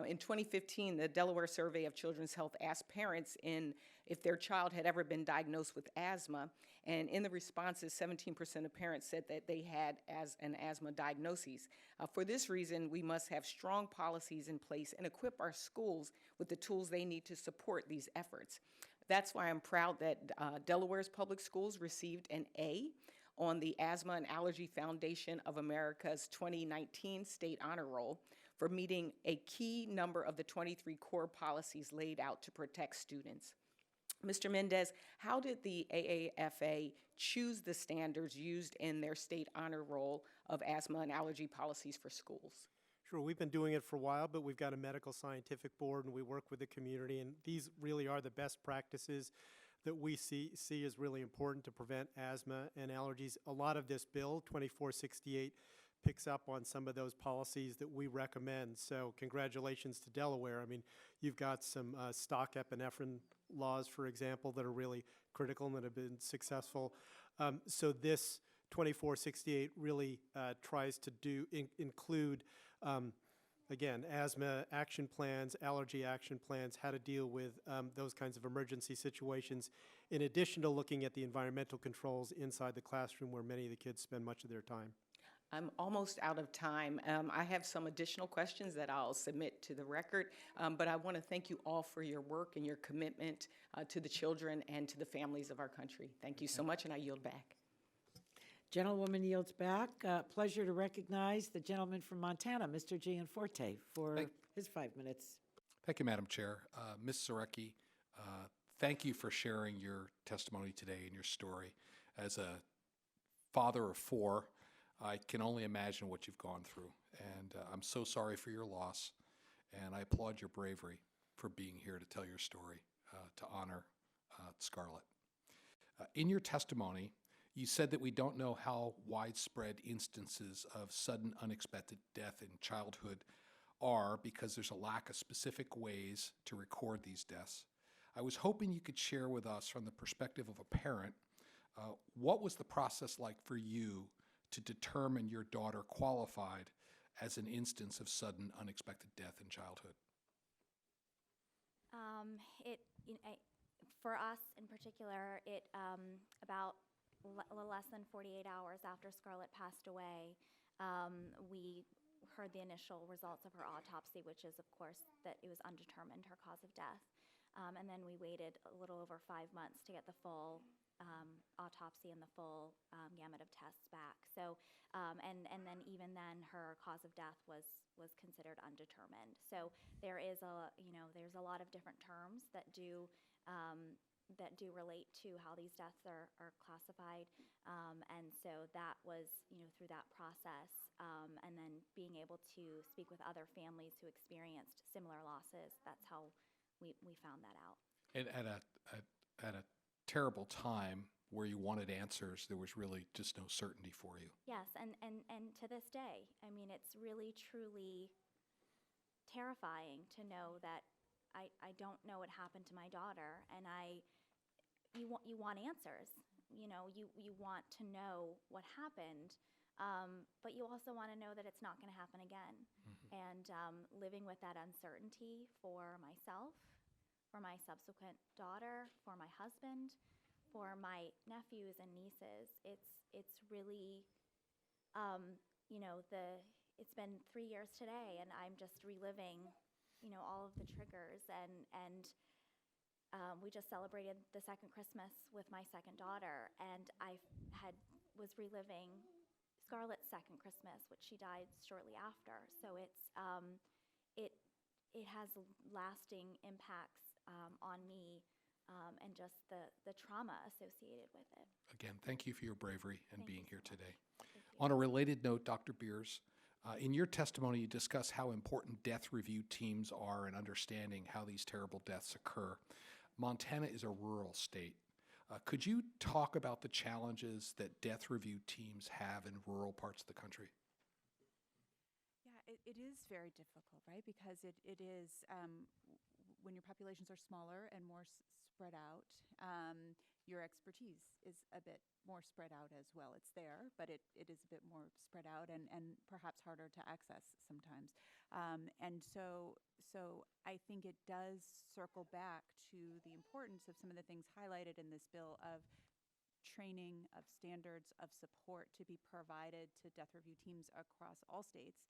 In 2015, the Delaware Survey of Children's Health asked parents if their child had ever been diagnosed with asthma, and in the responses, 17% of parents said that they had an asthma diagnosis. For this reason, we must have strong policies in place and equip our schools with the tools they need to support these efforts. That's why I'm proud that Delaware's public schools received an A on the Asthma and Allergy Foundation of America's 2019 State Honor Roll for meeting a key number of the 23 core policies laid out to protect students. Mr. Mendez, how did the AAFA choose the standards used in their state honor roll of asthma and allergy policies for schools? Sure, we've been doing it for a while, but we've got a medical scientific board and we work with the community, and these really are the best practices that we see as really important to prevent asthma and allergies. A lot of this bill, 2468, picks up on some of those policies that we recommend. So congratulations to Delaware. I mean, you've got some stock epinephrine laws, for example, that are really critical and that have been successful. So this 2468 really tries to include, again, asthma action plans, allergy action plans, how to deal with those kinds of emergency situations, in addition to looking at the environmental controls inside the classroom where many of the kids spend much of their time. I'm almost out of time. I have some additional questions that I'll submit to the record, but I want to thank you all for your work and your commitment to the children and to the families of our country. Thank you so much, and I yield back. Gentlewoman yields back. Pleasure to recognize the gentleman from Montana, Mr. Gianforte, for his 5 minutes. Thank you, Madam Chair. Ms. Zarecki, thank you for sharing your testimony today and your story. As a father of 4, I can only imagine what you've gone through, and I'm so sorry for your loss, and I applaud your bravery for being here to tell your story, to honor Scarlett. In your testimony, you said that we don't know how widespread instances of sudden unexpected death in childhood are because there's a lack of specific ways to record these deaths. I was hoping you could share with us, from the perspective of a parent, what was the process like for you to determine your daughter qualified as an instance of sudden unexpected death in childhood? For us in particular, about a little less than 48 hours after Scarlett passed away, we heard the initial results of her autopsy, which is, of course, that it was undetermined, her cause of death. And then we waited a little over 5 months to get the full autopsy and the full gamut of tests back. So, and then even then, her cause of death was considered undetermined. So there is there's a lot of different terms that do relate to how these deaths are classified. And so that was, through that process, and then being able to speak with other families who experienced similar losses, that's how we found that out. And at a terrible time where you wanted answers, there was really just no certainty for you. Yes, and to this day, I mean, it's really, truly terrifying to know that I don't know what happened to my daughter, and you want answers. You want to know what happened, But you also want to know that it's not going to happen again. And living with that uncertainty for myself, for my subsequent daughter, for my husband, for my nephews and nieces, it's really, it's been 3 years today, and I'm just reliving, all of the triggers. And we just celebrated the second Christmas with my second daughter, and I was reliving Scarlett's second Christmas, which she died shortly after. So it has lasting impacts on me, and just the trauma associated with it. Again, thank you for your bravery and Thank being you here so much. today. Thank you. On a related note, Dr. Beers, in your testimony, you discuss how important death review teams are in understanding how these terrible deaths occur. Montana is a rural state. Could you talk about the challenges that death review teams have in rural parts of the country? Yeah, it is very difficult, right? Because it is, when your populations are smaller and more spread out, your expertise is a bit more spread out as well. It's there, but it is a bit more spread out and perhaps harder to access sometimes. And so I think it does circle back to the importance of some of the things highlighted in this bill of training, of standards, of support to be provided to death review teams across all states,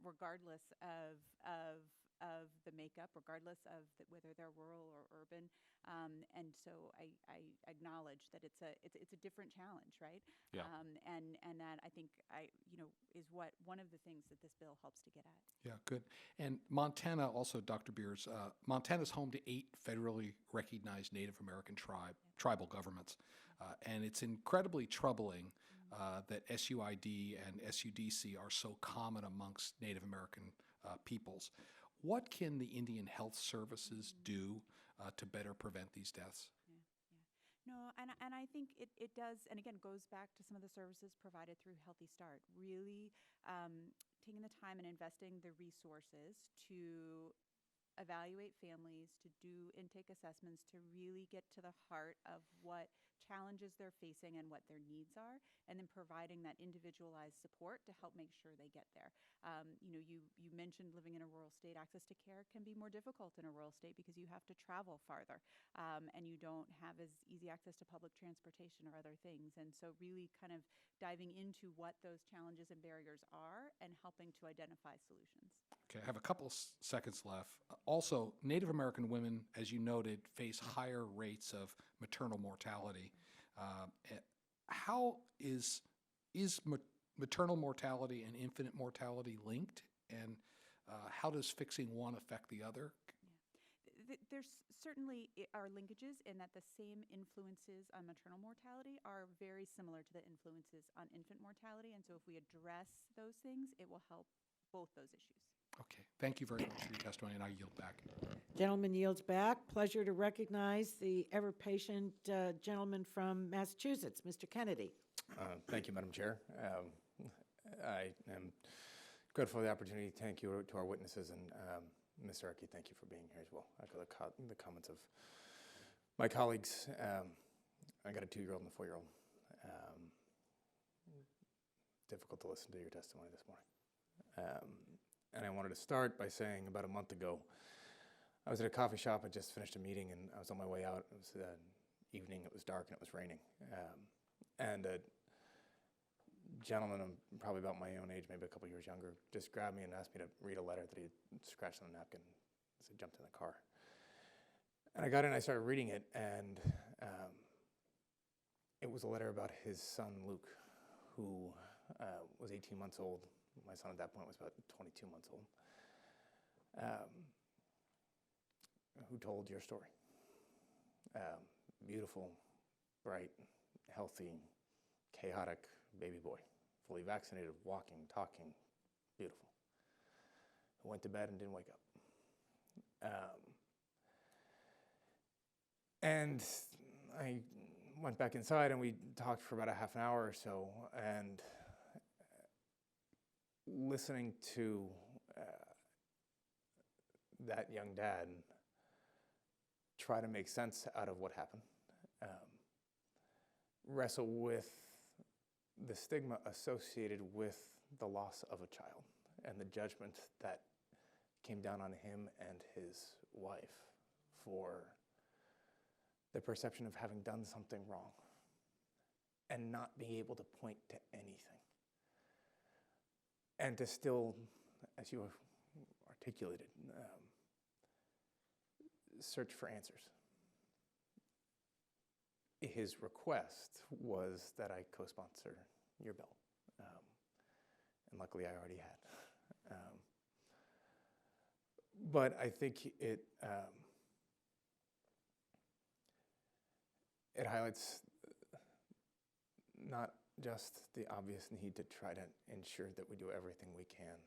regardless of the makeup, regardless of whether they're rural or urban. And so I acknowledge that it's a different challenge, right? Yeah. And that I think is one of the things that this bill helps to get at. Yeah, good. And Montana also, Dr. Beers, Montana's home to 8 federally recognized Native American tribal governments. And it's incredibly troubling that SUID and SUDC are so common amongst Native American peoples. What can the Indian Health Services do to better prevent these deaths? No, and I think it does, and again, goes back to some of the services provided through Healthy Start, really taking the time and investing the resources to evaluate families, to do intake assessments, to really get to the heart of what challenges they're facing and what their needs are, and then providing that individualized support to help make sure they get there. You mentioned living in a rural state. Access to care can be more difficult in a rural state because you have to travel farther, and you don't have as easy access to public transportation or other things. And so really kind of diving into what those challenges and barriers are and helping to identify solutions. Okay, I have a couple seconds left. Also, Native American women, as you noted, face higher rates of maternal mortality. How is maternal mortality and infant mortality linked? And how does fixing one affect the other? There's certainly are linkages in that the same influences on maternal mortality are very similar to the influences on infant mortality. And so if we address those things, it will help both those issues. Okay, thank you very much for your testimony, and I yield back. Gentleman yields back. Pleasure to recognize the ever-patient gentleman from Massachusetts, Mr. Kennedy. Thank you, Madam Chair. I am grateful for the opportunity. Thank you to our witnesses, and Ms. Zareki, thank you for being here as well. I echo the comments of my colleagues. I got a 2-year-old and a 4-year-old. Difficult to listen to your testimony this morning. And I wanted to start by saying about a month ago, I was at a coffee shop. I just finished a meeting, and I was on my way out. It was evening. It was dark, and it was raining. And a gentleman, probably about my own age, maybe a couple years younger, just grabbed me and asked me to read a letter that he scratched on a napkin as I jumped in the car. And I got in, I started reading it, and it was a letter about his son, Luke, who was 18 months old. My son at that point was about 22 months old, who told your story. Beautiful, bright, healthy, chaotic baby boy, fully vaccinated, walking, talking, beautiful, who went to bed and didn't wake up. And I went back inside and we talked for about a half an hour or so, and listening to that young dad try to make sense out of what happened, wrestle with the stigma associated with the loss of a child and the judgment that came down on him and his wife for the perception of having done something wrong and not being able to point to anything. And to still, as you articulated, search for answers. His request was that I co-sponsor your bill. And luckily I already had. But I think it highlights not just the obvious need to try to ensure that we do everything we can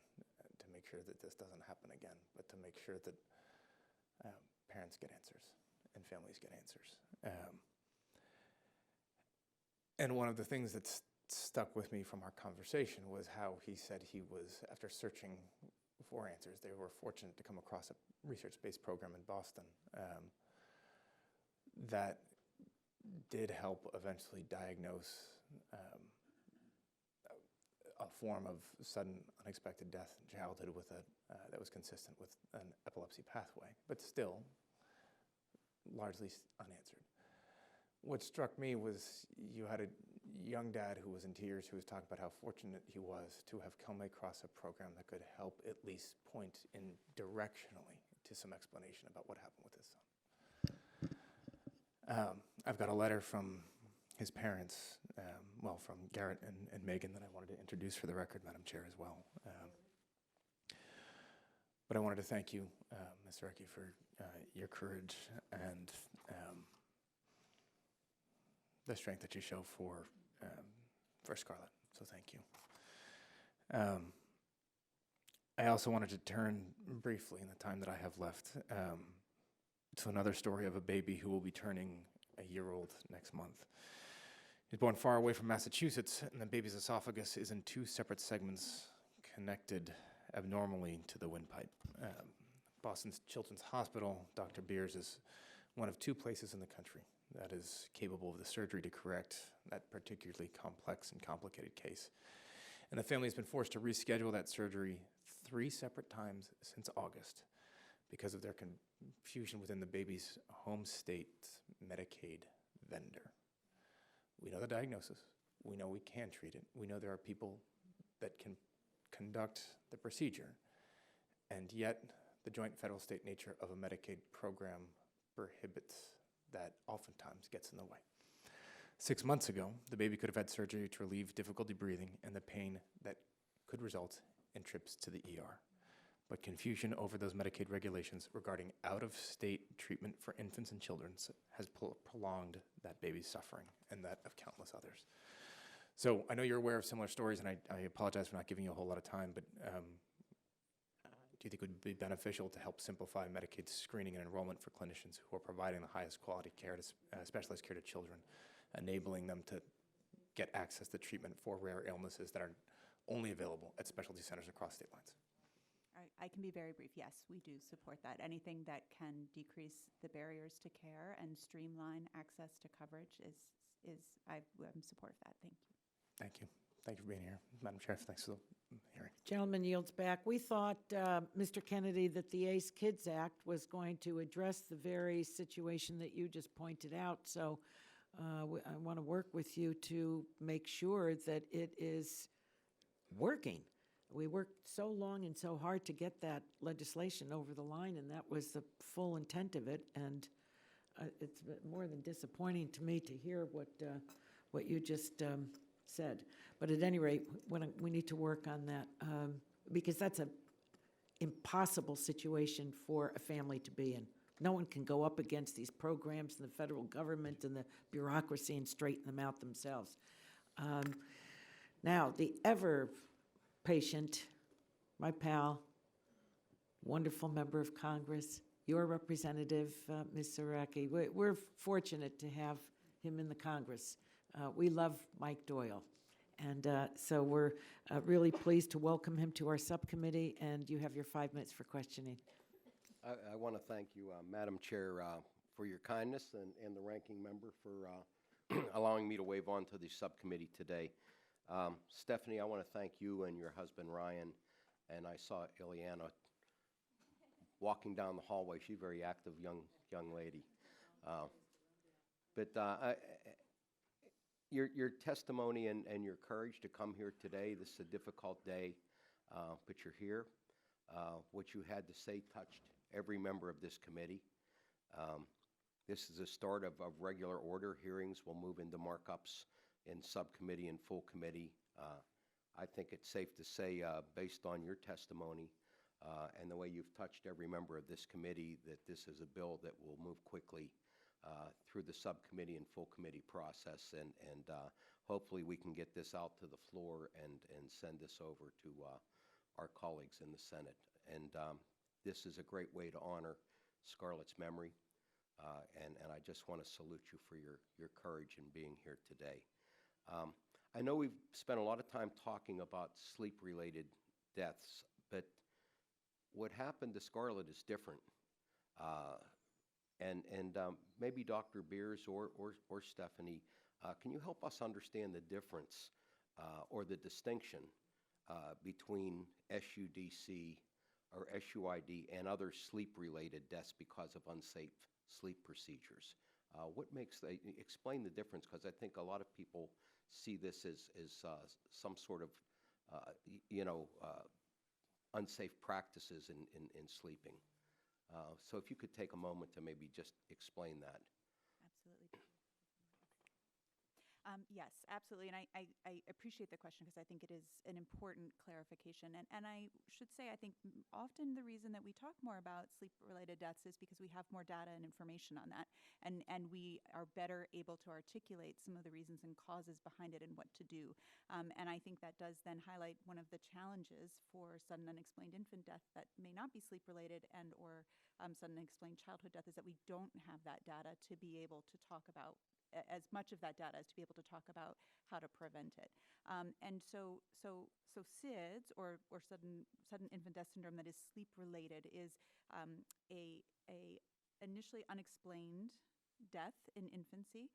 to make sure that this doesn't happen again, but to make sure that parents get answers and families get answers. And one of the things that stuck with me from our conversation was how he said he was, after searching for answers, they were fortunate to come across a research-based program in Boston that did help eventually diagnose a form of sudden unexpected death in childhood with that was consistent with an epilepsy pathway, but still largely unanswered. What struck me was you had a young dad who was in tears, who was talking about how fortunate he was to have come across a program that could help at least point in directionally to some explanation about what happened with his son. I've got a letter from his parents, from Garrett and Megan, that I wanted to introduce for the record, Madam Chair, as well. But I wanted to thank you, Ms. Recchi, for your courage and the strength that you show for Scarlett. So thank you. I also wanted to turn briefly in the time that I have left to another story of a baby who will be turning a year-old next month. He's born far away from Massachusetts, and the baby's esophagus is in two separate segments connected abnormally to the windpipe. Boston's Children's Hospital, Dr. Beers, is one of two places in the country that is capable of the surgery to correct that particularly complex and complicated case. And the family has been forced to reschedule that surgery 3 separate times since August because of their confusion within the baby's home state Medicaid vendor. We know the diagnosis. We know we can treat it. We know there are people that can conduct the procedure. And yet, the joint federal state nature of a Medicaid program prohibits that, oftentimes gets in the way. 6 months ago, the baby could have had surgery to relieve difficulty breathing and the pain that could result in trips to the ER. But confusion over those Medicaid regulations regarding out-of-state treatment for infants and children has prolonged that baby's suffering and that of countless others. So I know you're aware of similar stories, and I apologize for not giving you a whole lot of time, but do you think it would be beneficial to help simplify Medicaid screening and enrollment for clinicians who are providing the highest quality care, to specialized care to children, enabling them to get access to treatment for rare illnesses that are only available at specialty centers across state lines? All right, I can be very brief. Yes, we do support that. Anything that can decrease the barriers to care and streamline access to coverage I'm in support of that. Thank you. Thank you. Thank you for being here. Madam Chair, thanks for the hearing. Gentleman yields back. We thought, Mr. Kennedy, that the ACE Kids Act was going to address the very situation that you just pointed out. So I want to work with you to make sure that it is working. We worked so long and so hard to get that legislation over the line, and that was the full intent of it. And it's more than disappointing to me to hear what you just said. But at any rate, we need to work on that because that's an impossible situation for a family to be in. No one can go up against these programs and the federal government and the bureaucracy and straighten them out themselves. Now, the ever patient, my pal, wonderful member of Congress, your representative, Ms. Zaracki. We're fortunate to have him in the Congress. We love Mike Doyle. And so we're really pleased to welcome him to our subcommittee, and you have your 5 minutes for questioning. I want to thank you, Madam Chair, for your kindness and the ranking member for allowing me to wave on to the subcommittee today. Stephanie, I want to thank you and your husband Ryan, and I saw Ileana walking down the hallway. She's a very active young lady. Your testimony and your courage to come here today, this is a difficult day, but you're here. What you had to say touched every member of this committee. This is a start of regular order. Hearings will move into markups in subcommittee and full committee. I think it's safe to say, based on your testimony and the way you've touched every member of this committee, that this is a bill that will move quickly through the subcommittee and full committee process, and hopefully we can get this out to the floor and send this over to our colleagues in the Senate. And this is a great way to honor Scarlett's memory, and I just want to salute you for your courage in being here today. I know we've spent a lot of time talking about sleep-related deaths, but what happened to Scarlett is different. Maybe Dr. Beers or Stephanie, can you help us understand the difference or the distinction between SUDC or SUID and other sleep-related deaths because of unsafe sleep procedures? Explain the difference, because I think a lot of people see this as some sort of, unsafe practices in sleeping. So if you could take a moment to maybe just explain that. Absolutely. Yes, absolutely. And I appreciate the question because I think it is an important clarification. And I should say, I think often the reason that we talk more about sleep-related deaths is because we have more data and information on that. And we are better able to articulate some of the reasons and causes behind it and what to do. And I think that does then highlight one of the challenges for sudden unexplained infant death that may not be sleep-related and or sudden unexplained childhood death, is that we don't have that data to be able to talk about as much of that data as to be able to talk about how to prevent it. And so SIDS, or sudden infant death syndrome that is sleep related, is a initially unexplained death in infancy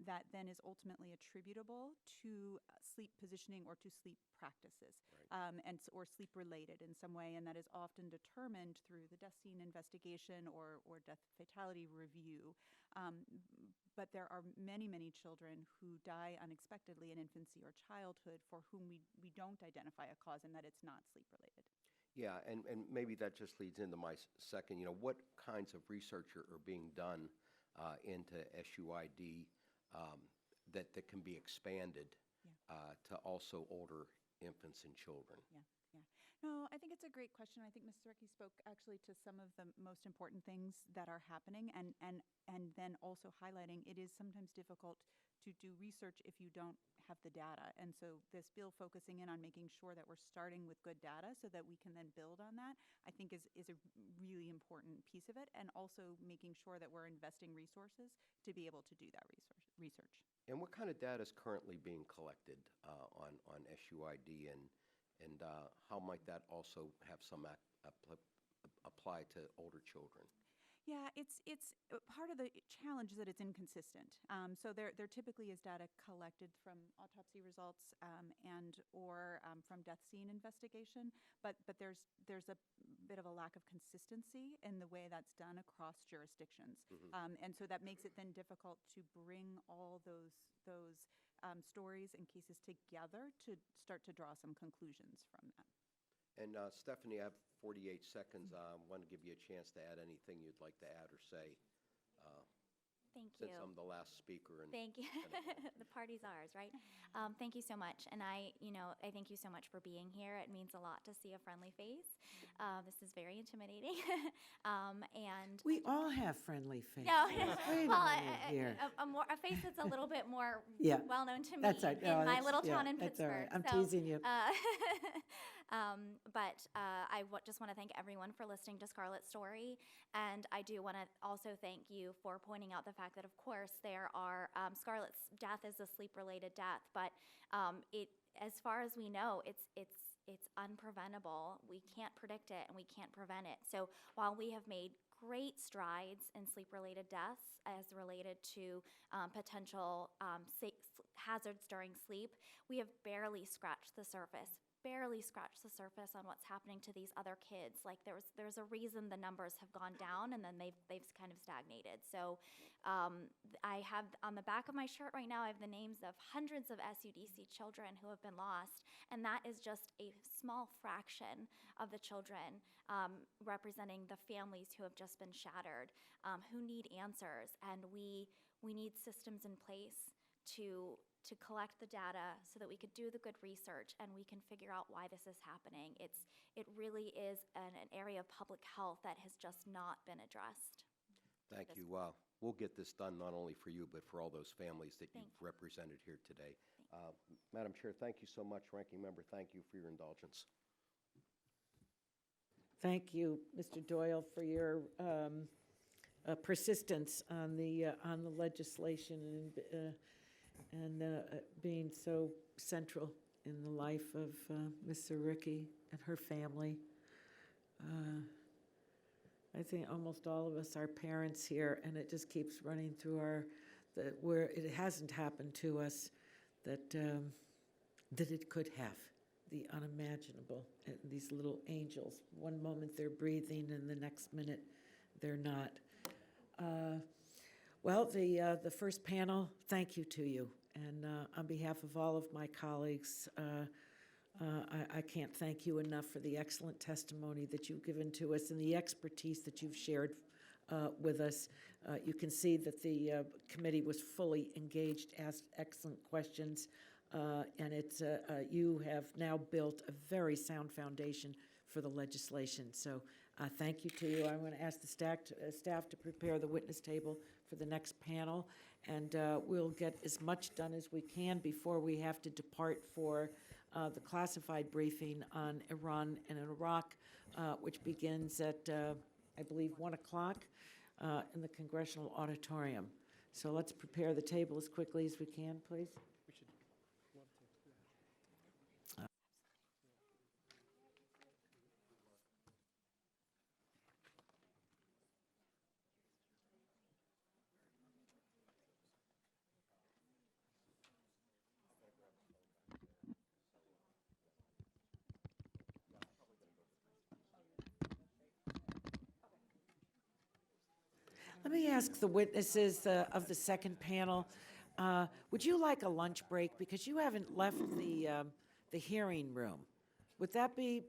that then is ultimately attributable to sleep positioning or to sleep practices, or sleep related in some way, and that is often determined through the death scene investigation or death fatality review. But there are many, many children who die unexpectedly in infancy or childhood for whom we don't identify a cause, and that it's not sleep related. Yeah, and maybe that just leads into my second, what kinds of research are being done into SUID that can be expanded to also older infants and children? Yeah. No, I think it's a great question. I think Ms. Zarecki spoke actually to some of the most important things that are happening, and then also highlighting it is sometimes difficult to do research if you don't have the data. And so this bill focusing in on making sure that we're starting with good data so that we can then build on that, I think is a really important piece of it, and also making sure that we're investing resources to be able to do that research. And what kind of data is currently being collected on SUID, and how might that also have some apply to older children? Yeah, it's part of the challenge is that it's inconsistent. So there typically is data collected from autopsy results and or from death scene investigation, but there's a bit of a lack of consistency in the way that's done across jurisdictions, and so that makes it then difficult to bring all those stories and cases together to start to draw some conclusions from that. And Stephanie, I have 48 seconds. I want to give you a chance to add anything you'd like to add or say. Thank you. Since I'm the last speaker. Thank you. The party's ours, right? Thank you so much. And I thank you so much for being here. It means a lot to see a friendly face. This is very intimidating. And We all have friendly faces. no, Wait well, a minute here. a face that's a little bit more Yeah. well known to me That's right. in No, my that's- little town yeah, in that's all Pittsburgh. right. I'm So, teasing you. But I just want to thank everyone for listening to Scarlett's story, and I do want to also thank you for pointing out the fact that, of course, there are Scarlett's death is a sleep-related death, but as far as we know, it's unpreventable. We can't predict it, and we can't prevent it. So while we have made great strides in sleep-related deaths as related to potential hazards during sleep, we have barely scratched the surface. On what's happening to these other kids. Like there's a reason the numbers have gone down and then they've kind of stagnated. So I have on the back of my shirt right now, I have the names of hundreds of SUDC children who have been lost, and that is just a small fraction of the children representing the families who have just been shattered, who need answers, and we need systems in place to collect the data so that we could do the good research and we can figure out why this is happening. It really is an area of public health that has just not been addressed. Thank you. We'll get this done not only for you, but for all those families that you've represented here today. Madam Chair, thank you so much. Ranking Member, thank you for your indulgence. Thank you, Mr. Doyle, for your persistence on the legislation and being so central in the life of Ms. Zaricki and her family. I think almost all of us are parents here, and it just keeps running through where it hasn't happened to us, that it could have, the unimaginable. And these little angels, one moment they're breathing and the next minute they're not. Well, the first panel, thank you to you. And on behalf of all of my colleagues, I can't thank you enough for the excellent testimony that you've given to us and the expertise that you've shared with us. You can see that the committee was fully engaged, asked excellent questions, and you have now built a very sound foundation for the legislation. So thank you to you. I'm going to ask the staff to prepare the witness table for the next panel, and we'll get as much done as we can before we have to depart for the classified briefing on Iran and Iraq, which begins at, I believe, 1 o'clock in the congressional auditorium. So let's prepare the table as quickly as we can, please. Let me ask the witnesses of the second panel, would you like a lunch break? Because you haven't left the hearing room. Would that be,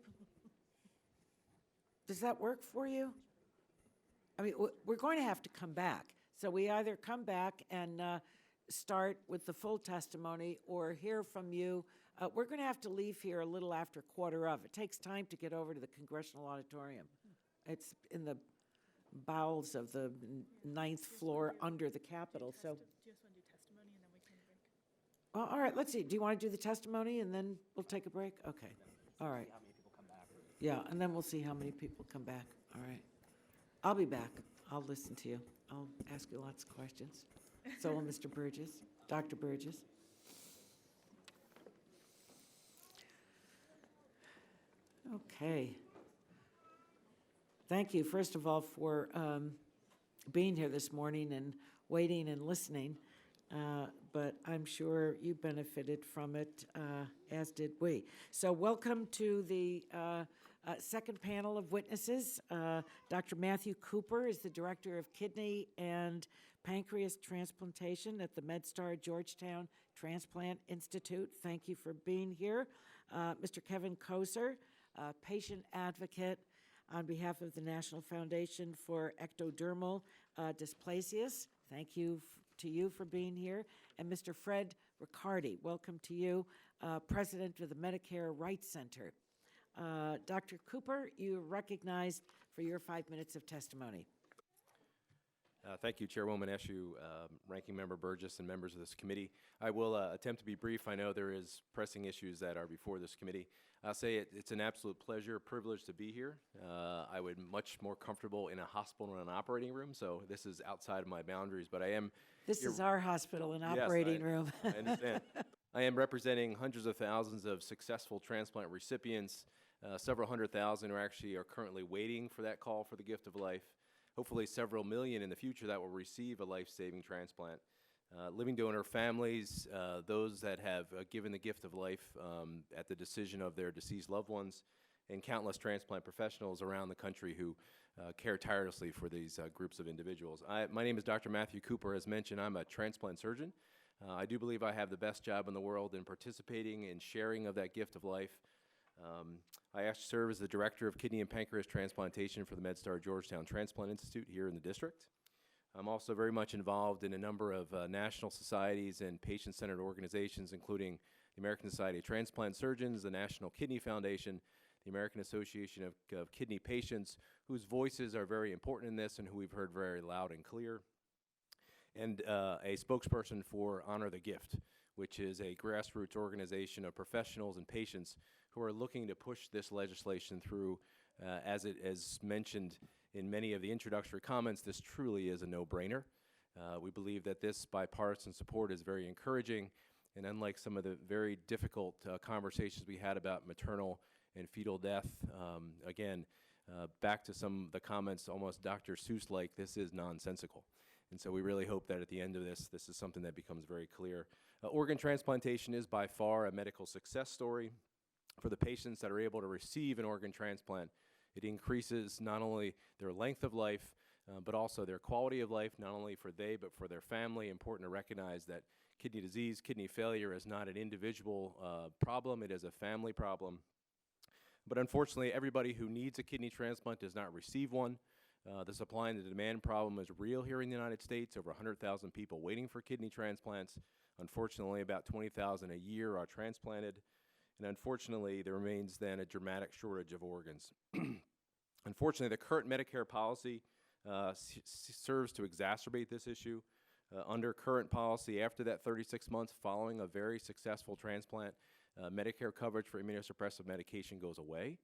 does that work for you? I mean, we're going to have to come back. So we either come back and start with the full testimony or hear from you. We're going to have to leave here a little after 1:15. It takes time to get over to the congressional auditorium. It's in the bowels of the 9th floor under the Capitol. So, Do you just want to do testimony and then we can break? well, all right, let's see. Do you want to do the testimony and then we'll take a break? Okay. All right. Yeah, and then we'll see how many people come back. All right. I'll be back. I'll listen to you. I'll ask you lots of questions. So will Mr. Burgess, Dr. Burgess. Okay. Thank you, first of all, for being here this morning and waiting and listening. But I'm sure you benefited from it, as did we. So welcome to the second panel of witnesses. Dr. Matthew Cooper is the Director of Kidney and Pancreas Transplantation at the MedStar Georgetown Transplant Institute. Thank you for being here. Mr. Kevin Koser, patient advocate on behalf of the National Foundation for Ectodermal Dysplasias. Thank you to you for being here. And Mr. Fred Riccardi, welcome to you, President of the Medicare Rights Center. Dr. Cooper, you are recognized for your 5 minutes of testimony. Thank you, Chairwoman Eshoo, Ranking Member Burgess, and members of this committee. I will attempt to be brief. I know there is pressing issues that are before this committee. I'll say it's an absolute pleasure, privilege to be here. I would much more comfortable in a hospital and an operating room, so this is outside of my boundaries, but I am... This is our hospital and operating room. I understand. I am representing hundreds of thousands of successful transplant recipients. Several hundred thousand are currently waiting for that call for the gift of life. Hopefully several million in the future that will receive a life-saving transplant. living donor families, those that have given the gift of life at the decision of their deceased loved ones, and countless transplant professionals around the country who care tirelessly for these groups of individuals. My name is Dr. Matthew Cooper. As mentioned, I'm a transplant surgeon. I do believe I have the best job in the world in participating and sharing of that gift of life. I actually serve as the Director of Kidney and Pancreas Transplantation for the MedStar Georgetown Transplant Institute here in the district. I'm also very much involved in a number of national societies and patient-centered organizations, including the American Society of Transplant Surgeons, the National Kidney Foundation, the American Association of Kidney Patients, whose voices are very important in this and who we've heard very loud and clear, and a spokesperson for Honor the Gift, which is a grassroots organization of professionals and patients who are looking to push this legislation through. As it is mentioned in many of the introductory comments, this truly is a no-brainer. We believe that this bipartisan support is very encouraging, and unlike some of the very difficult conversations we had about maternal and fetal death, again, back to some of the comments, almost Dr. Seuss-like, this is nonsensical. And so we really hope that at the end of this is something that becomes very clear. Organ transplantation is by far a medical success story. For the patients that are able to receive an organ transplant, it increases not only their length of life, but also their quality of life, not only for they, but for their family. Important to recognize that kidney disease, kidney failure is not an individual problem, it is a family problem. But unfortunately, everybody who needs a kidney transplant does not receive one. The supply and the demand problem is real here in the United States. Over 100,000 people waiting for kidney transplants. Unfortunately, about 20,000 a year are transplanted. And unfortunately, there remains then a dramatic shortage of organs. Unfortunately, the current Medicare policy serves to exacerbate this issue. Under current policy, after that 36 months following a very successful transplant, Medicare coverage for immunosuppressive medication goes away.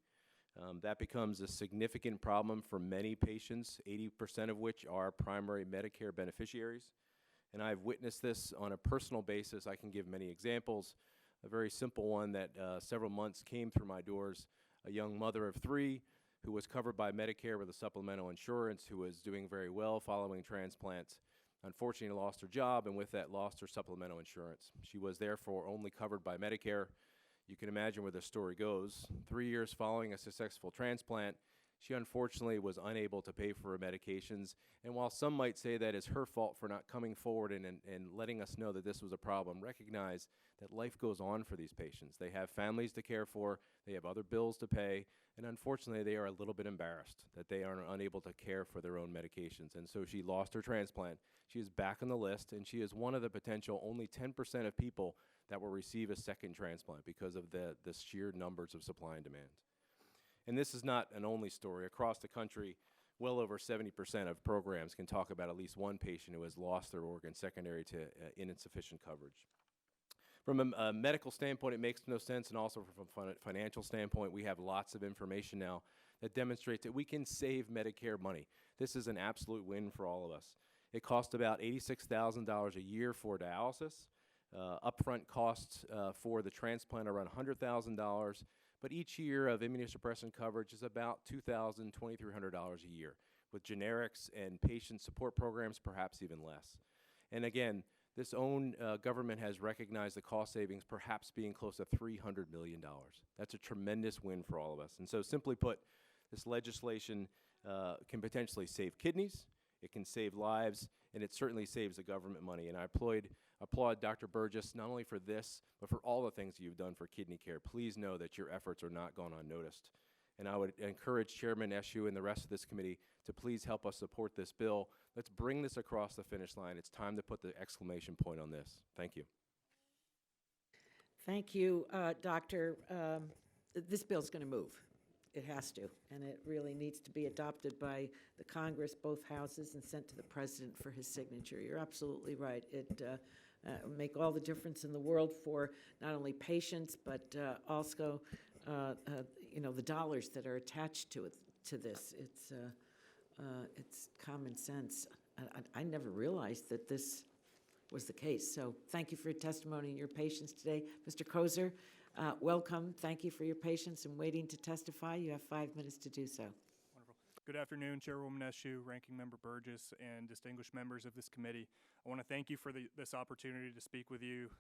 That becomes a significant problem for many patients, 80% of which are primary Medicare beneficiaries. And I've witnessed this on a personal basis. I can give many examples. A very simple one that several months came through my doors, a young mother of 3 who was covered by Medicare with a supplemental insurance, who was doing very well following transplants. Unfortunately, lost her job, and with that, lost her supplemental insurance. She was therefore only covered by Medicare. You can imagine where the story goes. 3 years following a successful transplant, she unfortunately was unable to pay for her medications. And while some might say that is her fault for not coming forward and letting us know that this was a problem, recognize that life goes on for these patients. They have families to care for, they have other bills to pay, and unfortunately they are a little bit embarrassed that they are unable to care for their own medications. And so she lost her transplant. She is back on the list, and she is one of the potential only 10% of people that will receive a second transplant because of the sheer numbers of supply and demand. And this is not an only story. Across the country, well over 70% of programs can talk about at least one patient who has lost their organ secondary to insufficient coverage. From a medical standpoint, it makes no sense, and also from a financial standpoint, we have lots of information now that demonstrates that we can save Medicare money. This is an absolute win for all of us. It costs about $86,000 a year for dialysis. Upfront costs for the transplant are around $100,000, but each year of immunosuppression coverage is about $2,000, $2,300 a year, with generics and patient support programs perhaps even less. And again, this own government has recognized the cost savings perhaps being close to $300 million. That's a tremendous win for all of us. And so simply put, this legislation can potentially save kidneys, it can save lives, and it certainly saves the government money. And I applaud Dr. Burgess not only for this, but for all the things you've done for kidney care. Please know that your efforts are not gone unnoticed. And I would encourage Chairman Eshoo and the rest of this committee to please help us support this bill. Let's bring this across the finish line. It's time to put the exclamation point on this. Thank you. Thank you, Doctor. This bill's going to move. It has to, and it really needs to be adopted by the Congress, both houses, and sent to the President for his signature. You're absolutely right. It will make all the difference in the world for not only patients, but also the dollars that are attached to this. It's common sense. I never realized that this was the case. So thank you for your testimony and your patience today. Mr. Kozer, welcome. Thank you for your patience and waiting to testify. You have 5 minutes to do so. Wonderful. Good afternoon, Chairwoman Eshoo, Ranking Member Burgess, and distinguished members of this committee. I want to thank you for this opportunity to speak with you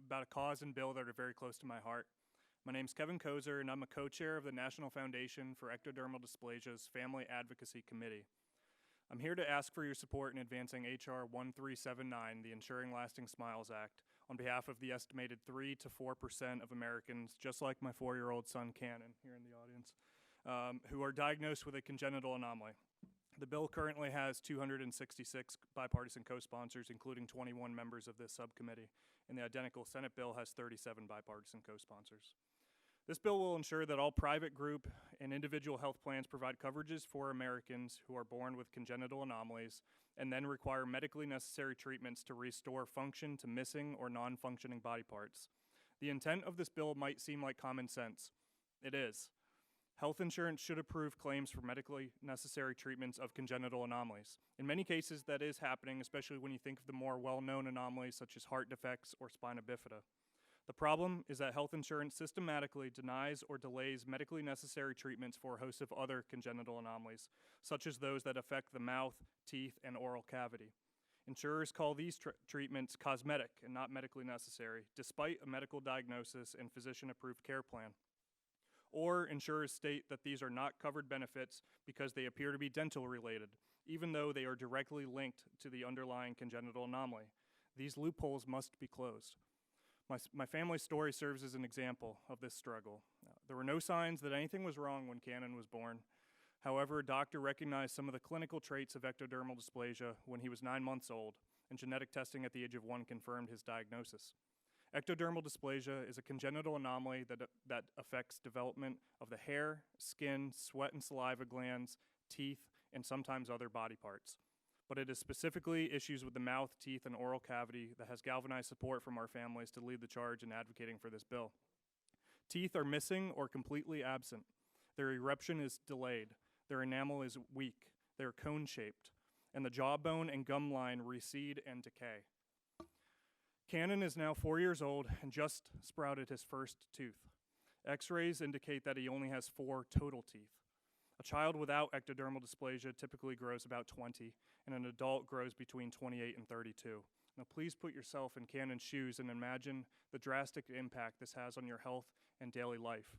about a cause and bill that are very close to my heart. My name is Kevin Kozer, and I'm a co-chair of the National Foundation for Ectodermal Dysplasia's Family Advocacy Committee. I'm here to ask for your support in advancing H.R. 1379, the Ensuring Lasting Smiles Act, on behalf of the estimated 3 to 4% of Americans, just like my 4-year-old son, Cannon, here in the audience, who are diagnosed with a congenital anomaly. The bill currently has 266 bipartisan co-sponsors, including 21 members of this subcommittee, and the identical Senate bill has 37 bipartisan co-sponsors. This bill will ensure that all private, group, and individual health plans provide coverages for Americans who are born with congenital anomalies and then require medically necessary treatments to restore function to missing or non-functioning body parts. The intent of this bill might seem like common sense. It is. Health insurance should approve claims for medically necessary treatments of congenital anomalies. In many cases, that is happening, especially when you think of the more well-known anomalies such as heart defects or spina bifida. The problem is that health insurance systematically denies or delays medically necessary treatments for a host of other congenital anomalies, such as those that affect the mouth, teeth, and oral cavity. Insurers call these treatments cosmetic and not medically necessary, despite a medical diagnosis and physician-approved care plan. Or insurers state that these are not covered benefits because they appear to be dental related, even though they are directly linked to the underlying congenital anomaly. These loopholes must be closed. My family's story serves as an example of this struggle. There were no signs that anything was wrong when Cannon was born. However, a doctor recognized some of the clinical traits of ectodermal dysplasia when he was 9 months old, and genetic testing at the age of 1 confirmed his diagnosis. Ectodermal dysplasia is a congenital anomaly that affects development of the hair, skin, sweat and saliva glands, teeth, and sometimes other body parts. But it is specifically issues with the mouth, teeth, and oral cavity that has galvanized support from our families to lead the charge in advocating for this bill. Teeth are missing or completely absent. Their eruption is delayed. Their enamel is weak. They are cone-shaped. And the jawbone and gum line recede and decay. Cannon is now 4 years old and just sprouted his first tooth. X-rays indicate that he only has 4 total teeth. A child without ectodermal dysplasia typically grows about 20, and an adult grows between 28 and 32. Now please put yourself in Cannon's shoes and imagine the drastic impact this has on your health and daily life.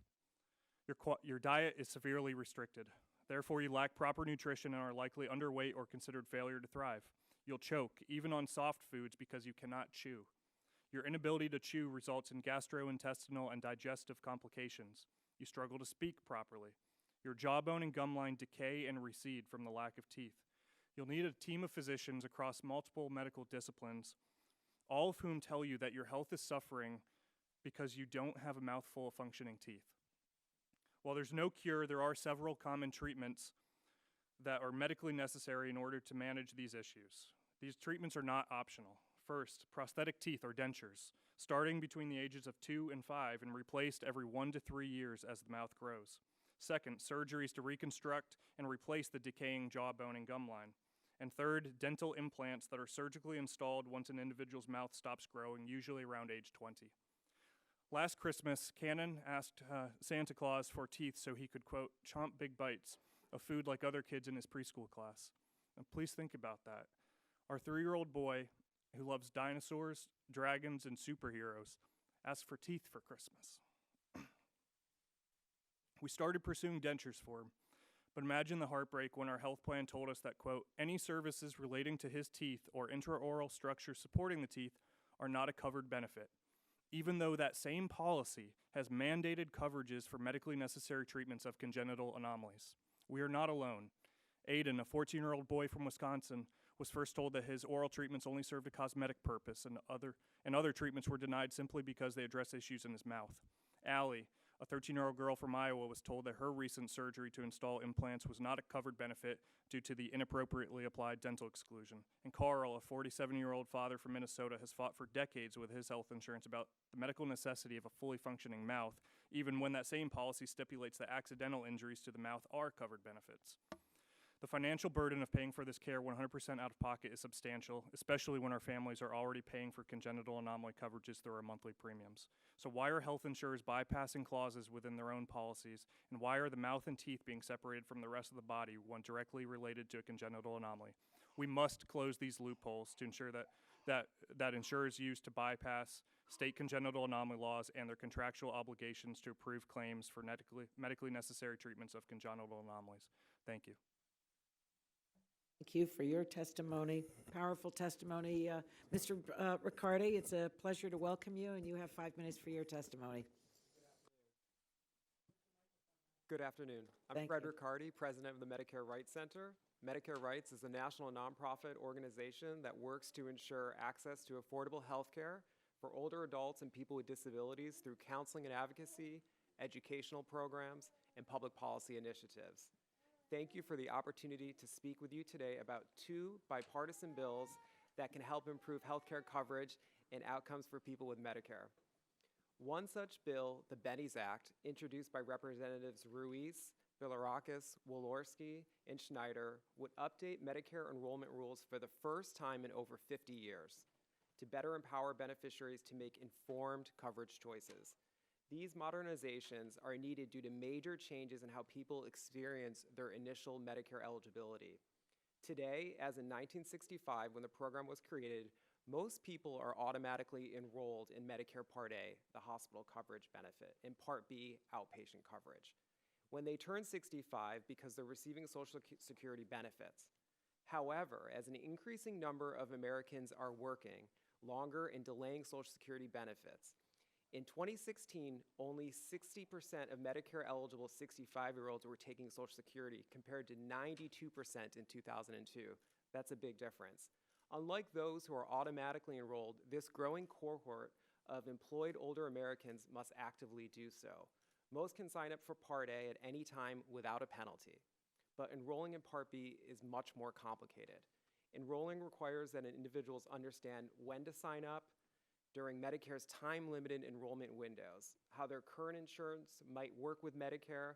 Your diet is severely restricted. Therefore, you lack proper nutrition and are likely underweight or considered failure to thrive. You'll choke, even on soft foods, because you cannot chew. Your inability to chew results in gastrointestinal and digestive complications. You struggle to speak properly. Your jawbone and gum line decay and recede from the lack of teeth. You'll need a team of physicians across multiple medical disciplines, all of whom tell you that your health is suffering because you don't have a mouthful of functioning teeth. While there's no cure, there are several common treatments that are medically necessary in order to manage these issues. These treatments are not optional. First, prosthetic teeth or dentures, starting between the ages of 2 and 5 and replaced every 1 to 3 years as the mouth grows. Second, surgeries to reconstruct and replace the decaying jawbone and gum line. And third, dental implants that are surgically installed once an individual's mouth stops growing, usually around age 20. Last Christmas, Cannon asked Santa Claus for teeth so he could, quote, chomp big bites of food like other kids in his preschool class. And please think about that. Our 3-year-old boy, who loves dinosaurs, dragons, and superheroes, asked for teeth for Christmas. We started pursuing dentures for him, but imagine the heartbreak when our health plan told us that, quote, any services relating to his teeth or intraoral structure supporting the teeth are not a covered benefit, even though that same policy has mandated coverages for medically necessary treatments of congenital anomalies. We are not alone. Aiden, a 14-year-old boy from Wisconsin, was first told that his oral treatments only served a cosmetic purpose, and other treatments were denied simply because they address issues in his mouth. Allie, a 13-year-old girl from Iowa, was told that her recent surgery to install implants was not a covered benefit due to the inappropriately applied dental exclusion. And Carl, a 47-year-old father from Minnesota, has fought for decades with his health insurance about the medical necessity of a fully functioning mouth, even when that same policy stipulates that accidental injuries to the mouth are covered benefits. The financial burden of paying for this care 100% out of pocket is substantial, especially when our families are already paying for congenital anomaly coverages through our monthly premiums. So why are health insurers bypassing clauses within their own policies, and why are the mouth and teeth being separated from the rest of the body when directly related to a congenital anomaly? We must close these loopholes to ensure that insurers use to bypass state congenital anomaly laws and their contractual obligations to approve claims for medically necessary treatments of congenital anomalies. Thank you. Thank you for your testimony, powerful testimony. Mr. Riccardi, it's a pleasure to welcome you, and you have 5 minutes for your testimony. Good afternoon. I'm Fred Riccardi, president of the Medicare Rights Center. Medicare Rights is a national nonprofit organization that works to ensure access to affordable health care for older adults and people with disabilities through counseling and advocacy, educational programs, and public policy initiatives. Thank you for the opportunity to speak with you today about 2 bipartisan bills that can help improve healthcare coverage and outcomes for people with Medicare. One such bill, the Bennies Act, introduced by Representatives Ruiz, Bilirakis, Walorski, and Schneider, would update Medicare enrollment rules for the first time in over 50 years to better empower beneficiaries to make informed coverage choices. These modernizations are needed due to major changes in how people experience their initial Medicare eligibility. Today, as in 1965 when the program was created, most people are automatically enrolled in Medicare Part A, the hospital coverage benefit, and Part B, outpatient coverage, when they turn 65 because they're receiving Social Security benefits. However, as an increasing number of Americans are working longer and delaying Social Security benefits, in 2016, only 60% of Medicare-eligible 65-year-olds were taking Social Security, compared to 92% in 2002. That's a big difference. Unlike those who are automatically enrolled, this growing cohort of employed older Americans must actively do so. Most can sign up for Part A at any time without a penalty, but enrolling in Part B is much more complicated. Enrolling requires that individuals understand when to sign up, during Medicare's time-limited enrollment windows, how their current insurance might work with Medicare,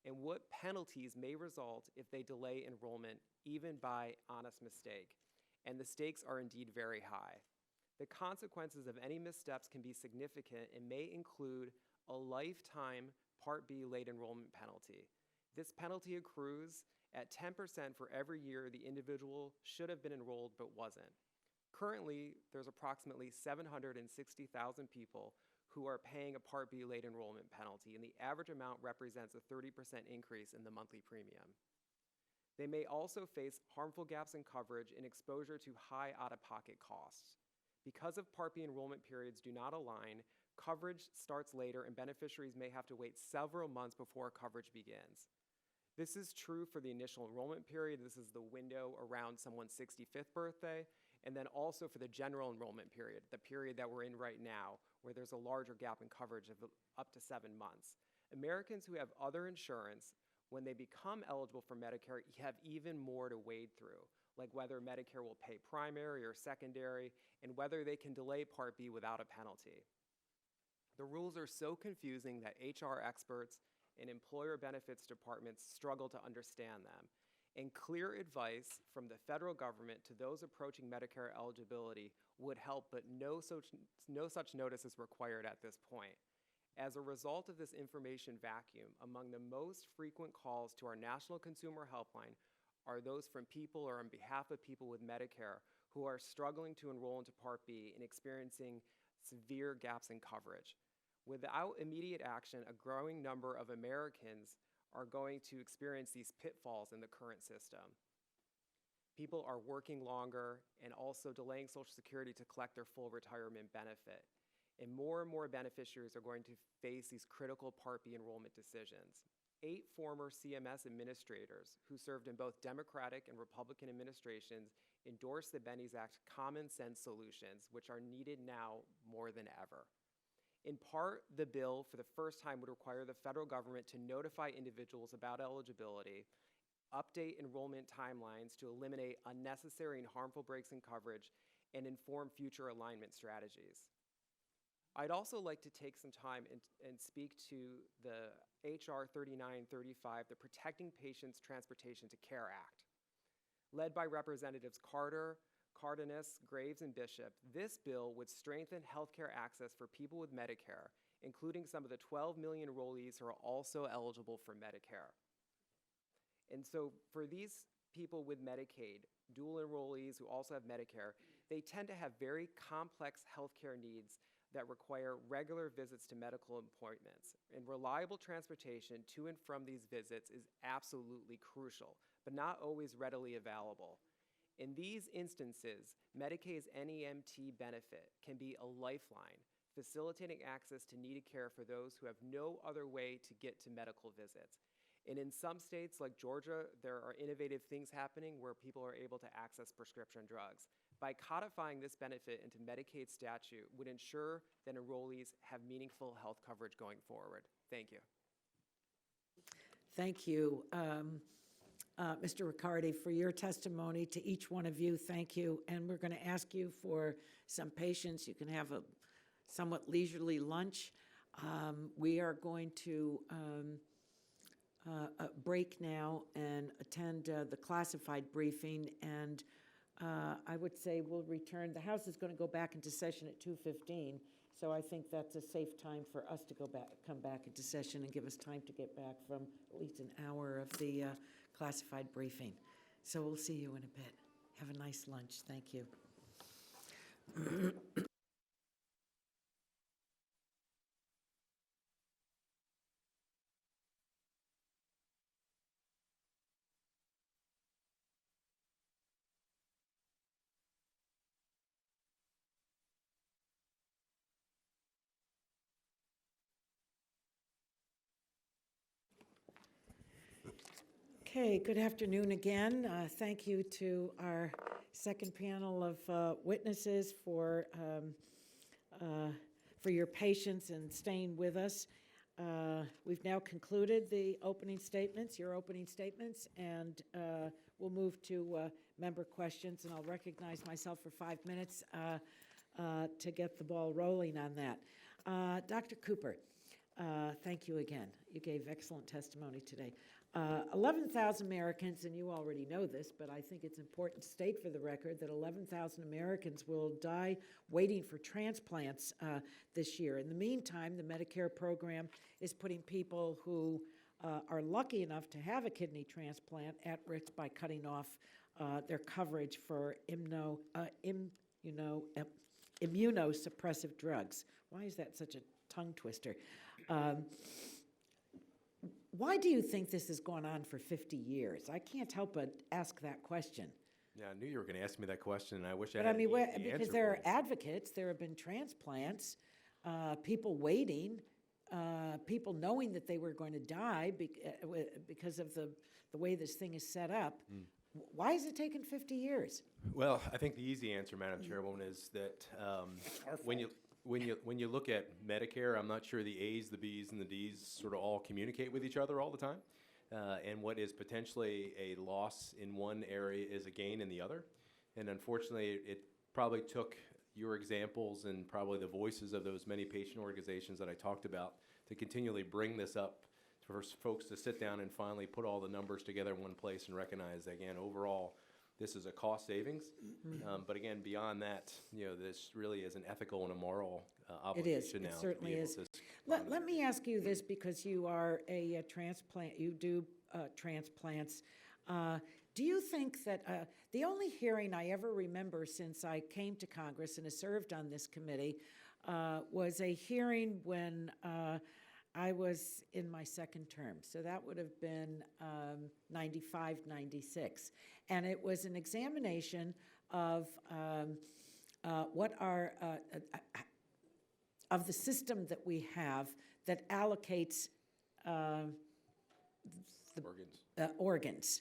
and what penalties may result if they delay enrollment, even by honest mistake. And the stakes are indeed very high. The consequences of any missteps can be significant and may include a lifetime Part B late enrollment penalty. This penalty accrues at 10% for every year the individual should have been enrolled but wasn't. Currently, there's approximately 760,000 people who are paying a Part B late enrollment penalty, and the average amount represents a 30% increase in the monthly premium. They may also face harmful gaps in coverage and exposure to high out-of-pocket costs. Because of Part B enrollment periods do not align, coverage starts later and beneficiaries may have to wait several months before coverage begins. This is true for the initial enrollment period. This is the window around someone's 65th birthday, and then also for the general enrollment period, the period that we're in right now, where there's a larger gap in coverage of up to 7 months. Americans who have other insurance, when they become eligible for Medicare, have even more to wade through, like whether Medicare will pay primary or secondary, and whether they can delay Part B without a penalty. The rules are so confusing that HR experts and employer benefits departments struggle to understand them. And clear advice from the federal government to those approaching Medicare eligibility would help, but no such notice is required at this point. As a result of this information vacuum, among the most frequent calls to our National Consumer Helpline are those from people or on behalf of people with Medicare who are struggling to enroll into Part B and experiencing severe gaps in coverage. Without immediate action, a growing number of Americans are going to experience these pitfalls in the current system. People are working longer and also delaying Social Security to collect their full retirement benefit. And more beneficiaries are going to face these critical Part B enrollment decisions. 8 former CMS administrators who served in both Democratic and Republican administrations endorsed the Bennies Act common sense solutions, which are needed now more than ever. In part, the bill for the first time would require the federal government to notify individuals about eligibility, update enrollment timelines to eliminate unnecessary and harmful breaks in coverage, and inform future alignment strategies. I'd also like to take some time and speak to the HR 3935, the Protecting Patients' Transportation to Care Act. Led by Representatives Carter, Cardenas, Graves, and Bishop, this bill would strengthen healthcare access for people with Medicare, including some of the 12 million enrollees who are also eligible for Medicare. And so for these people with Medicaid, dual enrollees who also have Medicare, they tend to have very complex healthcare needs that require regular visits to medical appointments. And reliable transportation to and from these visits is absolutely crucial, but not always readily available. In these instances, Medicaid's NEMT benefit can be a lifeline, facilitating access to needed care for those who have no other way to get to medical visits. And in some states like Georgia, there are innovative things happening where people are able to access prescription drugs. By codifying this benefit into Medicaid statute would ensure that enrollees have meaningful health coverage going forward. Thank you. Thank you, Mr. Riccardi, for your testimony. To each one of you, thank you. And we're going to ask you for some patience. You can have a somewhat leisurely lunch. We are going to break now and attend the classified briefing, and I would say we'll return. The House is going to go back into session at 2:15, so I think that's a safe time for us to come back into session and give us time to get back from at least an hour of the classified briefing. So we'll see you in a bit. Have a nice lunch. Thank you. Okay, good afternoon again. Thank you to our second panel of witnesses for your patience and staying with us. We've now concluded the opening statements, your opening statements, and we'll move to member questions, and I'll recognize myself for 5 minutes to get the ball rolling on that. Dr. Cooper, thank you again. You gave excellent testimony today. 11,000 Americans, and you already know this, but I think it's important to state for the record that 11,000 Americans will die waiting for transplants this year. In the meantime, the Medicare program is putting people who are lucky enough to have a kidney transplant at risk by cutting off their coverage for immunosuppressive drugs. Why is that such a tongue twister? Why do you think this has gone on for 50 years? I can't help but ask that question. Yeah, I knew you were going to ask me that question, and I wish I But had I mean, the because answer there for are you. advocates, there have been transplants, people waiting, people knowing that they were going to die because of the way this thing is set up. Why has it taken 50 years? Well, I think the easy answer, Madam Chairwoman, is that when you look at Medicare, I'm not sure the A's, the B's, and the D's sort of all communicate with each other all the time. And what is potentially a loss in one area is a gain in the other. And unfortunately, it probably took your examples and probably the voices of those many patient organizations that I talked about to continually bring this up for folks to sit down and finally put all the numbers together in one place and recognize that, again, overall, this is a cost savings. But again, beyond that, this really is an ethical and a moral obligation now. It certainly to be able is. to Let me ask you this, because you are a transplant, you do transplants. Do you think that the only hearing I ever remember since I came to Congress and have served on this committee was a hearing when I was in my second term. So that would have been 95, 96. And it was an examination of what are, of the system that we have that allocates organs.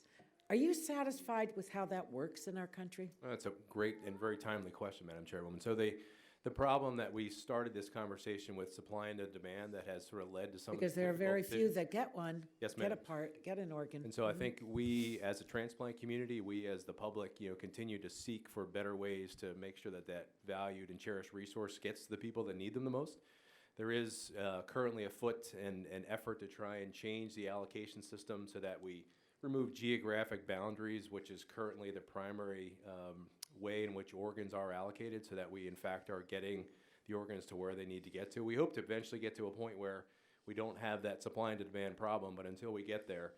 Are you satisfied with how that works in our country? Well, that's a great and very timely question, Madam Chairwoman. So the problem that we started this conversation with, supply and demand, that has sort of led to some because of the there are very difficult few decisions. that get one, Yes, get ma'am. get an organ. And so I think we, as a transplant community, we as the public, continue to seek for better ways to make sure that that valued and cherished resource gets to the people that need them the most. There is currently afoot an effort to try and change the allocation system so that we remove geographic boundaries, which is currently the primary way in which organs are allocated, so that we in fact are getting the organs to where they need to get to. We hope to eventually get to a point where we don't have that supply and demand problem, but until we get there,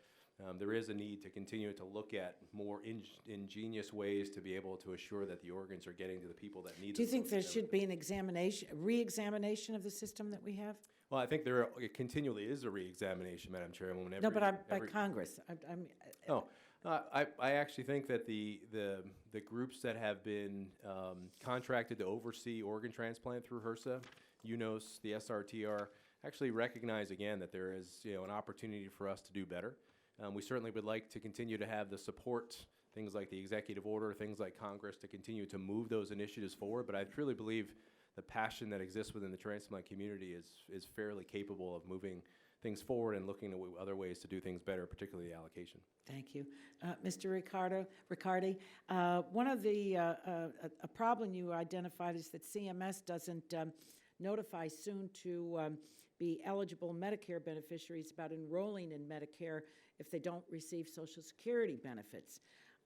there is a need to continue to look at more ingenious ways to be able to assure that the organs are getting to the people that need them. Do you think there should be an examination, re-examination of the system that we have? Well, I think there continually is a re-examination, Madam Chairwoman. No, but by Congress. I actually think that the groups that have been contracted to oversee organ transplant through HRSA, UNOS, the SRTR, actually recognize again that there is an opportunity for us to do better. We certainly would like to continue to have the support, things like the executive order, things like Congress, to continue to move those initiatives forward. But I truly believe the passion that exists within the transplant community is fairly capable of moving things forward and looking at other ways to do things better, particularly the allocation. Thank you. Mr. Riccardi, one of the, a problem you identified is that CMS doesn't notify soon to be eligible Medicare beneficiaries about enrolling in Medicare if they don't receive Social Security benefits.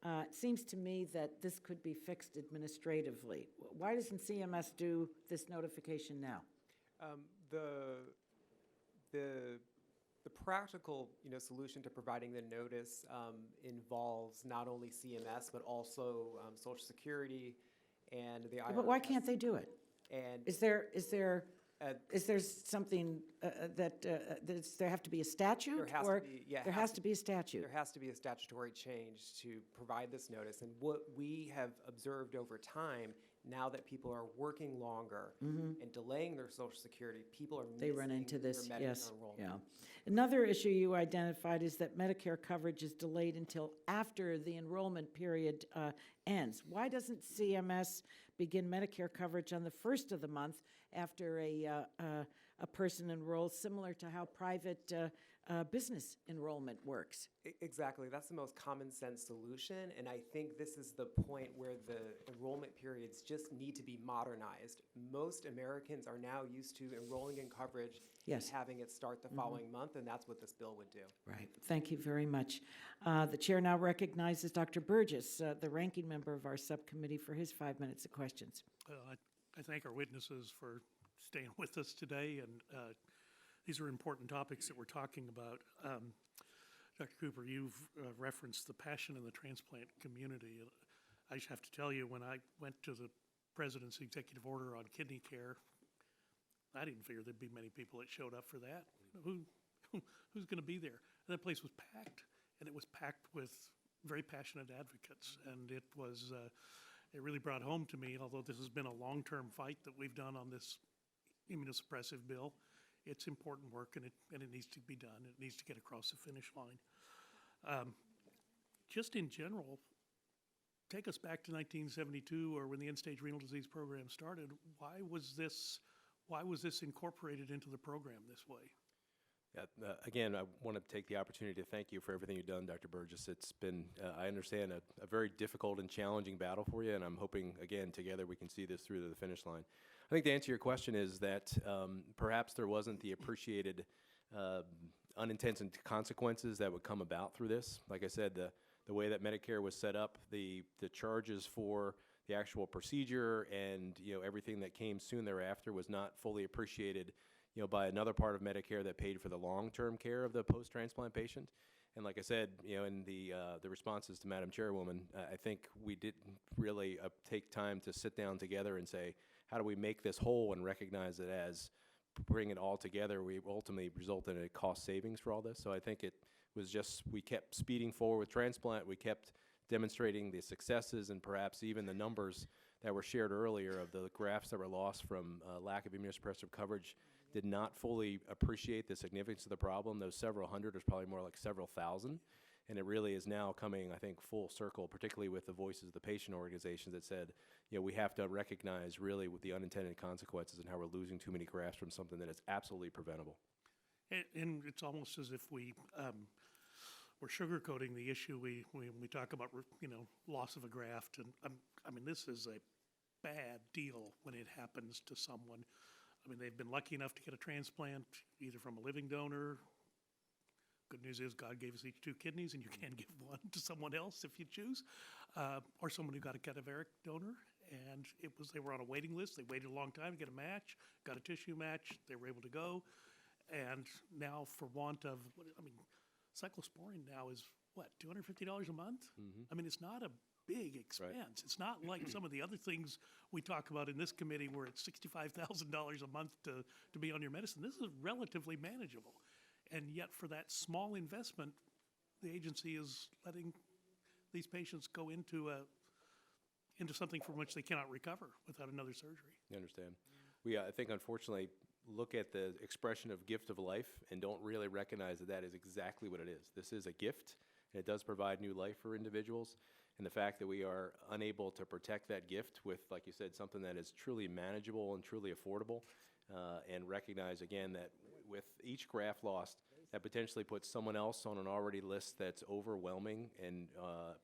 It seems to me that this could be fixed administratively. Why doesn't CMS do this notification now? The practical, solution to providing the notice involves not only CMS but also Social Security and the IRS. But why can't they do it? And is there something does there have to be a statute? There has to be, yeah. There has to be a statute. There has to be a statutory change to provide this notice. And what we have observed over time, now that people are working longer and delaying their Social Security, people are they run into this. Their Medicare yes. enrollment. Yeah. Another issue you identified is that Medicare coverage is delayed until after the enrollment period ends. Why doesn't CMS begin Medicare coverage on the first of the month after a person enrolls, similar to how private business enrollment works? Exactly. That's the most common sense solution, and I think this is the point where the enrollment periods just need to be modernized. Most Americans are now used to enrolling in coverage yes. and having it start the following month, and that's what this bill would do. Right. Thank you very much. The chair now recognizes Dr. Burgess, the ranking member of our subcommittee, for his 5 minutes of questions. I thank our witnesses for staying with us today, and these are important topics that we're talking about. Dr. Cooper, you've referenced the passion in the transplant community. I just have to tell you, when I went to the President's executive order on kidney care, I didn't figure there'd be many people that showed up for that. Who's going to be there? And that place was packed, and it was packed with very passionate advocates, and it was it really brought home to me, although this has been a long-term fight that we've done on this immunosuppressive bill, it's important work, and it needs to be done. It needs to get across the finish line. Just in general, take us back to 1972, or when the end-stage renal disease program started. Why was this incorporated into the program this way? Yeah, again, I want to take the opportunity to thank you for everything you've done, Dr. Burgess. It's been, I understand, a very difficult and challenging battle for you, and I'm hoping, again, together we can see this through to the finish line. I think the answer to your question is that perhaps there wasn't the appreciated unintended consequences that would come about through this. Like I said, the way that Medicare was set up, the charges for the actual procedure and everything that came soon thereafter was not fully appreciated by another part of Medicare that paid for the long-term care of the post-transplant patient. And like I said, in the responses to Madam Chairwoman, I think we didn't really take time to sit down together and say, how do we make this whole, and recognize that as bring it all together, we ultimately result in a cost savings for all this. So I think it was just, we kept speeding forward with transplant, we kept demonstrating the successes and perhaps even the numbers that were shared earlier of the graphs that were lost from lack of immunosuppressive coverage did not fully appreciate the significance of the problem. Those several hundred is probably more like several thousand. And it really is now coming, I think, full circle, particularly with the voices of the patient organizations that said, we have to recognize really with the unintended consequences and how we're losing too many grafts from something that is absolutely preventable. And it's almost as if we're sugarcoating the issue. We talk about loss of a graft, and I mean this is a bad deal when it happens to someone. I mean, they've been lucky enough to get a transplant either from a living donor, Good news is God gave us each 2 kidneys, and you can give one to someone else if you choose, or someone who got a cadaveric donor. And they were on a waiting list. They waited a long time to get a match, got a tissue match. They were able to go. And now, for want of, cyclosporine now is what, $250 a month? I mean, it's not a big expense. Right. It's not like some of the other things we talk about in this committee where it's $65,000 a month to be on your medicine. This is relatively manageable. And yet, for that small investment, the agency is letting these patients go into something from which they cannot recover without another surgery. I understand. We, I think, unfortunately, look at the expression of gift of life and don't really recognize that that is exactly what it is. This is a gift, and it does provide new life for individuals. And the fact that we are unable to protect that gift with, like you said, something that is truly manageable and truly affordable, and recognize, again, that with each graft lost, that potentially puts someone else on an already list that's overwhelming and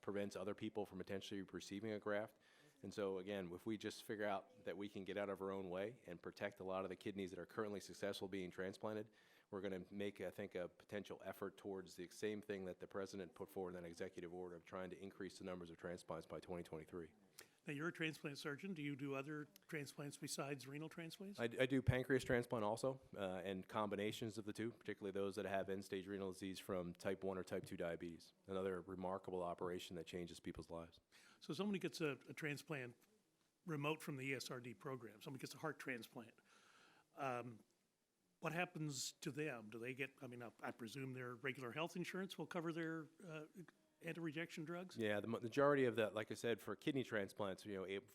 prevents other people from potentially receiving a graft. And so, again, if we just figure out that we can get out of our own way and protect a lot of the kidneys that are currently successful being transplanted, we're going to make, I think, a potential effort towards the same thing that the President put forward in that executive order of trying to increase the numbers of transplants by 2023. Now, you're a transplant surgeon. Do you do other transplants besides renal transplants? I do pancreas transplant also, and combinations of the two, particularly those that have end-stage renal disease from type 1 or type 2 diabetes, another remarkable operation that changes people's lives. So somebody gets a transplant remote from the ESRD program. Somebody gets a heart transplant. What happens to them? Do they get, I presume their regular health insurance will cover their anti-rejection drugs? Yeah, the majority of that, like I said, for kidney transplants,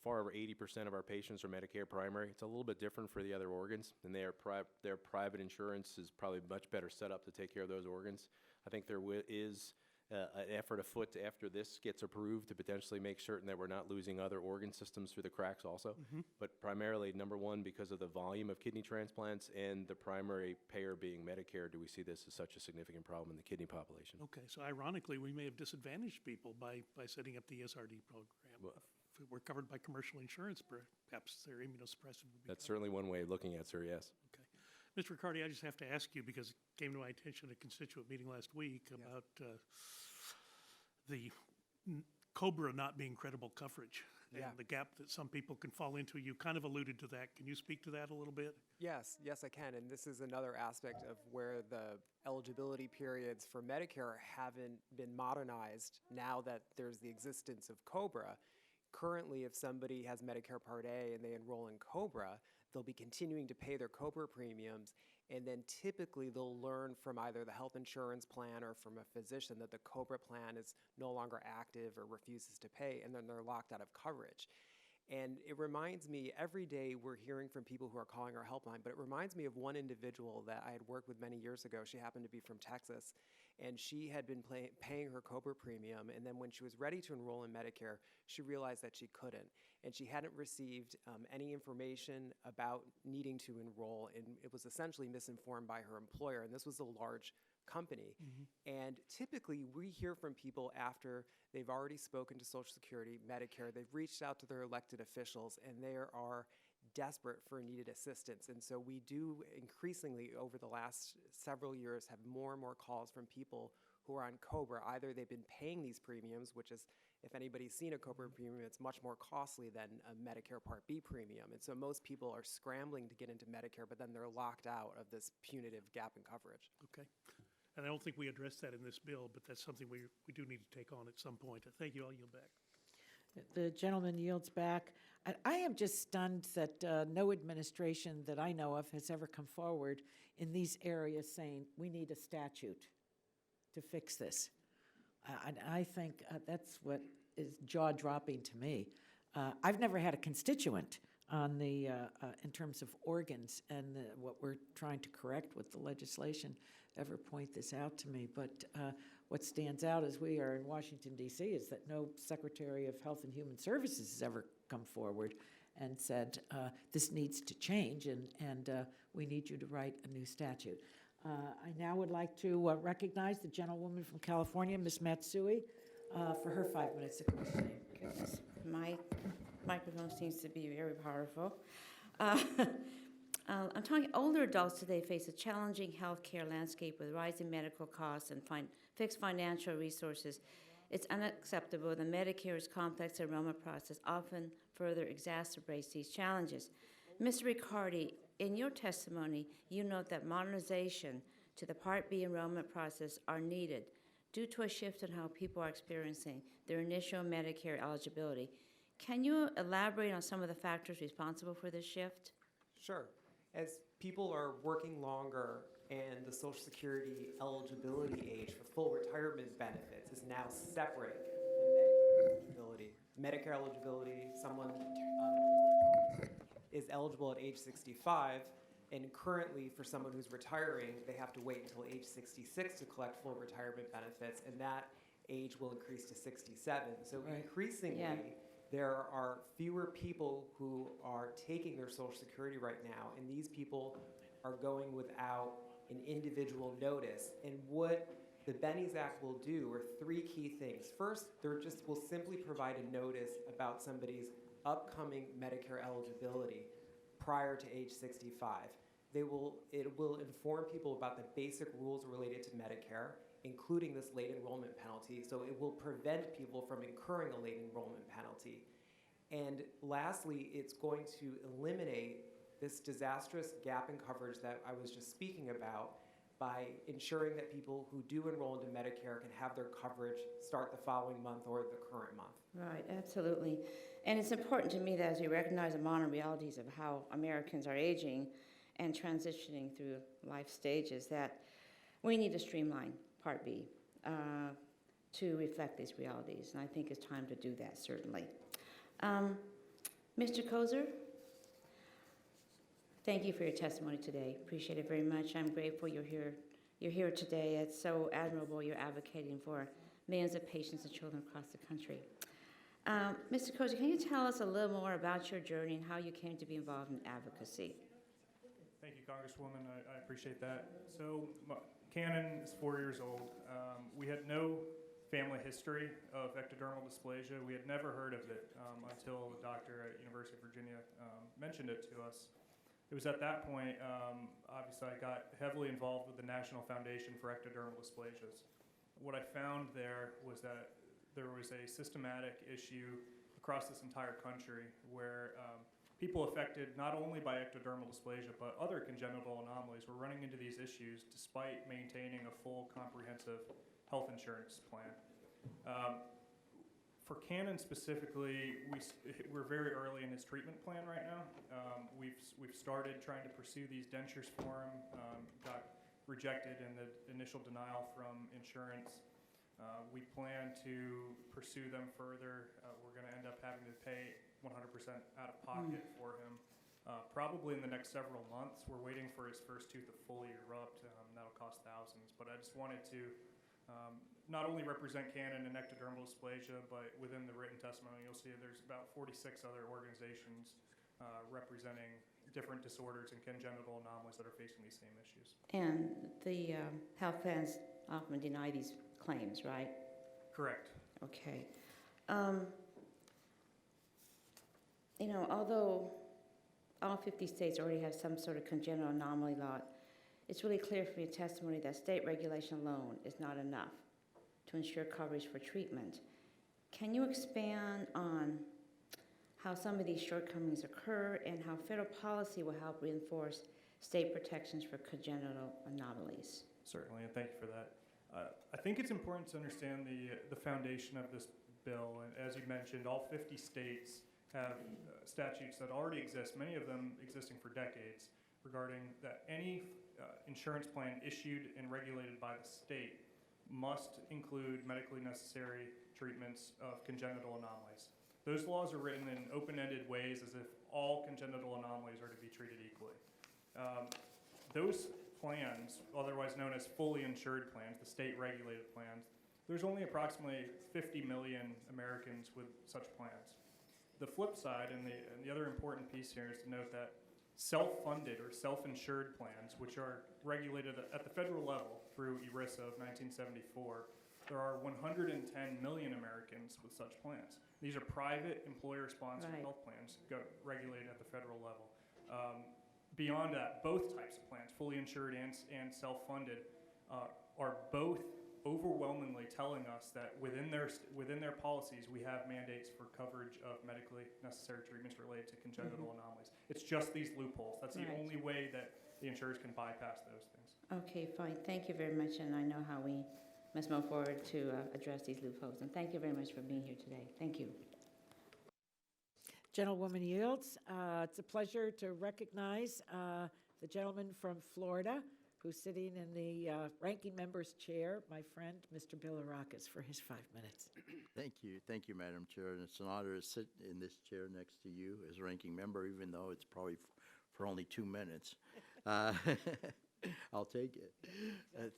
far over 80% of our patients are Medicare primary. It's a little bit different for the other organs, and their private insurance is probably much better set up to take care of those organs. I think there is an effort afoot after this gets approved to potentially make certain that we're not losing other organ systems through the cracks also. But primarily, number one, because of the volume of kidney transplants and the primary payer being Medicare, do we see this as such a significant problem in the kidney population. Okay, so ironically, we may have disadvantaged people by setting up the ESRD program. Well, if it were covered by commercial insurance, perhaps their immunosuppressive would be That's covered. certainly one way of looking at it, sir, yes. Okay. Mr. Riccardi, I just have to ask you, because it came to my attention at a constituent meeting last week about the COBRA not being credible coverage and the gap that some people can fall into. You kind of alluded to that. Can you speak to that a little bit? Yes, I can. And this is another aspect of where the eligibility periods for Medicare haven't been modernized now that there's the existence of COBRA. Currently, if somebody has Medicare Part A and they enroll in COBRA, they'll be continuing to pay their COBRA premiums, and then typically they'll learn from either the health insurance plan or from a physician that the COBRA plan is no longer active or refuses to pay, and then they're locked out of coverage. And it reminds me, every day we're hearing from people who are calling our helpline, but it reminds me of one individual that I had worked with many years ago. She happened to be from Texas, and she had been paying her COBRA premium, and then when she was ready to enroll in Medicare, she realized that she couldn't, and she hadn't received any information about needing to enroll, and it was essentially misinformed by her employer, and this was a large company. And typically we hear from people after they've already spoken to Social Security, Medicare, they've reached out to their elected officials, and they are desperate for needed assistance. And so we do increasingly over the last several years have more and more calls from people who are on COBRA. Either they've been paying these premiums, which is, if anybody's seen a COBRA premium, it's much more costly than a Medicare Part B premium. And so most people are scrambling to get into Medicare, but then they're locked out of this punitive gap in coverage. Okay. And I don't think we addressed that in this bill, but that's something we do need to take on at some point. Thank you. I'll yield back. The gentleman yields back. I am just stunned that no administration that I know of has ever come forward in these areas saying we need a statute to fix this. And I think that's what is jaw-dropping to me. I've never had a constituent on the in terms of organs and what we're trying to correct with the legislation ever point this out to me. But what stands out as we are in Washington, D.C., is that no Secretary of Health and Human Services has ever come forward and said, this needs to change, and we need you to write a new statute. I now would like to recognize the gentlewoman from California, Ms. Matsui, for her 5 minutes of questioning. My microphone seems to be very powerful. I'm talking older adults today face a challenging healthcare landscape with rising medical costs and fixed financial resources. It's unacceptable. The Medicare's complex enrollment process often further exacerbates these challenges. Mr. Riccardi, in your testimony, you note that modernization to the Part B enrollment process are needed due to a shift in how people are experiencing their initial Medicare eligibility. Can you elaborate on some of the factors responsible for this shift? Sure. As people are working longer and the Social Security eligibility age for full retirement benefits is now separate than Medicare eligibility, someone is eligible at age 65, and currently for someone who's retiring, they have to wait until age 66 to collect full retirement benefits, and that age will increase to 67. So increasingly, there are fewer people who are taking their Social Security right now, and these people are going without an individual notice. And what the Bennies Act will do are three key things. First, will simply provide a notice about somebody's upcoming Medicare eligibility prior to age 65. It will inform people about the basic rules related to Medicare, including this late enrollment penalty, so it will prevent people from incurring a late enrollment penalty. And lastly, it's going to eliminate this disastrous gap in coverage that I was just speaking about by ensuring that people who do enroll into Medicare can have their coverage start the following month or the current month. Right, absolutely. And it's important to me that as we recognize the modern realities of how Americans are aging and transitioning through life stages, that we need to streamline Part B to reflect these realities. And I think it's time to do that, certainly. Mr. Kozer, thank you for your testimony today. Appreciate it very much. I'm grateful you're here today. It's so admirable you're advocating for millions of patients and children across the country. Mr. Kozer, can you tell us a little more about your journey and how you came to be involved in advocacy? Thank you, Congresswoman. I appreciate that. So, Cannon is 4 years old. We had no family history of ectodermal dysplasia. We had never heard of it until a doctor at University of Virginia mentioned it to us. It was at that point, obviously, I got heavily involved with the National Foundation for Ectodermal Dysplasias. What I found there was that there was a systematic issue across this entire country where people affected not only by ectodermal dysplasia but other congenital anomalies were running into these issues despite maintaining a full comprehensive health insurance plan. For Cannon specifically, we're very early in his treatment plan right now. We've started trying to pursue these dentures for him, got rejected in the initial denial from insurance. We plan to pursue them further. We're going to end up having to pay 100% out of pocket for him, probably in the next several months. We're waiting for his first tooth to fully erupt. That'll cost thousands. But I just wanted to not only represent Cannon and ectodermal dysplasia, but within the written testimony, you'll see there's about 46 other organizations representing different disorders and congenital anomalies that are facing these same issues. And the health plans often deny these claims, right? Correct. Okay. Although all 50 states already have some sort of congenital anomaly law, it's really clear from your testimony that state regulation alone is not enough to ensure coverage for treatment. Can you expand on how some of these shortcomings occur and how federal policy will help reinforce state protections for congenital anomalies? Certainly, and thank you for that. I think it's important to understand the foundation of this bill. And as you mentioned, all 50 states have statutes that already exist, many of them existing for decades, regarding that any insurance plan issued and regulated by the state must include medically necessary treatments of congenital anomalies. Those laws are written in open-ended ways as if all congenital anomalies are to be treated equally. Those plans, otherwise known as fully insured plans, the state-regulated plans, there's only approximately 50 million Americans with such plans. The flip side, and the other important piece here is to note that self-funded or self-insured plans, which are regulated at the federal level through ERISA of 1974, there are 110 million Americans with such plans. These are private employer-sponsored health plans regulated at the federal level. Beyond that, both types of plans, fully insured and self-funded, are both overwhelmingly telling us that within their policies, we have mandates for coverage of medically necessary treatments related to congenital anomalies. It's just these loopholes. That's the Right. only way that the insurers can bypass those things. Okay, fine. Thank you very much, and I know how we must move forward to address these loopholes. And thank you very much for being here today. Thank you. Gentlewoman yields. It's a pleasure to recognize the gentleman from Florida who's sitting in the ranking member's chair, my friend, Mr. Bilirakis, for his 5 minutes. Thank you, Madam Chair, and it's an honor to sit in this chair next to you as ranking member, even though it's probably for only 2 minutes. I'll take it.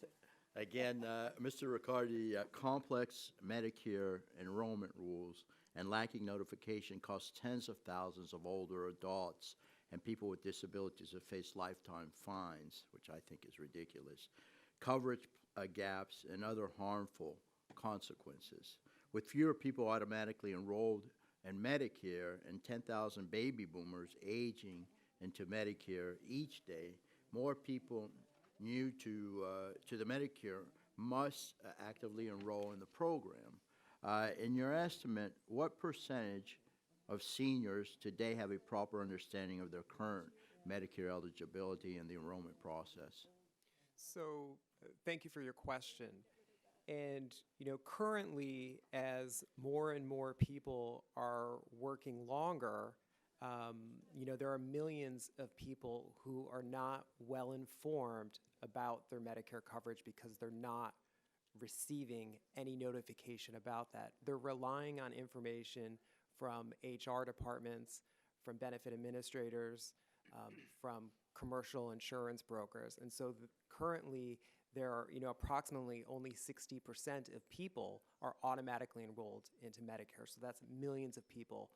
Again, Mr. Riccardi, complex Medicare enrollment rules and lacking notification costs tens of thousands of older adults and people with disabilities that face lifetime fines, which I think is ridiculous, coverage gaps, and other harmful consequences. With fewer people automatically enrolled in Medicare and 10,000 baby boomers aging into Medicare each day, more people new to the Medicare must actively enroll in the program. In your estimate, what percentage of seniors today have a proper understanding of their current Medicare eligibility and the enrollment process? So, thank you for your question. And, currently, as more and more people are working longer, there are millions of people who are not well informed about their Medicare coverage because they're not receiving any notification about that. They're relying on information from HR departments, from benefit administrators, from commercial insurance brokers. And so currently there are, approximately only 60% of people are automatically enrolled into Medicare. So that's millions of people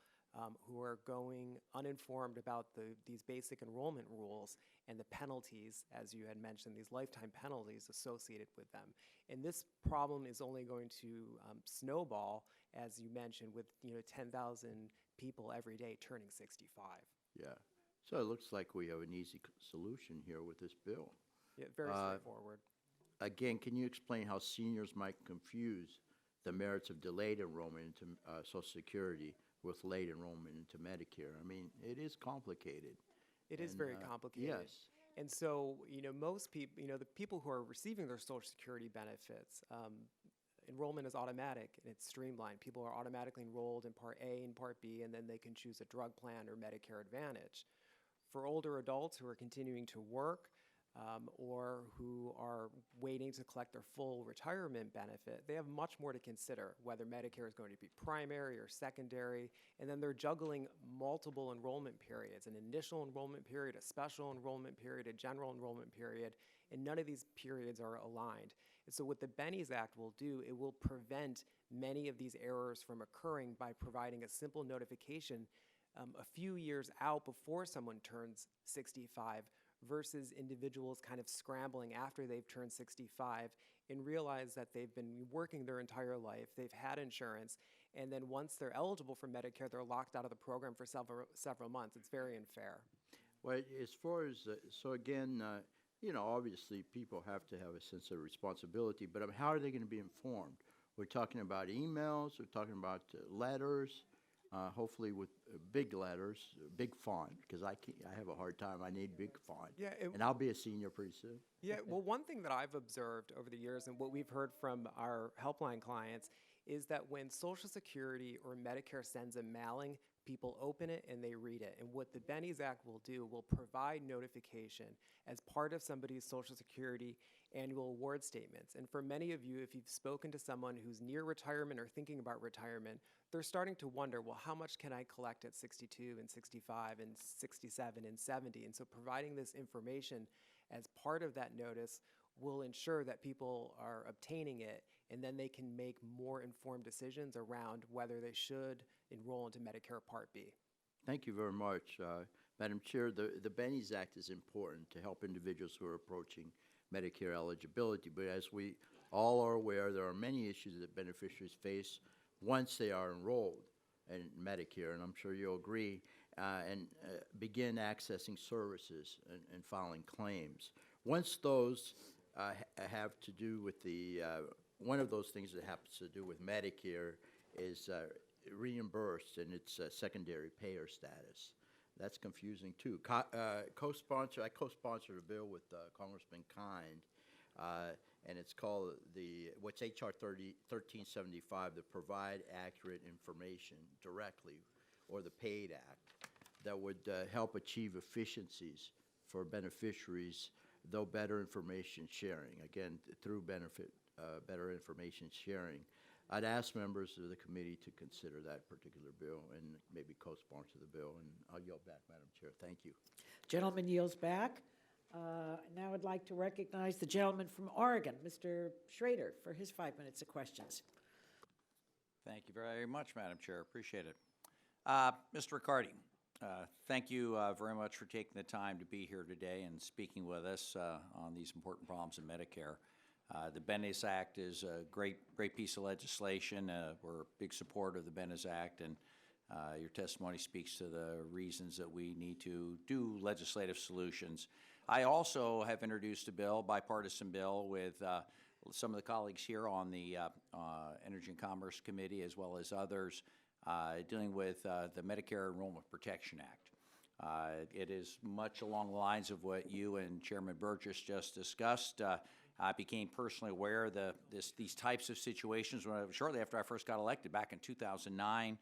who are going uninformed about these basic enrollment rules and the penalties, as you had mentioned, these lifetime penalties associated with them. And this problem is only going to snowball, as you mentioned, with 10,000 people every day turning 65. Yeah. So it looks like we have an easy solution here with this bill. Yeah, very straightforward. Again, can you explain how seniors might confuse the merits of delayed enrollment into Social Security with late enrollment into Medicare? I mean, it is complicated. It is very complicated. Yes. And so, most people, the people who are receiving their Social Security benefits, enrollment is automatic and it's streamlined. People are automatically enrolled in Part A and Part B, and then they can choose a drug plan or Medicare Advantage. For older adults who are continuing to work or who are waiting to collect their full retirement benefit, they have much more to consider, whether Medicare is going to be primary or secondary, and then they're juggling multiple enrollment periods, an initial enrollment period, a special enrollment period, a general enrollment period, and none of these periods are aligned. And so what the Bennies Act will do, it will prevent many of these errors from occurring by providing a simple notification a few years out before someone turns 65 versus individuals kind of scrambling after they've turned 65 and realize that they've been working their entire life, they've had insurance, and then once they're eligible for Medicare, they're locked out of the program for several months. It's very unfair. Well, as far as, so again, obviously people have to have a sense of responsibility, but how are they going to be informed? We're talking about emails, we're talking about letters, hopefully with big letters, big font, because I have a hard time. I need big font. Yeah, and I'll be a senior pretty soon. Yeah, well, one thing that I've observed over the years and what we've heard from our helpline clients is that when Social Security or Medicare sends a mailing, people open it and they read it. And what the Bennies Act will do will provide notification as part of somebody's Social Security annual award statements. And for many of you, if you've spoken to someone who's near retirement or thinking about retirement, they're starting to wonder, well, how much can I collect at 62 and 65 and 67 and 70? And so providing this information as part of that notice will ensure that people are obtaining it, and then they can make more informed decisions around whether they should enroll into Medicare Part B. Thank you very much. Madam Chair, the Bennies Act is important to help individuals who are approaching Medicare eligibility, but as we all are aware, there are many issues that beneficiaries face once they are enrolled in Medicare, and I'm sure you'll agree. begin accessing services and filing claims. Once those have to do with one of those things that happens to do with Medicare is reimbursed in its secondary payer status. That's confusing too. I co-sponsored a bill with Congressman Kind, and it's called what's HR 1375, the Provide Accurate Information Directly, or the PAID Act, that would help achieve efficiencies for beneficiaries, though better information sharing, again, through better information sharing. I'd ask members of the committee to consider that particular bill and maybe co-sponsor the bill, and I'll yield back, Madam Chair. Thank you. Gentleman yields back. Now I'd like to recognize the gentleman from Oregon, Mr. Schrader, for his 5 minutes of questions. Thank you very much, Madam Chair. Appreciate it. Mr. Riccardi, thank you very much for taking the time to be here today and speaking with us on these important problems in Medicare. The Bennis Act is a great piece of legislation. We're a big supporter of the Bennis Act, and your testimony speaks to the reasons that we need to do legislative solutions. I also have introduced a bill, bipartisan bill, with some of the colleagues here on the Energy and Commerce Committee, as well as others, dealing with the Medicare Enrollment Protection Act. It is much along the lines of what you and Chairman Burgess just discussed. I became personally aware of these types of situations shortly after I first got elected back in 2009.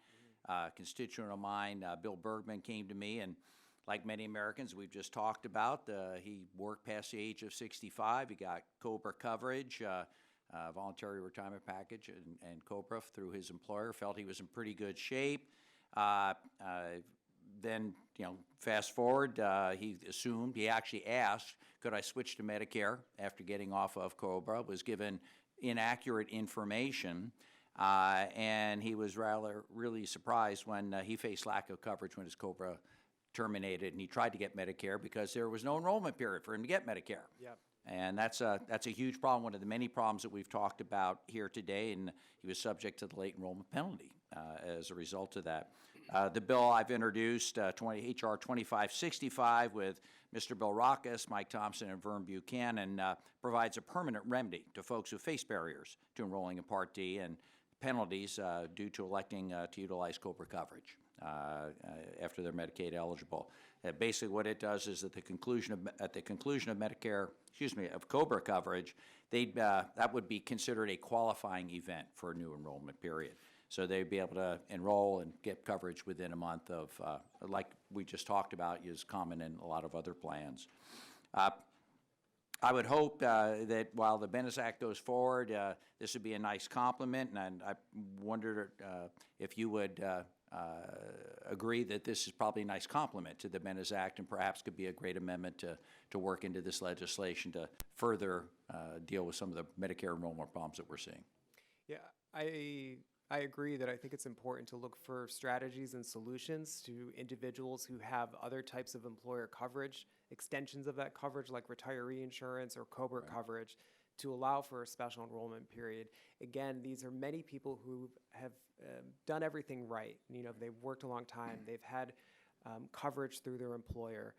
A constituent of mine, Bill Bergman, came to me, and like many Americans we've just talked about, he worked past the age of 65. He got COBRA coverage, voluntary retirement package, and COBRA through his employer, felt he was in pretty good shape. Then, fast forward, he actually asked, could I switch to Medicare after getting off of COBRA, was given inaccurate information, and he was really surprised when he faced lack of coverage when his COBRA terminated, and he tried to get Medicare because there was no enrollment period for him to get Medicare. Yep. And that's a huge problem, one of the many problems that we've talked about here today, and he was subject to the late enrollment penalty as a result of that. The bill I've introduced, HR 2565, with Mr. Bill Rackus, Mike Thompson, and Vern Buchanan, provides a permanent remedy to folks who face barriers to enrolling in Part D and penalties due to electing to utilize COBRA coverage after they're Medicaid eligible. Basically, what it does is at the conclusion of COBRA coverage, that would be considered a qualifying event for a new enrollment period. So they'd be able to enroll and get coverage within a month of, like we just talked about, is common in a lot of other plans. I would hope that while the Bennis Act goes forward, this would be a nice complement, and I wondered if you would agree that this is probably a nice complement to the Bennis Act and perhaps could be a great amendment to work into this legislation to further deal with some of the Medicare enrollment problems that we're seeing. Yeah, I agree that I think it's important to look for strategies and solutions to individuals who have other types of employer coverage, extensions of that coverage like retiree insurance or COBRA coverage, to allow for a special enrollment period. Again, these are many people who have done everything right. They've worked a long time. They've had coverage through their employer.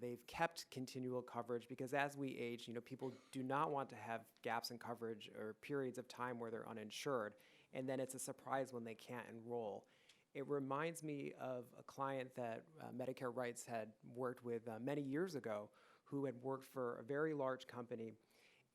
They've kept continual coverage because as we age, people do not want to have gaps in coverage or periods of time where they're uninsured. And then it's a surprise when they can't enroll. It reminds me of a client that Medicare Rights had worked with many years ago, who had worked for a very large company,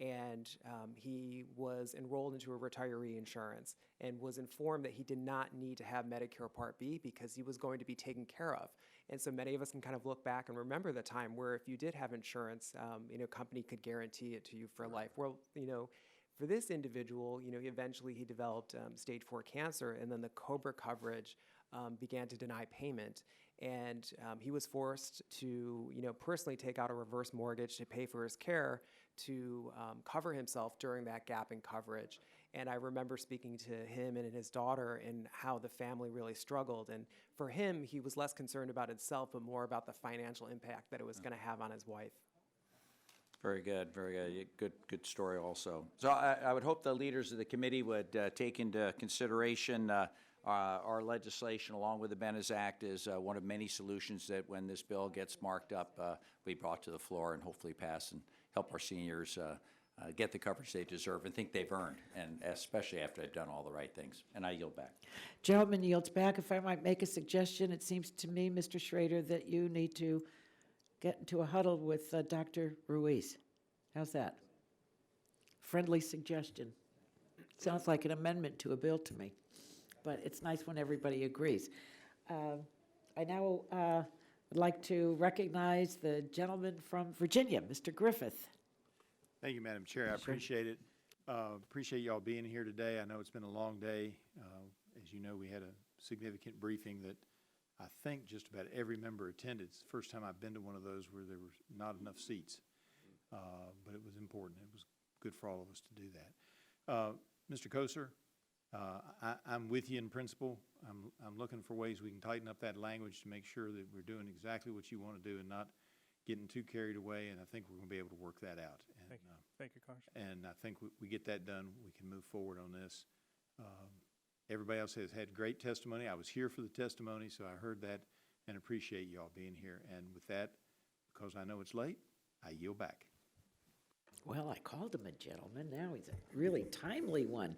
and he was enrolled into a retiree insurance and was informed that he did not need to have Medicare Part B because he was going to be taken care of. And so many of us can kind of look back and remember the time where if you did have insurance, a company could guarantee it to you for life. Well, for this individual, eventually he developed stage 4 cancer, and then the COBRA coverage began to deny payment. And he was forced to, personally take out a reverse mortgage to pay for his care to cover himself during that gap in coverage. And I remember speaking to him and his daughter and how the family really struggled. And for him, he was less concerned about himself, but more about the financial impact that it was going to have on his wife. Very good, very good. Good story also. So I would hope the leaders of the committee would take into consideration Our legislation, along with the Bennis Act, is one of many solutions that when this bill gets marked up, we brought to the floor and hopefully pass and help our seniors get the coverage they deserve and think they've earned, and especially after they've done all the right things. And I yield back. Gentleman yields back. If I might make a suggestion, it seems to me, Mr. Schrader, that you need to get into a huddle with Dr. Ruiz. How's that? Friendly suggestion. Sounds like an amendment to a bill to me, but it's nice when everybody agrees. I now would like to recognize the gentleman from Virginia, Mr. Griffith. Thank you, Madam Chair. I appreciate it. Appreciate y'all being here today. I know it's been a long day. As you know, we had a significant briefing that I think just about every member attended. It's the first time I've been to one of those where there was not enough seats, but it was important. It was good for all of us to do that. Mr. Koser, I'm with you in principle. I'm looking for ways we can tighten up that language to make sure that we're doing exactly what you want to do and not getting too carried away, and I think we're going to be able to work that out. And, Thank you, Congressman. and I think we get that done, we can move forward on this. Everybody else has had great testimony. I was here for the testimony, so I heard that and appreciate you all being here. And with that, because I know it's late, I yield back. Well, I called him a gentleman. Now he's a really timely one.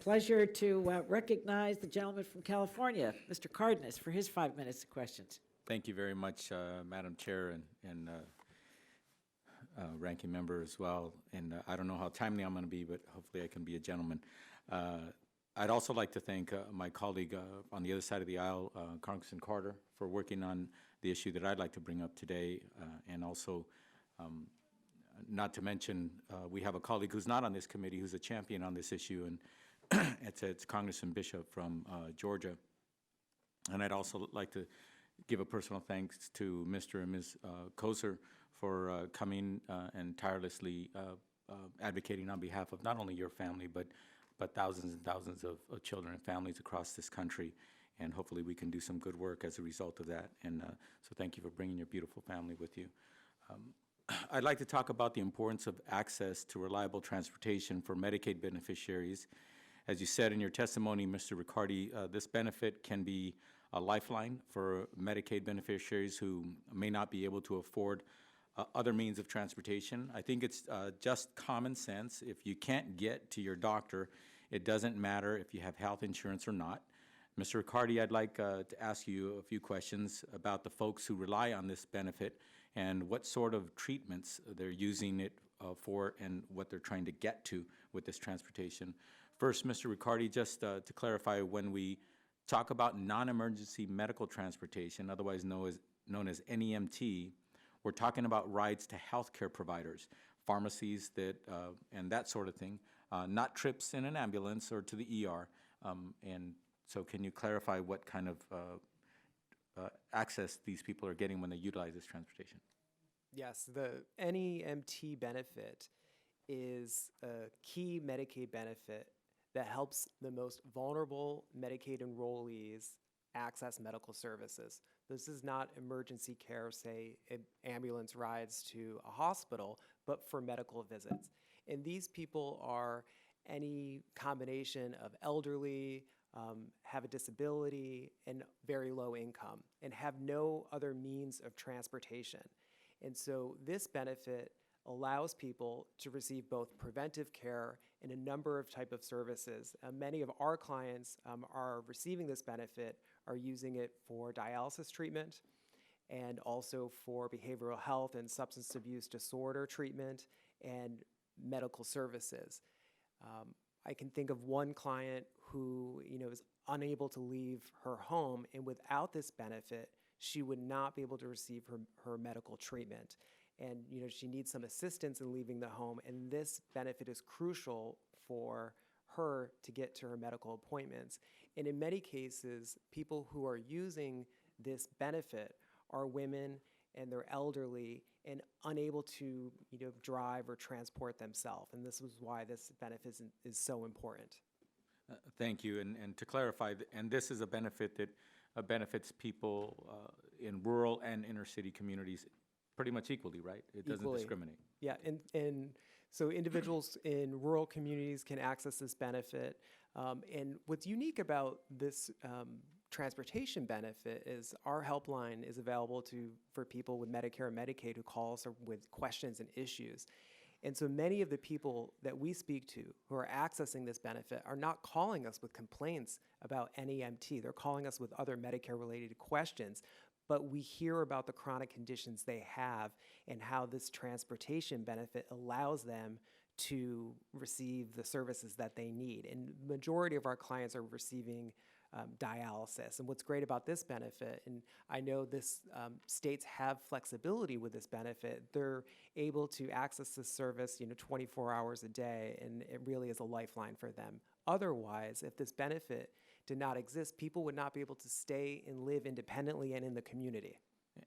Pleasure to recognize the gentleman from California, Mr. Cardenas, for his 5 minutes of questions. Thank you very much, Madam Chair and Ranking Member as well. And I don't know how timely I'm going to be, but hopefully I can be a gentleman. I'd also like to thank my colleague on the other side of the aisle, Congressman Carter, for working on the issue that I'd like to bring up today. And also, not to mention, we have a colleague who's not on this committee who's a champion on this issue, and it's Congressman Bishop from Georgia. And I'd also like to give a personal thanks to Mr. and Ms. Koser for coming and tirelessly advocating on behalf of not only your family, but thousands and thousands of children and families across this country. And hopefully we can do some good work as a result of that. And so thank you for bringing your beautiful family with you. I'd like to talk about the importance of access to reliable transportation for Medicaid beneficiaries. As you said in your testimony, Mr. Riccardi, this benefit can be a lifeline for Medicaid beneficiaries who may not be able to afford other means of transportation. I think it's just common sense. If you can't get to your doctor, it doesn't matter if you have health insurance or not. Mr. Riccardi, I'd like to ask you a few questions about the folks who rely on this benefit and what sort of treatments they're using it for and what they're trying to get to with this transportation. First, Mr. Riccardi, just to clarify, when we talk about non-emergency medical transportation, otherwise known as NEMT, we're talking about rides to healthcare providers, pharmacies and that sort of thing, not trips in an ambulance or to the ER. And so can you clarify what kind of access these people are getting when they utilize this transportation? Yes, the NEMT benefit is a key Medicaid benefit that helps the most vulnerable Medicaid enrollees access medical services. This is not emergency care, say ambulance rides to a hospital, but for medical visits. And these people are any combination of elderly, have a disability, and very low income, and have no other means of transportation. And so this benefit allows people to receive both preventive care and a number of type of services. Many of our clients are receiving this benefit, are using it for dialysis treatment, and also for behavioral health and substance abuse disorder treatment and medical services. I can think of one client who is unable to leave her home, and without this benefit, she would not be able to receive her medical treatment. And she needs some assistance in leaving the home, and this benefit is crucial for her to get to her medical appointments. And in many cases, people who are using this benefit are women and they're elderly and unable to drive or transport themselves. And this is why this benefit is so important. Thank you. And to clarify, and this is a benefit that benefits people in rural and inner city communities pretty much equally, right? It doesn't discriminate. Yeah, and so individuals in rural communities can access this benefit. And what's unique about this transportation benefit is our helpline is available for people with Medicare and Medicaid who call us with questions and issues. And so many of the people that we speak to who are accessing this benefit are not calling us with complaints about NEMT. They're calling us with other Medicare-related questions. But we hear about the chronic conditions they have and how this transportation benefit allows them to receive the services that they need. And the majority of our clients are receiving dialysis. And what's great about this benefit, and I know states have flexibility with this benefit, they're able to access this service 24 hours a day, and it really is a lifeline for them. Otherwise, if this benefit did not exist, people would not be able to stay and live independently and in the community.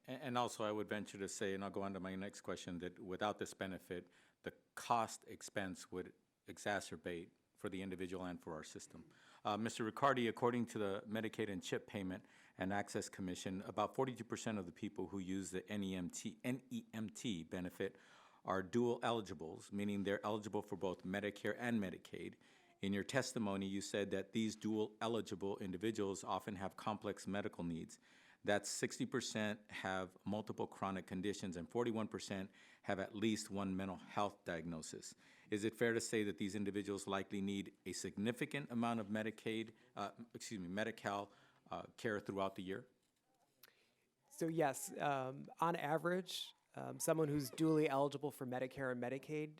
And also, I would venture to say, and I'll go on to my next question, that without this benefit, the cost expense would exacerbate for the individual and for our system. Mr. Riccardi, according to the Medicaid and CHIP Payment and Access Commission, about 42% of the people who use the NEMT benefit are dual eligibles, meaning they're eligible for both Medicare and Medicaid. In your testimony, you said that these dual eligible individuals often have complex medical needs. That's 60% have multiple chronic conditions and 41% have at least one mental health diagnosis. Is it fair to say that these individuals likely need a significant amount of Medi-Cal care throughout the year? So yes, on average, someone who's dually eligible for Medicare and Medicaid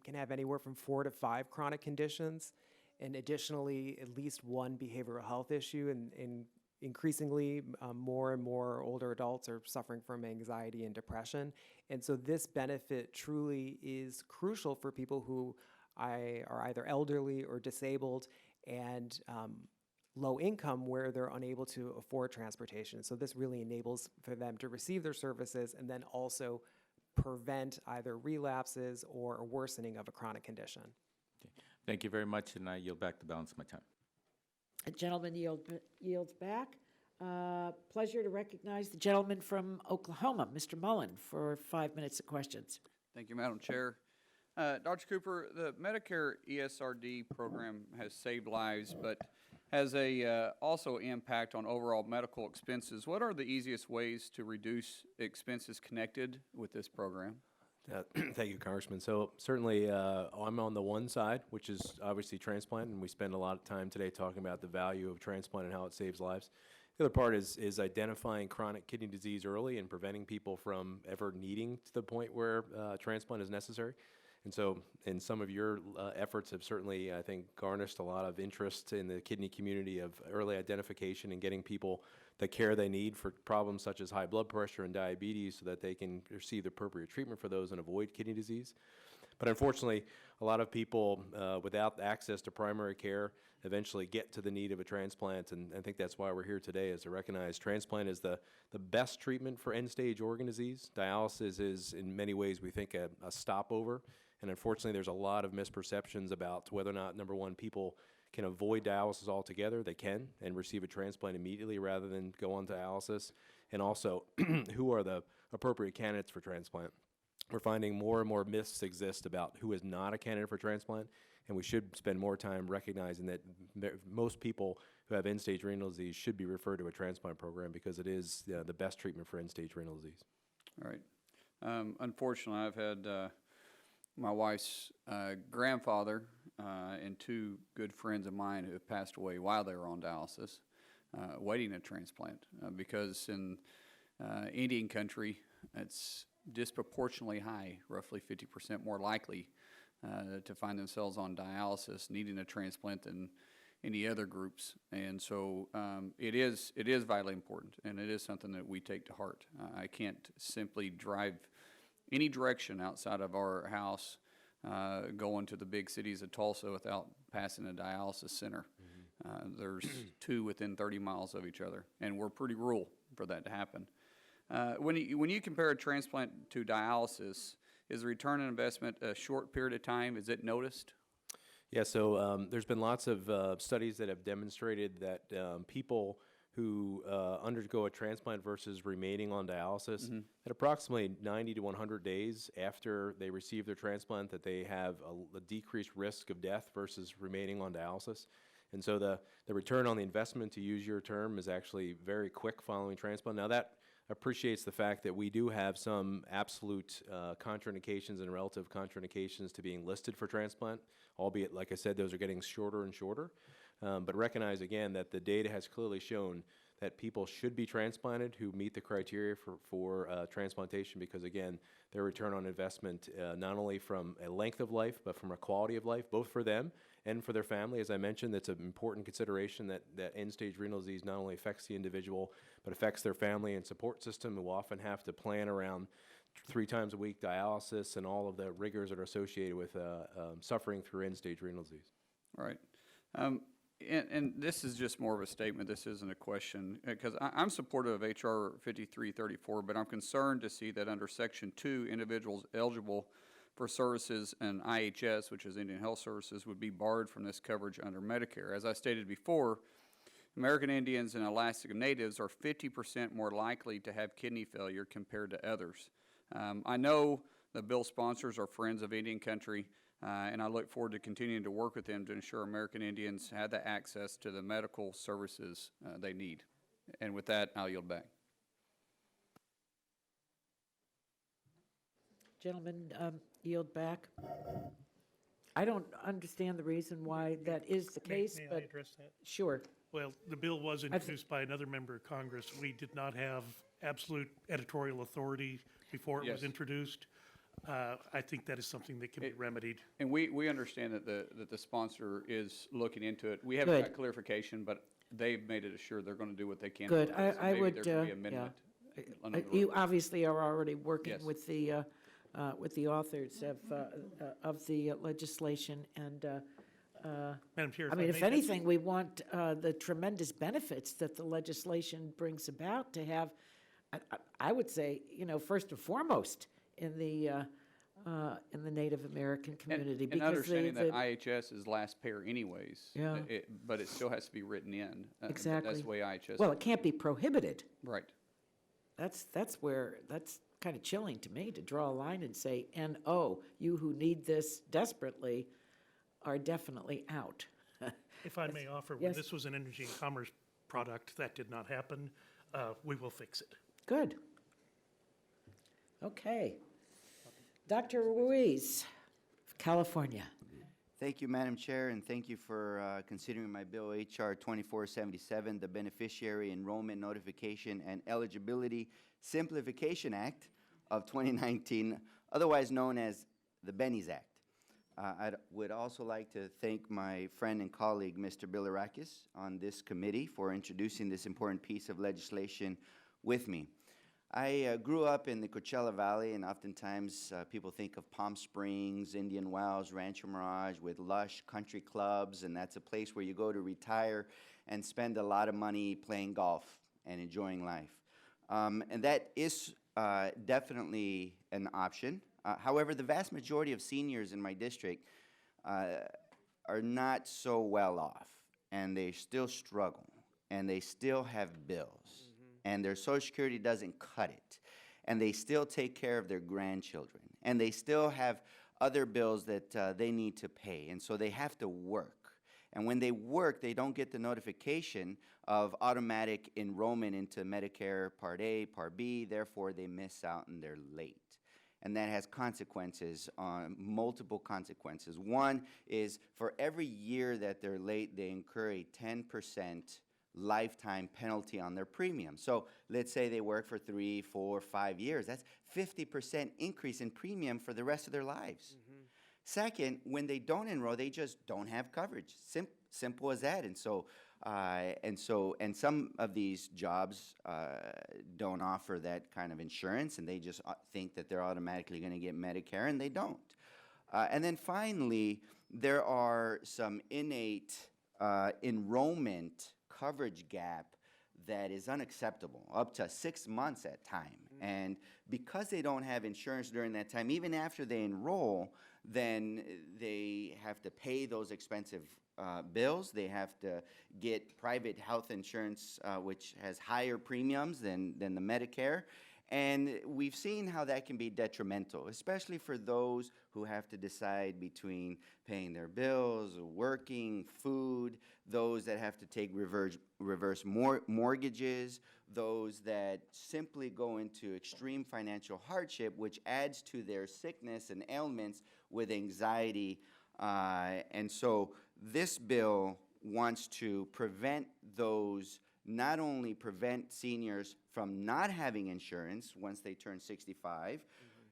can have anywhere from 4 to 5 chronic conditions, and additionally, at least one behavioral health issue, and increasingly more and more older adults are suffering from anxiety and depression. And so this benefit truly is crucial for people who are either elderly or disabled and low income, where they're unable to afford transportation. So this really enables for them to receive their services and then also prevent either relapses or a worsening of a chronic condition. Okay. Thank you very much, and I yield back the balance of my time. A gentleman yields back. Pleasure to recognize the gentleman from Oklahoma, Mr. Mullen, for 5 minutes of questions. Thank you, Madam Chair. Dr. Cooper, the Medicare ESRD program has saved lives, but has also impact on overall medical expenses. What are the easiest ways to reduce expenses connected with this program? Thank you, Congressman. So certainly I'm on the one side, which is obviously transplant, and we spend a lot of time today talking about the value of transplant and how it saves lives. The other part is identifying chronic kidney disease early and preventing people from ever needing to the point where transplant is necessary. And so, and some of your efforts have certainly, I think, garnished a lot of interest in the kidney community of early identification and getting people the care they need for problems such as high blood pressure and diabetes so that they can receive the appropriate treatment for those and avoid kidney disease. But unfortunately, a lot of people without access to primary care eventually get to the need of a transplant, and I think that's why we're here today, is to recognize transplant is the best treatment for end-stage organ disease. Dialysis is, in many ways, we think, a stopover, and unfortunately there's a lot of misperceptions about whether or not, number one, people can avoid dialysis altogether. They can, and receive a transplant immediately rather than go on dialysis, and also who are the appropriate candidates for transplant. We're finding more and more myths exist about who is not a candidate for transplant, and we should spend more time recognizing that most people who have end-stage renal disease should be referred to a transplant program because it is the best treatment for end-stage renal disease. All right. Unfortunately, I've had my wife's grandfather and 2 good friends of mine who have passed away while they were on dialysis, waiting a transplant, because in Indian country, it's disproportionately high, roughly 50% more likely to find themselves on dialysis, needing a transplant than any other groups. And so it is vitally important, and it is something that we take to heart. I can't simply drive any direction outside of our house going to the big cities of Tulsa without passing a dialysis center. There's 2 within 30 miles of each other, and we're pretty rural for that to happen. When you compare a transplant to dialysis, is the return on investment a short period of time? Is it noticed? Yeah, so there's been lots of studies that have demonstrated that people who undergo a transplant versus remaining on dialysis, at approximately 90 to 100 days after they receive their transplant, that they have a decreased risk of death versus remaining on dialysis. And so the return on the investment, to use your term, is actually very quick following transplant. Now that appreciates the fact that we do have some absolute contraindications and relative contraindications to being listed for transplant, albeit, like I said, those are getting shorter and shorter. But recognize again that the data has clearly shown that people should be transplanted who meet the criteria for transplantation, because again, their return on investment, not only from a length of life, but from a quality of life, both for them and for their family. As I mentioned, that's an important consideration, that end-stage renal disease not only affects the individual, but affects their family and support system, who often have to plan around 3 times a week dialysis and all of the rigors that are associated with suffering through end-stage renal disease. Right. And this is just more of a statement. This isn't a question, because I'm supportive of H.R. 5334, but I'm concerned to see that under Section 2, individuals eligible for services in IHS, which is Indian Health Services, would be barred from this coverage under Medicare. As I stated before, American Indians and Alaska Natives are 50% more likely to have kidney failure compared to others. I know the bill sponsors are friends of Indian country, and I look forward to continuing to work with them to ensure American Indians have the access to the medical services they need. And with that, I'll yield back. Gentlemen, yield back. I don't understand the reason why that is the case, May I but address that? sure. Well, the bill was introduced by another member of Congress. We did not have absolute editorial authority before it was Yes. introduced. I think that is something that can be remedied. And we understand that the sponsor is looking into it. We haven't Good. got clarification, but they've made it assured they're going to do what they can. Good. with it. So I maybe would, there could be yeah. amendment along the You road. obviously are already working Yes. with the authors of the legislation, and Madam Chair, I mean, if may, anything, we want the tremendous benefits that the legislation brings about to have, I would say, first and foremost in the Native American community. And because understanding that the IHS is last payer anyways. Yeah. But it still has to be written in. Exactly. That's the way IHS. Well, it can't be prohibited. Right. That's kind of chilling to me, to draw a line and say, N-O, you who need this desperately are definitely out. if I may offer, when Yes. this was an energy and commerce product, that did not happen. We will fix it. Good. Okay. Dr. Ruiz, California. Thank you, Madam Chair, and thank you for considering my bill, H.R. 2477, the Beneficiary Enrollment Notification and Eligibility Simplification Act of 2019, otherwise known as the Bennies Act. I would also like to thank my friend and colleague, Mr. Bilirakis, on this committee for introducing this important piece of legislation with me. I grew up in the Coachella Valley, and oftentimes people think of Palm Springs, Indian Wells, Rancho Mirage with lush country clubs, and that's a place where you go to retire and spend a lot of money playing golf and enjoying life. And that is definitely an option. However, the vast majority of seniors in my district are not so well off, and they still struggle, and they still have bills. And their Social Security doesn't cut it. And they still take care of their grandchildren. And they still have other bills that they need to pay. And so they have to work. And when they work, they don't get the notification of automatic enrollment into Medicare Part A, Part B. Therefore, they miss out and they're late. And that has consequences, multiple consequences. One is for every year that they're late, they incur a 10% lifetime penalty on their premium. So let's say they work for 3, 4, 5 years. That's 50% increase in premium for the rest of their lives. Second, when they don't enroll, they just don't have coverage. Simple as that. And some of these jobs don't offer that kind of insurance, and they just think that they're automatically going to get Medicare, and they don't. And then finally, there are some innate enrollment coverage gap that is unacceptable, up to 6 months at time. And because they don't have insurance during that time, even after they enroll, then they have to pay those expensive bills. They have to get private health insurance, which has higher premiums than the Medicare. And we've seen how that can be detrimental, especially for those who have to decide between paying their bills, working, food, those that have to take reverse mortgages, those that simply go into extreme financial hardship, which adds to their sickness and ailments with anxiety. And so this bill wants to prevent those, not only prevent seniors from not having insurance once they turn 65,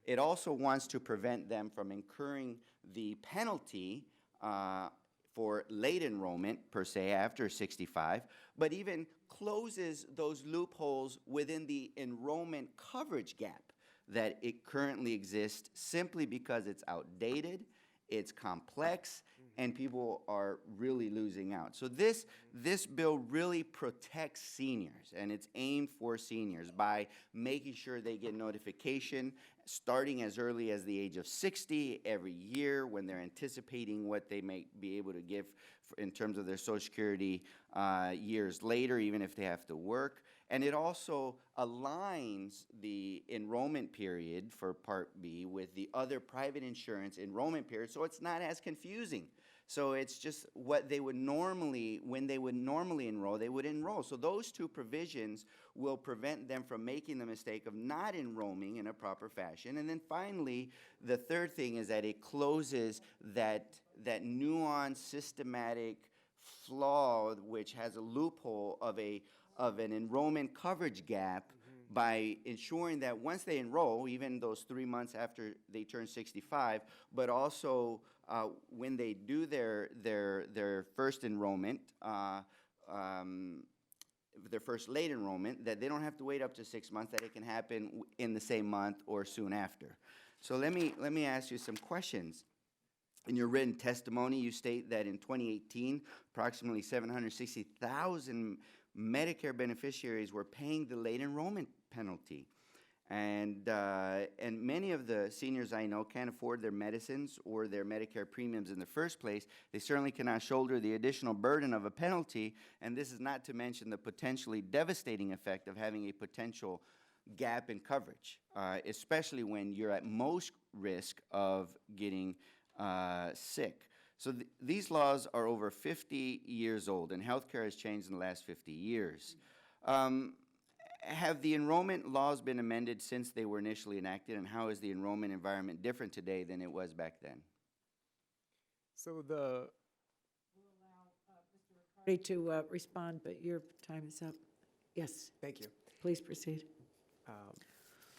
it also wants to prevent them from incurring the penalty for late enrollment, per se, after 65, but even closes those loopholes within the enrollment coverage gap that it currently exists simply because it's outdated, it's complex, and people are really losing out. So this bill really protects seniors, and it's aimed for seniors by making sure they get notification starting as early as the age of 60 every year when they're anticipating what they may be able to give in terms of their Social Security years later, even if they have to work. And it also aligns the enrollment period for Part B with the other private insurance enrollment period, so it's not as confusing. So it's just what they would normally, when they would normally enroll, they would enroll. So those two provisions will prevent them from making the mistake of not enrolling in a proper fashion. And then finally, the third thing is that it closes that nuanced, systematic flaw, which has a loophole of an enrollment coverage gap by ensuring that once they enroll, even those 3 months after they turn 65, but also when they do their first enrollment, their first late enrollment, that they don't have to wait up to 6 months, that it can happen in the same month or soon after. So let me ask you some questions. In your written testimony, you state that in 2018, approximately 760,000 Medicare beneficiaries were paying the late enrollment penalty. And many of the seniors I know can't afford their medicines or their Medicare premiums in the first place. They certainly cannot shoulder the additional burden of a penalty, and this is not to mention the potentially devastating effect of having a potential gap in coverage, especially when you're at most risk of getting sick. So these laws are over 50 years old, and healthcare has changed in the last 50 years. Have the enrollment laws been amended since they were initially enacted, and how is the enrollment environment different today than it was back then? So the Ready to respond, but your time is up. Yes, thank you. please proceed.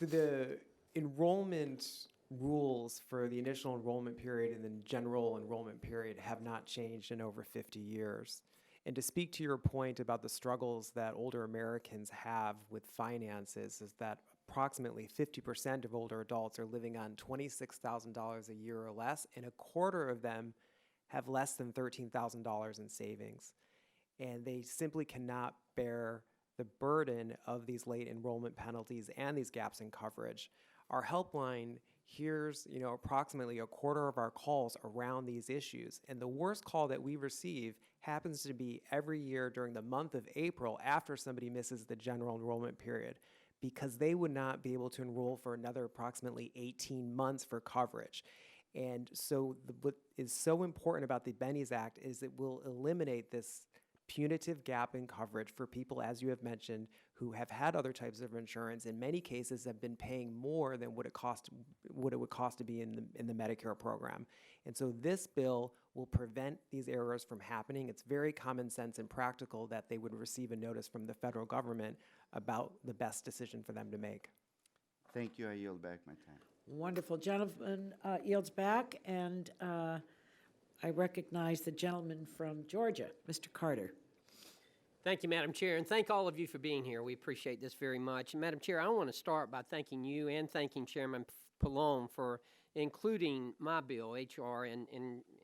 The enrollment rules for the initial enrollment period and the general enrollment period have not changed in over 50 years. And to speak to your point about the struggles that older Americans have with finances, is that approximately 50% of older adults are living on $26,000 a year or less, and a quarter of them have less than $13,000 in savings. And they simply cannot bear the burden of these late enrollment penalties and these gaps in coverage. Our helpline hears, approximately a quarter of our calls around these issues. And the worst call that we receive happens to be every year during the month of April after somebody misses the general enrollment period, because they would not be able to enroll for another approximately 18 months for coverage. And so what is so important about the Bennies Act is it will eliminate this punitive gap in coverage for people, as you have mentioned, who have had other types of insurance, in many cases have been paying more than what it would cost to be in the Medicare program. And so this bill will prevent these errors from happening. It's very common sense and practical that they would receive a notice from the federal government about the best decision for them to make. Thank you. I yield back my time. Wonderful. Gentleman yields back, and I recognize the gentleman from Georgia, Mr. Carter. Thank you, Madam Chair, and thank all of you for being here. We appreciate this very much. And Madam Chair, I want to start by thanking you and thanking Chairman Pallone for including my bill, HR, and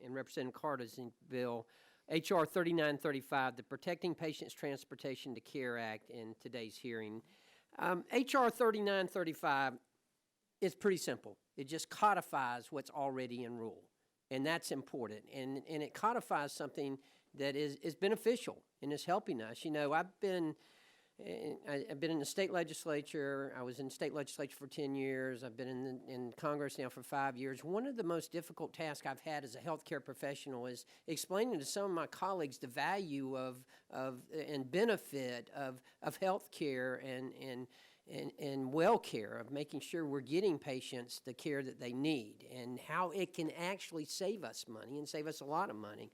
Representative Carter's bill, HR 3935, the Protecting Patients' Transportation to Care Act, in today's hearing. HR 3935 is pretty simple. It just codifies what's already in rule, and that's important. And it codifies something that is beneficial and is helping us. I've been I've been in the state legislature. I was in state legislature for 10 years. I've been in Congress now for 5 years. One of the most difficult tasks I've had as a healthcare professional is explaining to some of my colleagues the value of and benefit of healthcare and well care, of making sure we're getting patients the care that they need, and how it can actually save us money and save us a lot of money.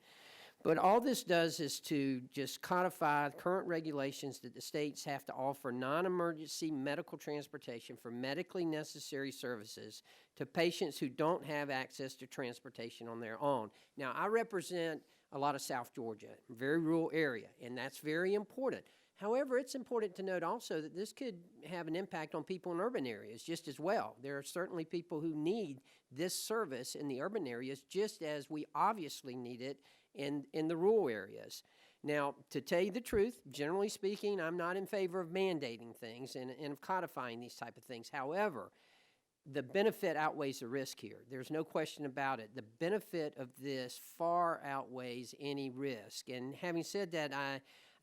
But all this does is to just codify current regulations that the states have to offer non-emergency medical transportation for medically necessary services to patients who don't have access to transportation on their own. Now, I represent a lot of South Georgia, a very rural area, and that's very important. However, it's important to note also that this could have an impact on people in urban areas just as well. There are certainly people who need this service in the urban areas just as we obviously need it in the rural areas. Now, to tell you the truth, generally speaking, I'm not in favor of mandating things and of codifying these type of things. However, the benefit outweighs the risk here. There's no question about it. The benefit of this far outweighs any risk. And having said that,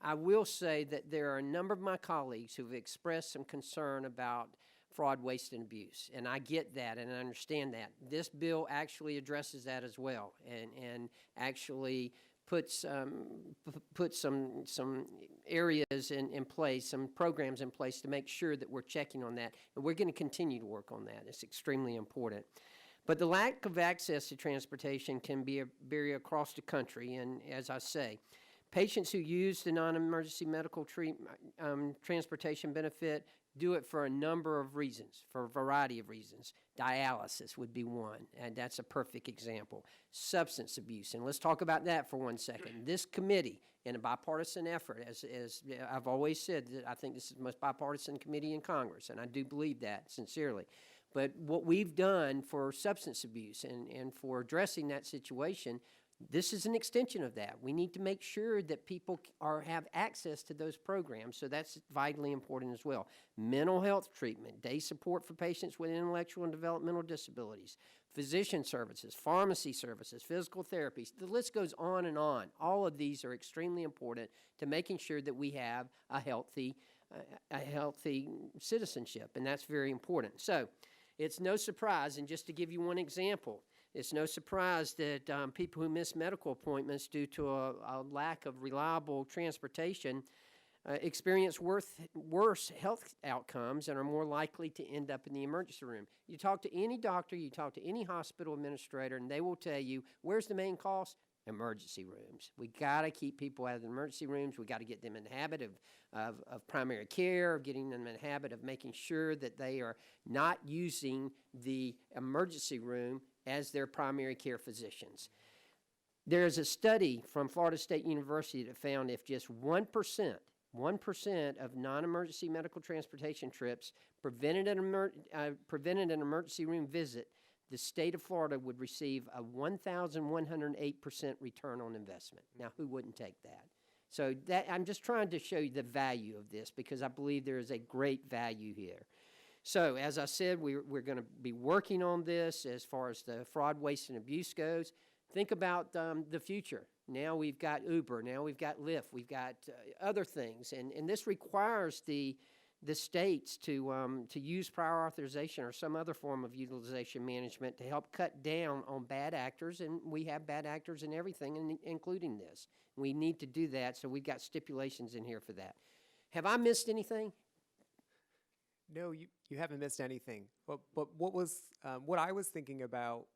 I will say that there are a number of my colleagues who've expressed some concern about fraud, waste, and abuse. And I get that and I understand that. This bill actually addresses that as well and actually puts some areas in place, some programs in place to make sure that we're checking on that. And we're going to continue to work on that. It's extremely important. But the lack of access to transportation can be a barrier across the country. And as I say, patients who use the non-emergency medical transportation benefit do it for a number of reasons, for a variety of reasons. Dialysis would be one, and that's a perfect example. Substance abuse, and let's talk about that for 1 second. This committee, in a bipartisan effort, as I've always said, that I think this is the most bipartisan committee in Congress, and I do believe that sincerely. But what we've done for substance abuse and for addressing that situation, this is an extension of that. We need to make sure that people have access to those programs, so that's vitally important as well. Mental health treatment, day support for patients with intellectual and developmental disabilities, physician services, pharmacy services, physical therapies. The list goes on and on. All of these are extremely important to making sure that we have a healthy citizenship, and that's very important. So it's no surprise, and just to give you one example, it's no surprise that people who miss medical appointments due to a lack of reliable transportation experience worse health outcomes and are more likely to end up in the emergency room. You talk to any doctor, you talk to any hospital administrator, and they will tell you, where's the main cost? Emergency rooms. We got to keep people out of the emergency rooms. We got to get them in the habit of primary care, of getting them in the habit of making sure that they are not using the emergency room as their primary care physicians. There's a study from Florida State University that found if just 1% of non-emergency medical transportation trips prevented an emergency room visit, the state of Florida would receive a 1,108% return on investment. Now, who wouldn't take that? So I'm just trying to show you the value of this because I believe there is a great value here. So, as I said, we're going to be working on this as far as the fraud, waste, and abuse goes. Think about the future. Now we've got Uber. Now we've got Lyft. We've got other things. And this requires the states to use prior authorization or some other form of utilization management to help cut down on bad actors. And we have bad actors in everything, including this. We need to do that, so we've got stipulations in here for that. Have I missed anything? No, you haven't missed anything. But what I was thinking about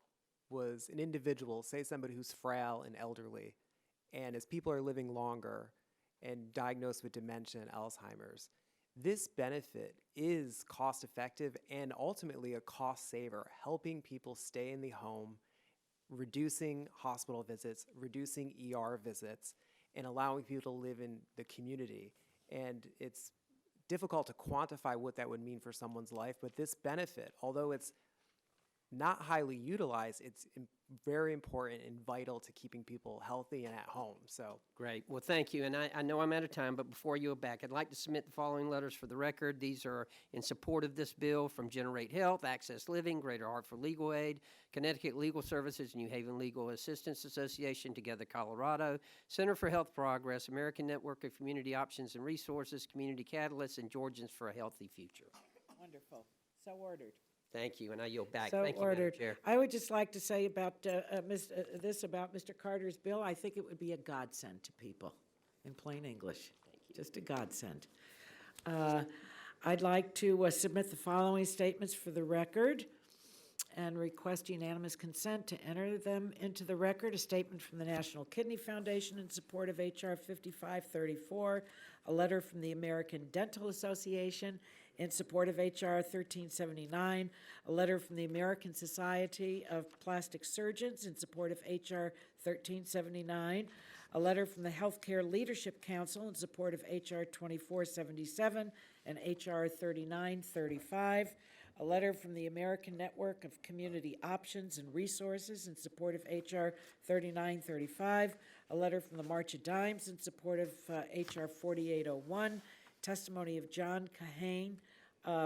was an individual, say somebody who's frail and elderly, and as people are living longer and diagnosed with dementia and Alzheimer's, this benefit is cost effective and ultimately a cost saver, helping people stay in the home, reducing hospital visits, reducing ER visits, and allowing people to live in the community. And it's difficult to quantify what that would mean for someone's life, but this benefit, although it's not highly utilized, it's very important and vital to keeping people healthy and at home. So Great. Well, thank you. And I know I'm out of time, but before you go back, I'd like to submit the following letters for the record. These are in support of this bill from Generate Health, Access Living, Greater Hartford Legal Aid, Connecticut Legal Services, New Haven Legal Assistance Association, Together Colorado, Center for Health Progress, American Network of Community Options and Resources, Community Catalysts, and Georgians for a Healthy Future. Wonderful. So ordered. Thank you, and I yield back. So Thank you, Madam ordered. Chair. I would just like to say about this about Mr. Carter's bill. I think it would be a godsend to people, in plain English. Just a godsend. I'd like to submit the following statements for the record and request unanimous consent to enter them into the record. A statement from the National Kidney Foundation in support of H.R. 5534, a letter from the American Dental Association in support of H.R. 1379, a letter from the American Society of Plastic Surgeons in support of H.R. 1379, a letter from the Healthcare Leadership Council in support of H.R. 2477 and H.R. 3935, a letter from the American Network of Community Options and Resources in support of H.R. 3935, a letter from the March of Dimes in support of H.R. 4801, testimony of John Kahane,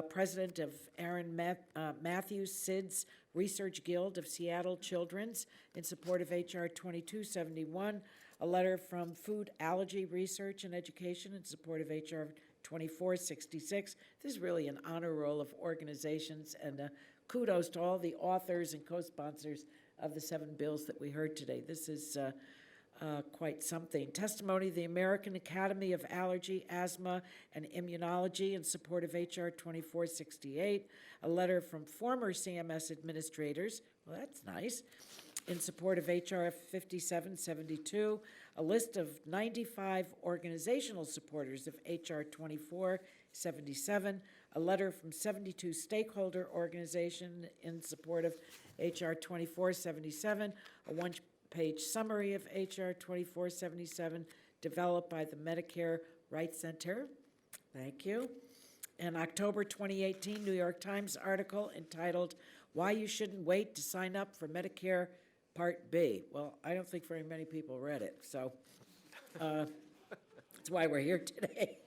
president of Aaron Matthews SIDS Research Guild of Seattle Children's in support of H.R. 2271, a letter from Food Allergy Research and Education in support of H.R. 2466. This is really an honor roll of organizations, and kudos to all the authors and co-sponsors of the 7 bills that we heard today. This is quite something. Testimony of the American Academy of Allergy, Asthma, and Immunology in support of H.R. 2468, a letter from former CMS administrators, well, that's nice, in support of H.R. 5772, a list of 95 organizational supporters of H.R. 2477, a letter from 72 stakeholder organizations in support of H.R. 2477, a one-page summary of H.R. 2477 developed by the Medicare Rights Center. Thank you. An October 2018 New York Times article entitled, "Why You Shouldn't Wait to Sign Up for Medicare Part B." Well, I don't think very many people read it, so that's why we're here today.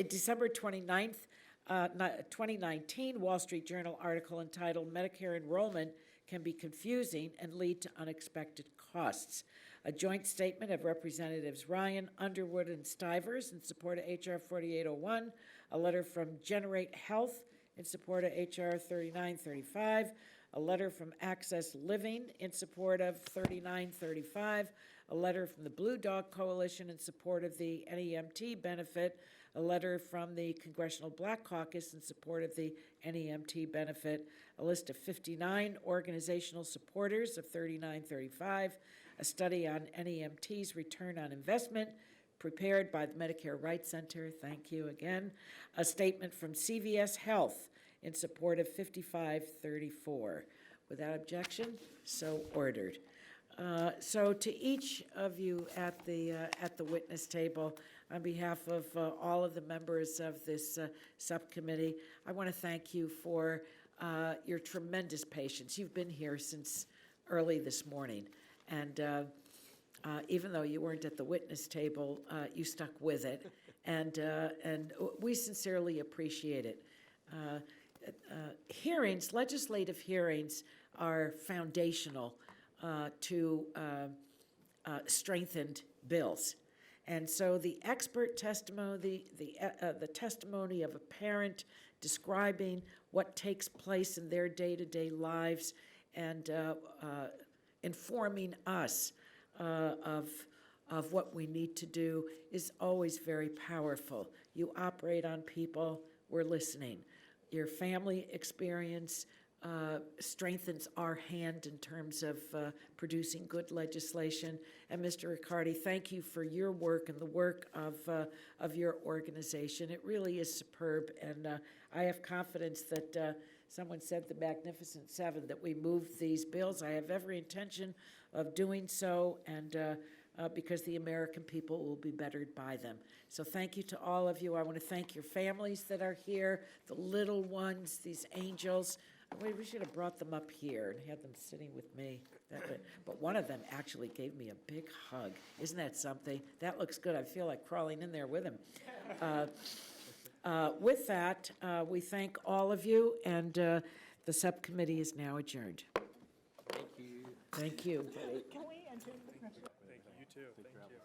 December 29th, 2019 Wall Street Journal article entitled, "Medicare Enrollment Can Be Confusing and Lead to Unexpected Costs." A joint statement of Representatives Ryan, Underwood, and Stivers in support of H.R. 4801, a letter from Generate Health in support of H.R. 3935, a letter from Access Living in support of 3935, a letter from the Blue Dog Coalition in support of the NEMT benefit, a letter from the Congressional Black Caucus in support of the NEMT benefit, a list of 59 organizational supporters of 3935, a study on NEMT's return on investment prepared by the Medicare Rights Center, thank you again, a statement from CVS Health in support of 5534. Without objection, so ordered. So to each of you at the witness table, on behalf of all of the members of this subcommittee, I want to thank you for your tremendous patience. You've been here since early this morning, and even though you weren't at the witness table, you stuck with it, and we sincerely appreciate it. Hearings, legislative hearings, are foundational to strengthened bills. And so the expert testimony, the testimony of a parent describing what takes place in their day-to-day lives and informing us of what we need to do is always very powerful. You operate on people, we're listening. Your family experience strengthens our hand in terms of producing good legislation. And Mr. Riccardi, thank you for your work and the work of your organization. It really is superb, and I have confidence that someone said the Magnificent Seven, that we moved these bills. I have every intention of doing so, and because the American people will be bettered by them. So thank you to all of you. I want to thank your families that are here, the little ones, these angels. Wait, we should have brought them up here and had them sitting with me. But one of them actually gave me a big hug. Isn't that something? That looks good. I feel like crawling in there with him. With that, we thank all of you, and the subcommittee is now adjourned. Thank you. Thank you. Can we adjourn? Thank you. You too. Thank you.